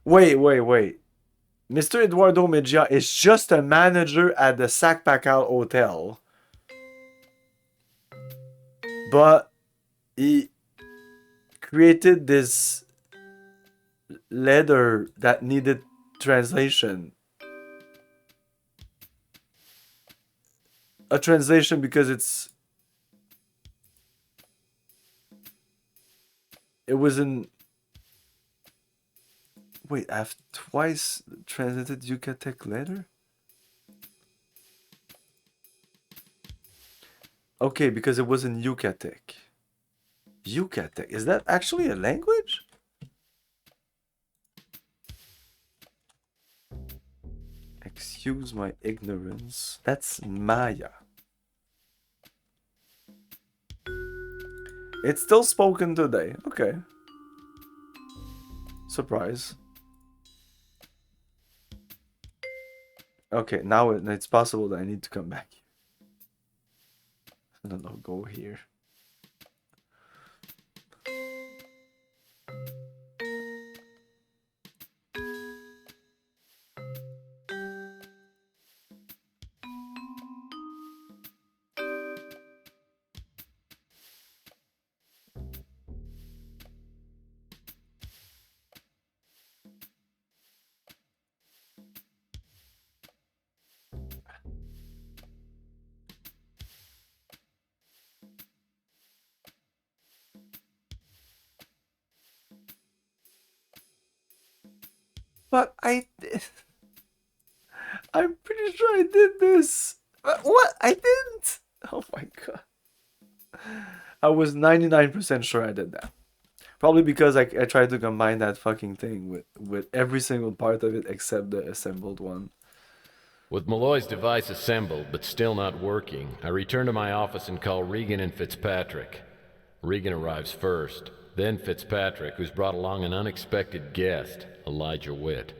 [SPEAKER 1] Wait. Mr. Eduardo Mejia is just a manager at the Sac Pacal Hotel. But he created this letter that needed translation. A translation because it was in... Wait, I've twice translated Yucatec letter? Okay, because it was in Yucatec. Yucatec, is that actually a language? Excuse my ignorance. That's Maya. It's still spoken today. Okay. Surprise. Okay, now it's possible that I need to come back. I don't know, go here. fuck? I'm pretty sure I did this. What? I didn't. Oh my god. I was 99% sure I did that. Probably because I tried to combine that fucking thing with every single part of it except the assembled one.
[SPEAKER 4] With Malloy's device assembled but still not working, I return to my office and call Regan and Fitzpatrick. Regan arrives first, then Fitzpatrick, who's brought along an unexpected guest, Elijah Witt.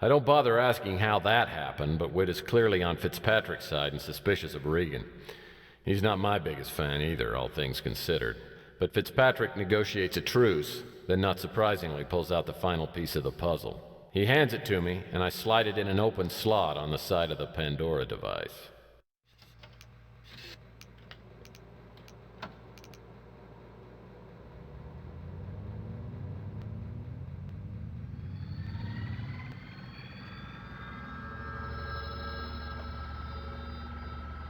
[SPEAKER 4] I don't bother asking how that happened, but Witt is clearly on Fitzpatrick's side and suspicious of Regan. He's not my biggest fan either, all things considered. But Fitzpatrick negotiates a truce, then not surprisingly pulls out the final piece of the puzzle. He hands it to me, and I slide it in an open slot on the side of the Pandora device.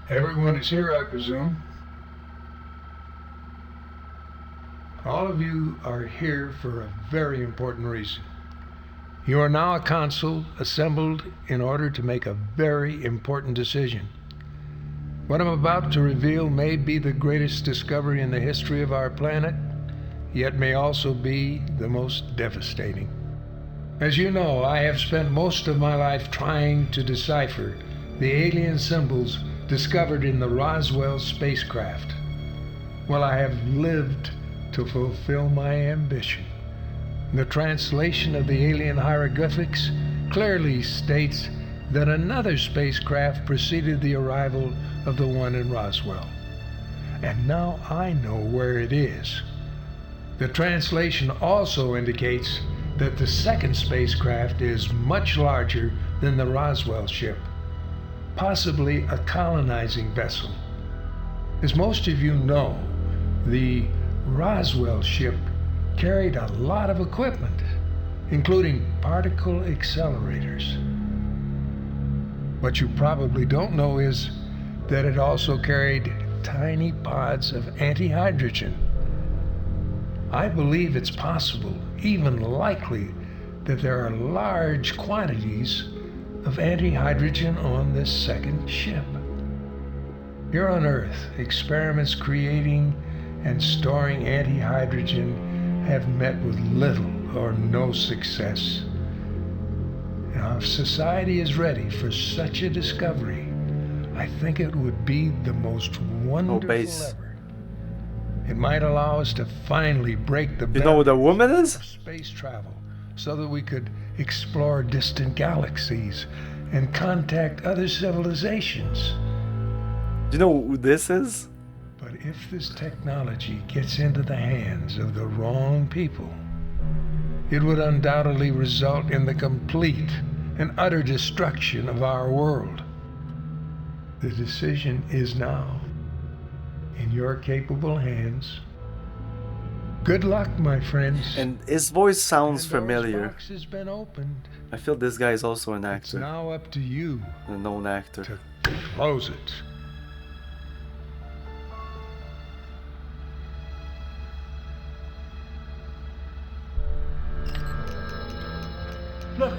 [SPEAKER 20] Everyone is here, I presume. All of you are here for a very important reason. You are now a council assembled in order to make a very important decision. What I'm about to reveal may be the greatest discovery in the history of our planet, yet may also be the most devastating. As you know, I have spent most of my life trying to decipher the alien symbols discovered in the Roswell spacecraft. Well, I have lived to fulfill my ambition. The translation of the alien hieroglyphics clearly states that another spacecraft preceded the arrival of the one in Roswell. And now I know where it is. The translation also indicates that the second spacecraft is much larger than the Roswell ship, possibly a colonizing vessel. As most of you know, the Roswell ship carried a lot of equipment, including particle accelerators. What you probably don't know is that it also carried tiny pods of antihydrogen. I believe it's possible, even likely, that there are large quantities of antihydrogen on this second ship. Here on Earth, experiments creating and storing antihydrogen have met with little or no success. Now, if society is ready for such a discovery, I think it would be the most wonderful ever. It might allow us to finally break the
[SPEAKER 1] You know who the woman is?
[SPEAKER 20] of space travel, so that we could explore distant galaxies and contact other civilizations.
[SPEAKER 1] Do you know who this is?
[SPEAKER 20] But if this technology gets into the hands of the wrong people, it would undoubtedly result in the complete and utter destruction of our world. The decision is now in your capable hands. Good luck, my friends.
[SPEAKER 1] And his voice sounds familiar.
[SPEAKER 20] Box has been opened.
[SPEAKER 1] I feel this guy is also an
[SPEAKER 20] It's
[SPEAKER 1] actor.
[SPEAKER 20] now up to you
[SPEAKER 1] A known actor.
[SPEAKER 20] to close it.
[SPEAKER 12] Look.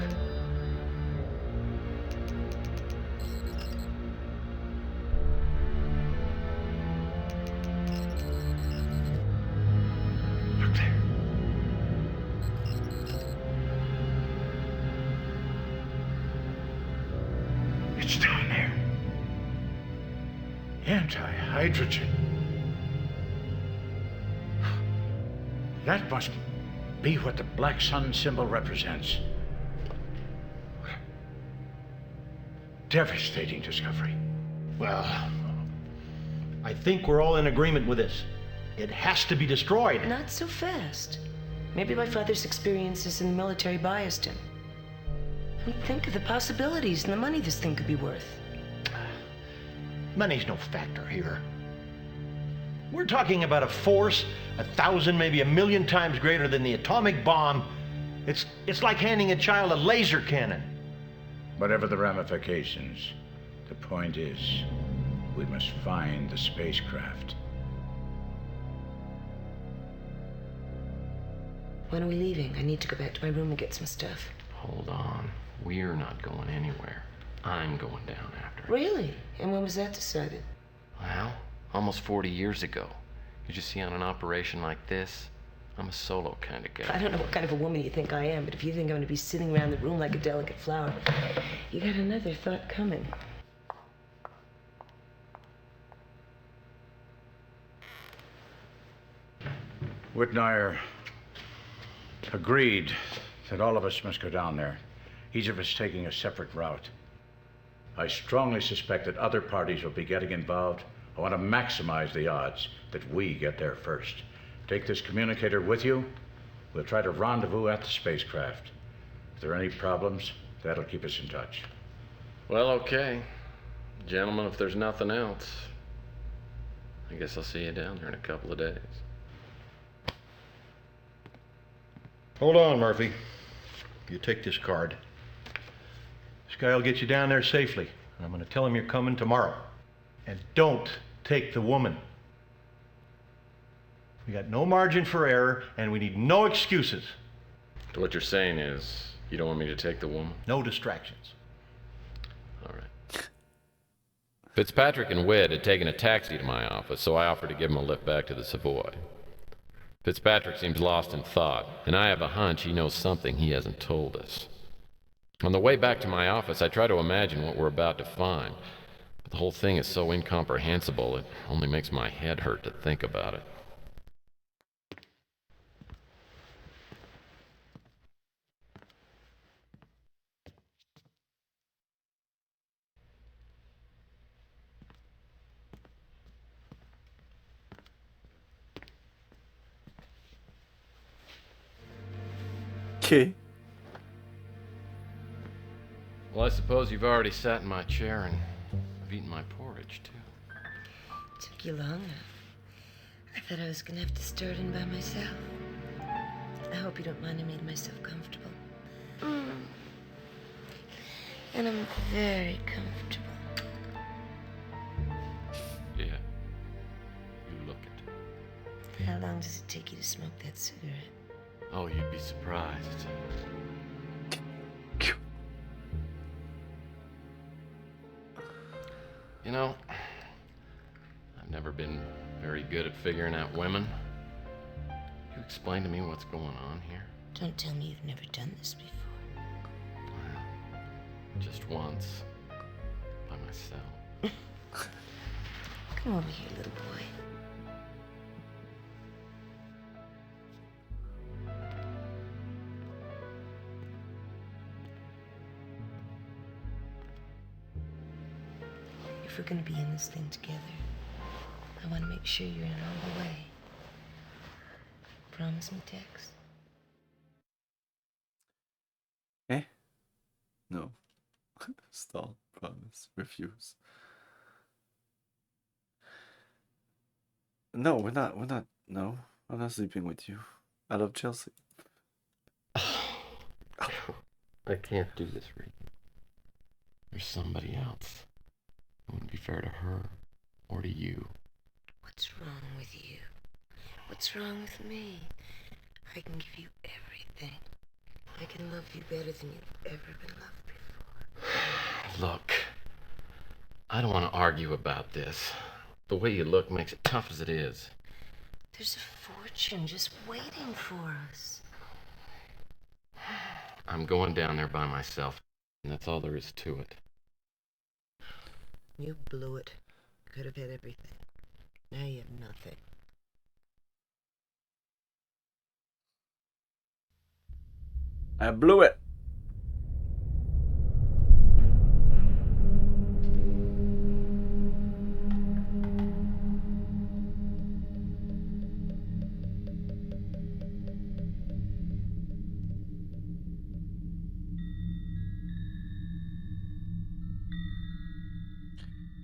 [SPEAKER 12] Look there. It's down there. Anti-hydrogen. That must be what the black sun symbol represents. Devastating discovery.
[SPEAKER 13] Well, I think we're all in agreement with this. It has to be destroyed.
[SPEAKER 6] Not so fast. Maybe my father's experiences in the military biased him. And think of the possibilities and the money this thing could be worth.
[SPEAKER 13] Money's no factor here. We're talking about a force 1,000, maybe 1,000,000 times greater than the atomic bomb. It's like handing a child a laser cannon.
[SPEAKER 5] Whatever the ramifications, the point is, we must find the spacecraft.
[SPEAKER 6] When are we leaving? I need to go back to my room and get some stuff.
[SPEAKER 4] Hold on. We're not going anywhere. I'm going down after it.
[SPEAKER 6] Really? And when was that decided?
[SPEAKER 4] Well, almost 40 years ago. You see, on an operation like this, I'm a solo kind of guy.
[SPEAKER 6] I don't know what kind of a woman you think I am, but if you think I'm going to be sitting around the room like a delicate flower, you got another thought coming.
[SPEAKER 5] Whitnire agreed that all of us must go down there, each of us taking a separate route. I strongly suspect that other parties will be getting involved. I want to maximize the odds that we get there first. Take this communicator with you. We'll try to rendezvous at the spacecraft. If there are any problems, that'll keep us in touch.
[SPEAKER 4] Well, okay. Gentlemen, if there's nothing else, I guess I'll see you down there in a couple of days.
[SPEAKER 12] Hold on, Murphy. You take this card. This guy will get you down there safely. And I'm going to tell him you're coming tomorrow. And don't take the woman. We got no margin for error, and we need no excuses.
[SPEAKER 4] So what you're saying is, you don't want me to take the woman?
[SPEAKER 12] No distractions.
[SPEAKER 4] All right. Fitzpatrick and Wed had taken a taxi to my office, so I offered to give him a lift back to the Savoy. Fitzpatrick seems lost in thought, and I have a hunch he knows something he hasn't told us. On the way back to my office, I try to imagine what we're about to find. But the whole thing is so incomprehensible, it only makes my head hurt to think about it.
[SPEAKER 1] Okay.
[SPEAKER 4] Well, I suppose you've already sat in my chair and I've eaten my porridge, too.
[SPEAKER 6] Took you long. I thought I was gonna have to stir it in by myself. I hope you don't mind I made myself comfortable. And I'm very comfortable.
[SPEAKER 4] Yeah. You look it.
[SPEAKER 6] How long does it take you to smoke that cigarette?
[SPEAKER 4] Oh, you'd be surprised. You know, I've never been very good at figuring out women. Could you explain to me what's going on here?
[SPEAKER 6] Don't tell me you've never done this before.
[SPEAKER 4] Well, just once. By myself.
[SPEAKER 6] Come over here, little boy. If we're gonna be in this thing together, I want to make sure you're in all the way. Promise me, Tex?
[SPEAKER 1] Eh? No. Stall. Promise. Refuse. No, we're not. No. I'm not sleeping with you. I love Chelsea.
[SPEAKER 4] I can't do this, Regan. There's somebody else. It wouldn't be fair to her or to you.
[SPEAKER 6] What's wrong with you? What's wrong with me? I can give you everything. I can love you better than you've ever been loved before.
[SPEAKER 4] Look, I don't want to argue about this. The way you look makes it tough as it is.
[SPEAKER 6] There's a fortune just waiting for us.
[SPEAKER 4] I'm going down there by myself, and that's all there is to it.
[SPEAKER 6] You blew it. Could have had everything. Now you have nothing.
[SPEAKER 1] I blew it.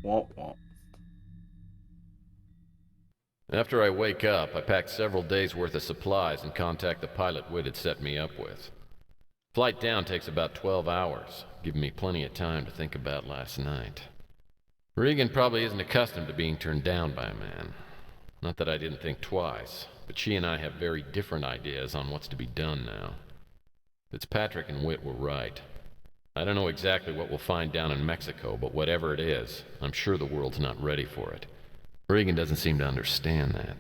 [SPEAKER 1] Womp womp.
[SPEAKER 4] After I wake up, I pack several days' worth of supplies and contact the pilot Whit had set me up with. Flight down takes about 12 hours, giving me plenty of time to think about last night. Regan probably isn't accustomed to being turned down by a man. Not that I didn't think twice, but she and I have very different ideas on what's to be done now. Fitzpatrick and Witt were right. I don't know exactly what we'll find down in Mexico, but whatever it is, I'm sure the world's not ready for it. Reagan doesn't seem to understand that.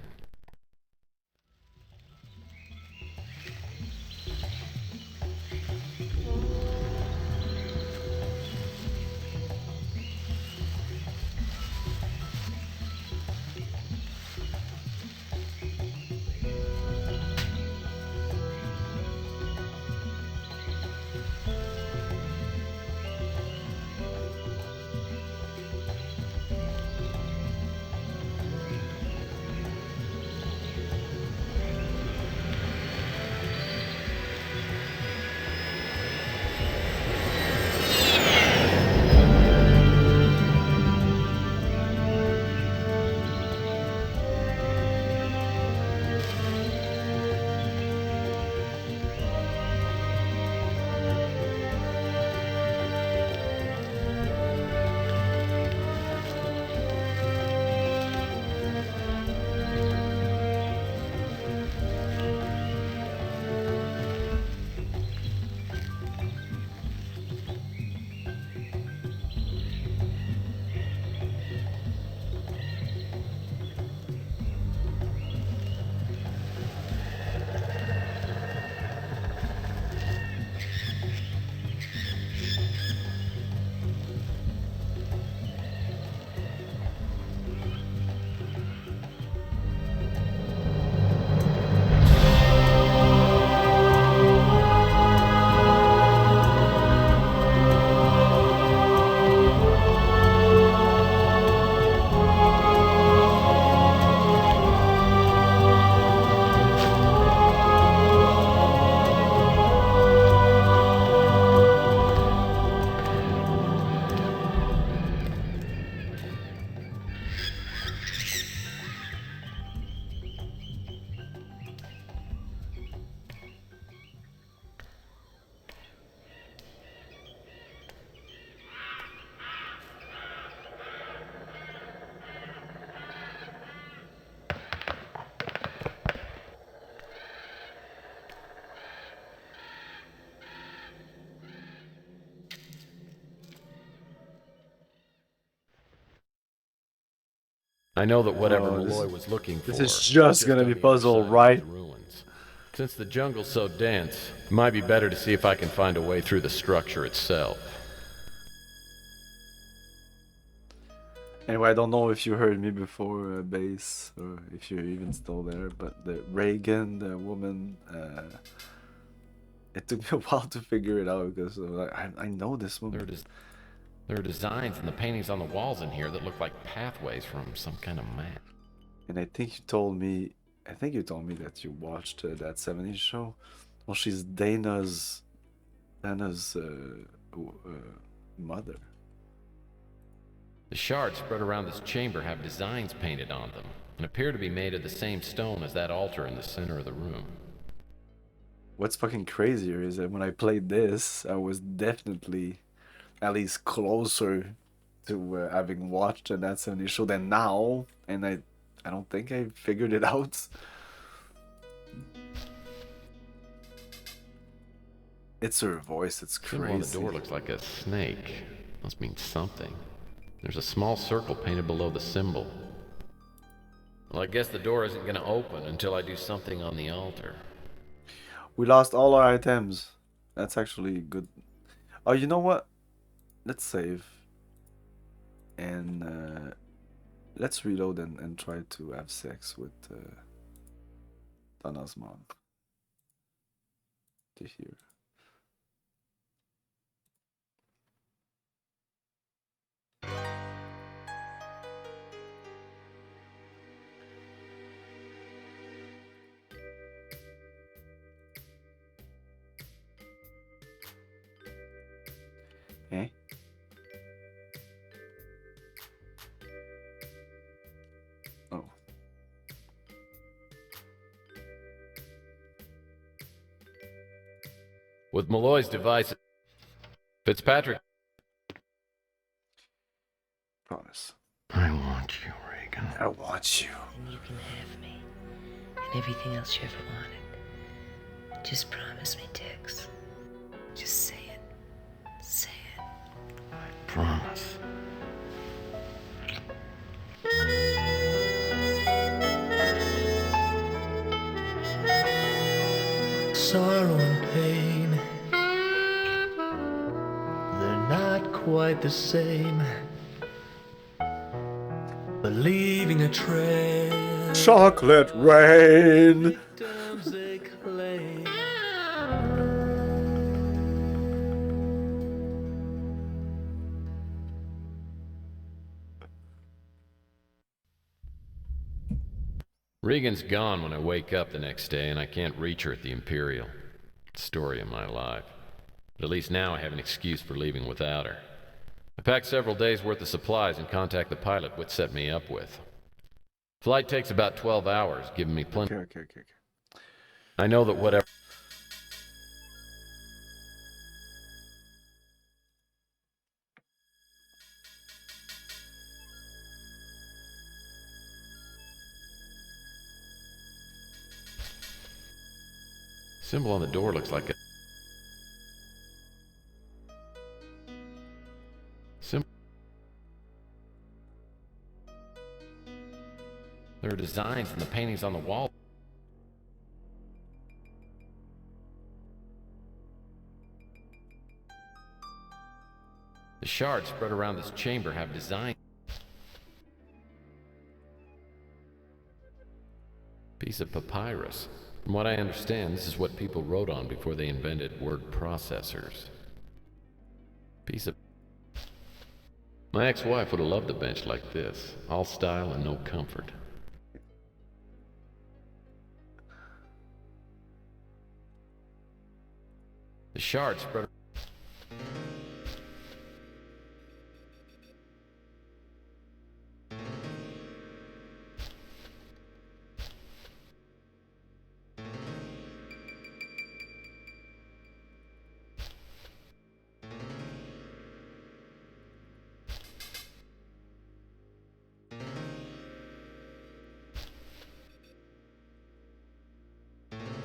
[SPEAKER 4] I know that whatever Malloy was looking for...
[SPEAKER 1] This is just gonna be puzzle, right?
[SPEAKER 4] Since the jungle's so dense, it might be better to see if I can find a way through the structure itself.
[SPEAKER 1] Anyway, I don't know if you heard me before, Base, or if you're even still there, but the Reagan, the woman, it took me a while to figure it out because I know this woman.
[SPEAKER 4] There are designs in the paintings on the walls in here that look like pathways from some kind of map.
[SPEAKER 1] And I think you told me that you watched that 70s show. Well, she's Dana's mother.
[SPEAKER 4] The shards spread around this chamber have designs painted on them, and appear to be made of the same stone as that altar in the center of the room.
[SPEAKER 1] What's fucking crazier is that when I played this, I was definitely at least closer to having watched that 70s show than now, and I don't think I figured it out. It's her voice, it's crazy.
[SPEAKER 4] The symbol on the door looks like a snake. Must mean something. There's a small circle painted below the symbol. Well, I guess the door isn't gonna open until I do something on the altar.
[SPEAKER 1] We lost all our items. That's actually good. Oh, you know what? Let's save. And let's reload and try to have sex with Donna's mom. To here. Eh? Oh.
[SPEAKER 4] With Malloy's device, Fitzpatrick.
[SPEAKER 1] Promise.
[SPEAKER 13] I want you, Reagan.
[SPEAKER 1] I want you.
[SPEAKER 6] And you can have me. And everything else you ever wanted. Just promise me, Tex. Just say it. Say it.
[SPEAKER 9] I promise.
[SPEAKER 21] Sorrow and pain, they're not quite the same. But leaving a trail,
[SPEAKER 1] Chocolate rain.
[SPEAKER 21] victims they claim.
[SPEAKER 4] Regan's gone when I wake up the next day, and I can't reach her at the Imperial. Story of my life. But at least now I have an excuse for leaving without her. I packed several days' worth of supplies and contact the pilot Whit set me up with. Flight takes about 12 hours, giving me plenty.
[SPEAKER 1] Okay.
[SPEAKER 4] I know that whatever. Symbol on the door looks like a symbol. There are designs and the paintings on the wall. The shards spread around this chamber have designs. Piece of papyrus. From what I understand, this is what people wrote on before they invented word processors. Piece of... My ex-wife would have loved a bench like this. All style and no comfort. The shards spread...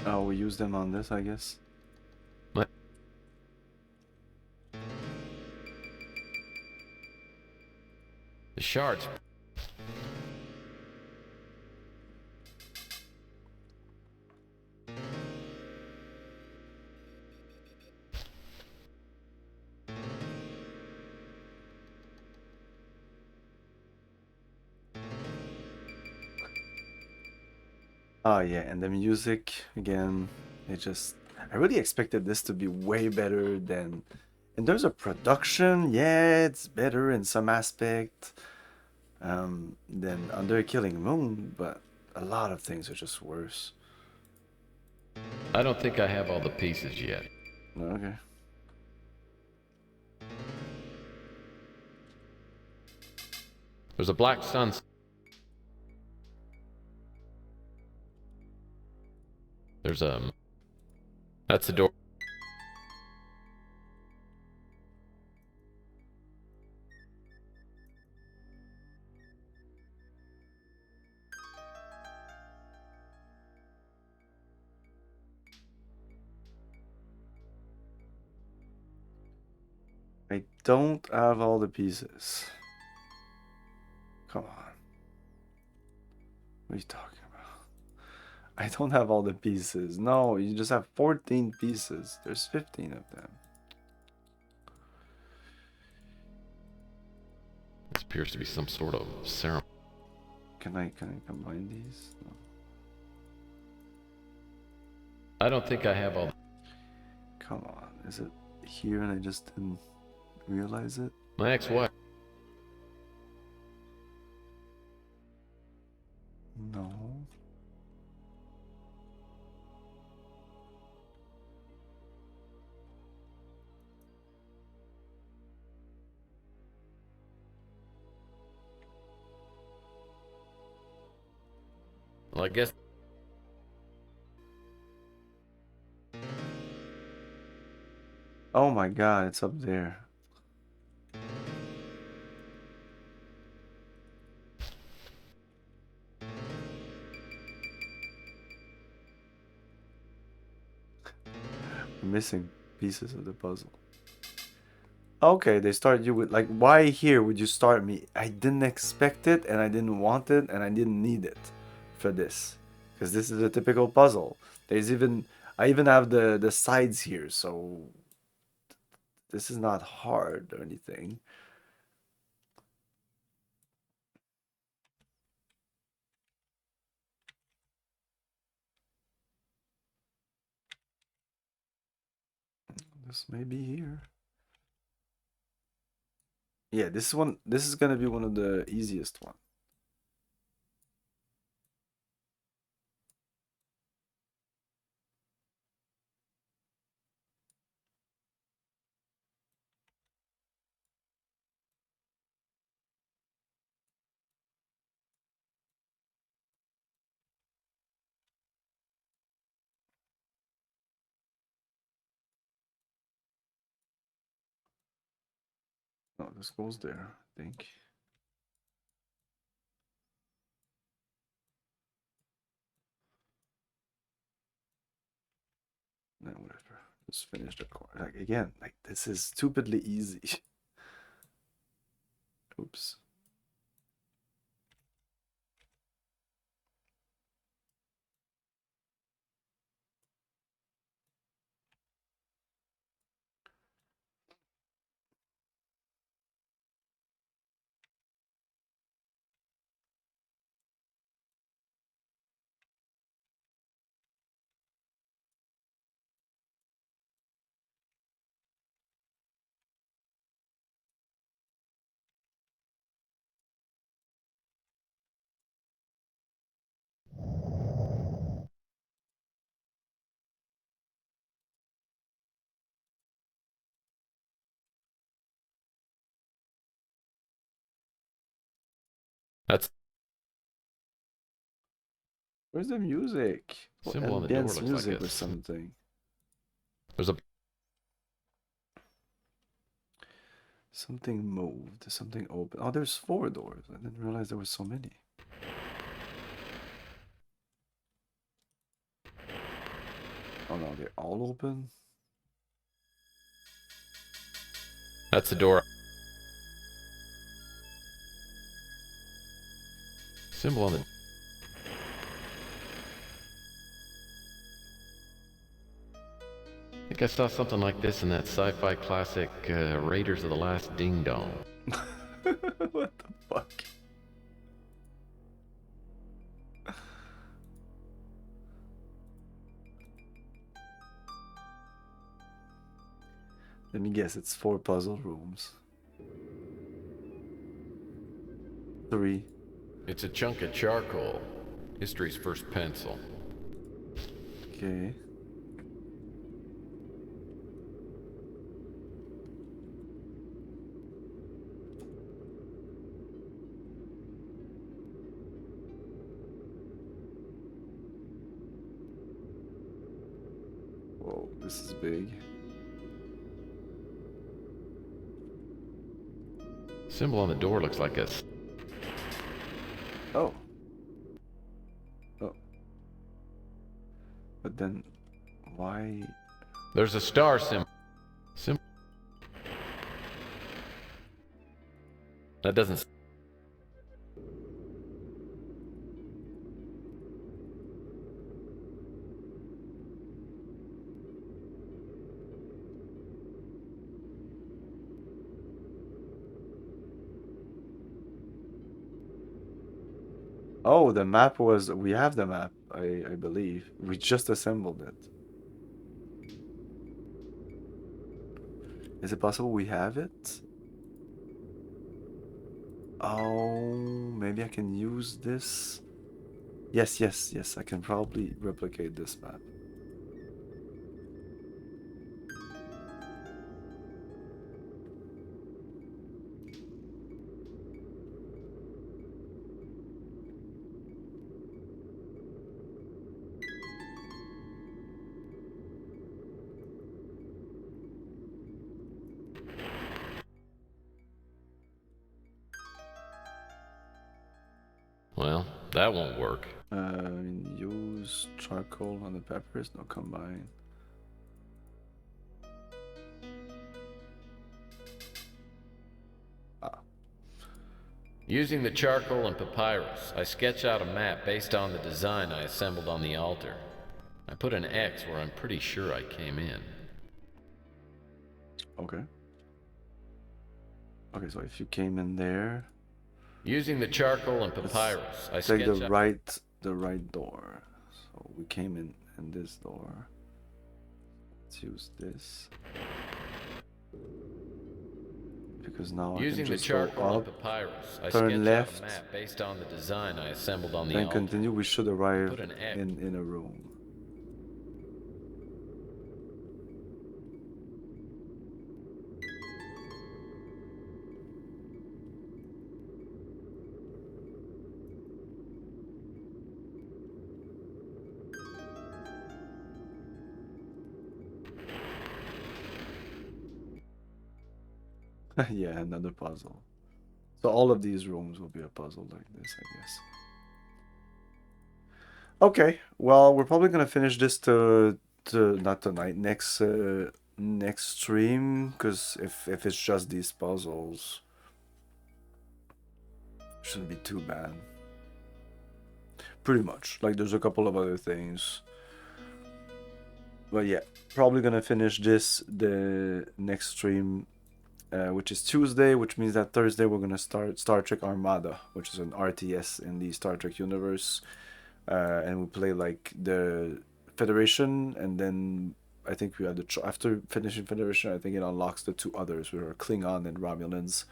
[SPEAKER 1] Oh, we use them on this, I guess.
[SPEAKER 4] The shards...
[SPEAKER 1] Oh yeah, and the music again, I really expected this to be way better than in terms of production. Yeah, it's better in some aspect than Under a Killing Moon, but a lot of things are just worse.
[SPEAKER 4] I don't think I have all the pieces yet.
[SPEAKER 1] Okay.
[SPEAKER 4] There's a black sun. There's a... That's the door.
[SPEAKER 1] I don't have all the pieces. Come on. What are you talking about? I don't have all the pieces. No, you just have 14 pieces. There's 15 of them.
[SPEAKER 4] This appears to be some sort of ceremony.
[SPEAKER 1] Can I combine these? No.
[SPEAKER 4] I don't think I have all the...
[SPEAKER 1] Come on. Is it here and I just didn't realize it?
[SPEAKER 4] My ex-wife.
[SPEAKER 1] No.
[SPEAKER 4] Well, I guess...
[SPEAKER 1] Oh my god, it's up there. We're missing pieces of the puzzle. Okay, they start you with like, why here would you start me? I didn't expect it, and I didn't want it, and I didn't need it for this, because this is a typical puzzle. There's even I even have the sides here, so this is not hard or anything. This may be here. Yeah, this one. This is gonna be one of the easiest one. No, this goes there, I think. No, whatever. Just finish the core. Like again, like this is stupidly easy. Oops.
[SPEAKER 4] That's
[SPEAKER 1] Where's the music?
[SPEAKER 4] symbol on the door
[SPEAKER 1] Ambience
[SPEAKER 4] looks like
[SPEAKER 1] music or
[SPEAKER 4] a
[SPEAKER 1] something.
[SPEAKER 4] There's a
[SPEAKER 1] Something moved. Something open. Oh, there's 4 doors. I didn't realize there were so many. Oh no, they're all open.
[SPEAKER 4] That's the door. Symbol on the I think I saw something like this in that sci-fi classic Raiders of the Last Ding Dong.
[SPEAKER 1] What the fuck? Let me guess, it's 4 puzzle rooms. 3.
[SPEAKER 4] It's a chunk of charcoal. History's first pencil.
[SPEAKER 1] Okay. Whoa, this is big.
[SPEAKER 4] Symbol on the door looks like a
[SPEAKER 1] Oh. Oh. But then, why?
[SPEAKER 4] There's a star symbol. That doesn't.
[SPEAKER 1] Oh, the map was. We have the map, I believe. We just assembled it. Is it possible we have it? Oh, maybe I can use this. Yes, yes, yes. I can probably replicate this map.
[SPEAKER 4] Well, that won't work.
[SPEAKER 1] Use charcoal on the peppers. No, combine.
[SPEAKER 4] Using the charcoal and papyrus, I sketch out a map based on the design I assembled on the altar. I put an X where I'm pretty sure I came in.
[SPEAKER 1] Okay. Okay, so if you came in there...
[SPEAKER 4] Using the charcoal and papyrus, I
[SPEAKER 1] take
[SPEAKER 4] sketch
[SPEAKER 1] the right door. So we came in this door. Let's use this. Because now
[SPEAKER 4] Using
[SPEAKER 1] I can just
[SPEAKER 4] the charcoal
[SPEAKER 1] go
[SPEAKER 4] and
[SPEAKER 1] up,
[SPEAKER 4] papyrus, I
[SPEAKER 1] turn
[SPEAKER 4] sketch
[SPEAKER 1] left,
[SPEAKER 4] out a map based on the design I assembled on the
[SPEAKER 1] then
[SPEAKER 4] altar.
[SPEAKER 1] continue. We should arrive
[SPEAKER 4] Put an X.
[SPEAKER 1] in a room. Yeah, another puzzle. So all of these rooms will be a puzzle like this, I guess. Okay, well, we're probably gonna finish this to not tonight, next stream, because if it's just these puzzles, shouldn't be too bad. Pretty much. Like, there's a couple of other things. But yeah, probably gonna finish this the next stream, which is Tuesday, which means that Thursday we're gonna start Star Trek Armada, which is an RTS in the Star Trek universe. And we play like the Federation, and then I think we had after finishing Federation, I think it unlocks the two others, which are Klingon and Romulans.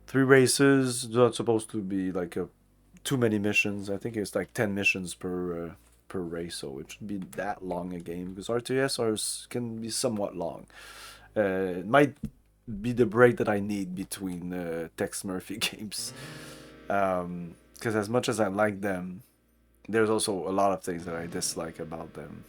[SPEAKER 1] 3 races. Not supposed to be like too many missions. I think it's like 10 missions per race, so it shouldn't be that long a game, because RTS can be somewhat long. It might be the break that I need between Tex Murphy games, because as much as I like them, there's also a lot of things that I dislike about them.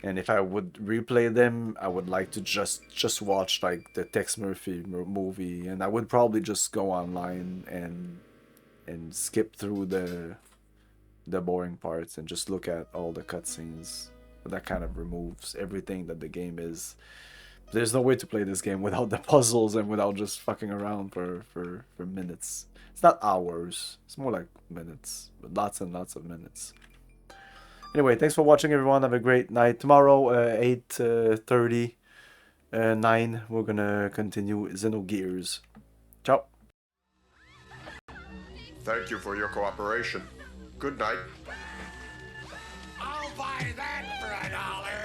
[SPEAKER 1] And if I would replay them, I would like to just watch like the Tex Murphy movie, and I would probably just go online and skip through the boring parts and just look at all the cutscenes. That kind of removes everything that the game is. There's no way to play this game without the puzzles and without just fucking around for minutes. It's not hours, it's more like minutes, but lots and lots of minutes. Anyway, thanks for watching, everyone. Have a great night. Tomorrow, 8:30, 9, we're gonna continue Xenogears. Ciao.
[SPEAKER 8] Thank you for your cooperation. Good night.
[SPEAKER 7] I'll buy that for $1.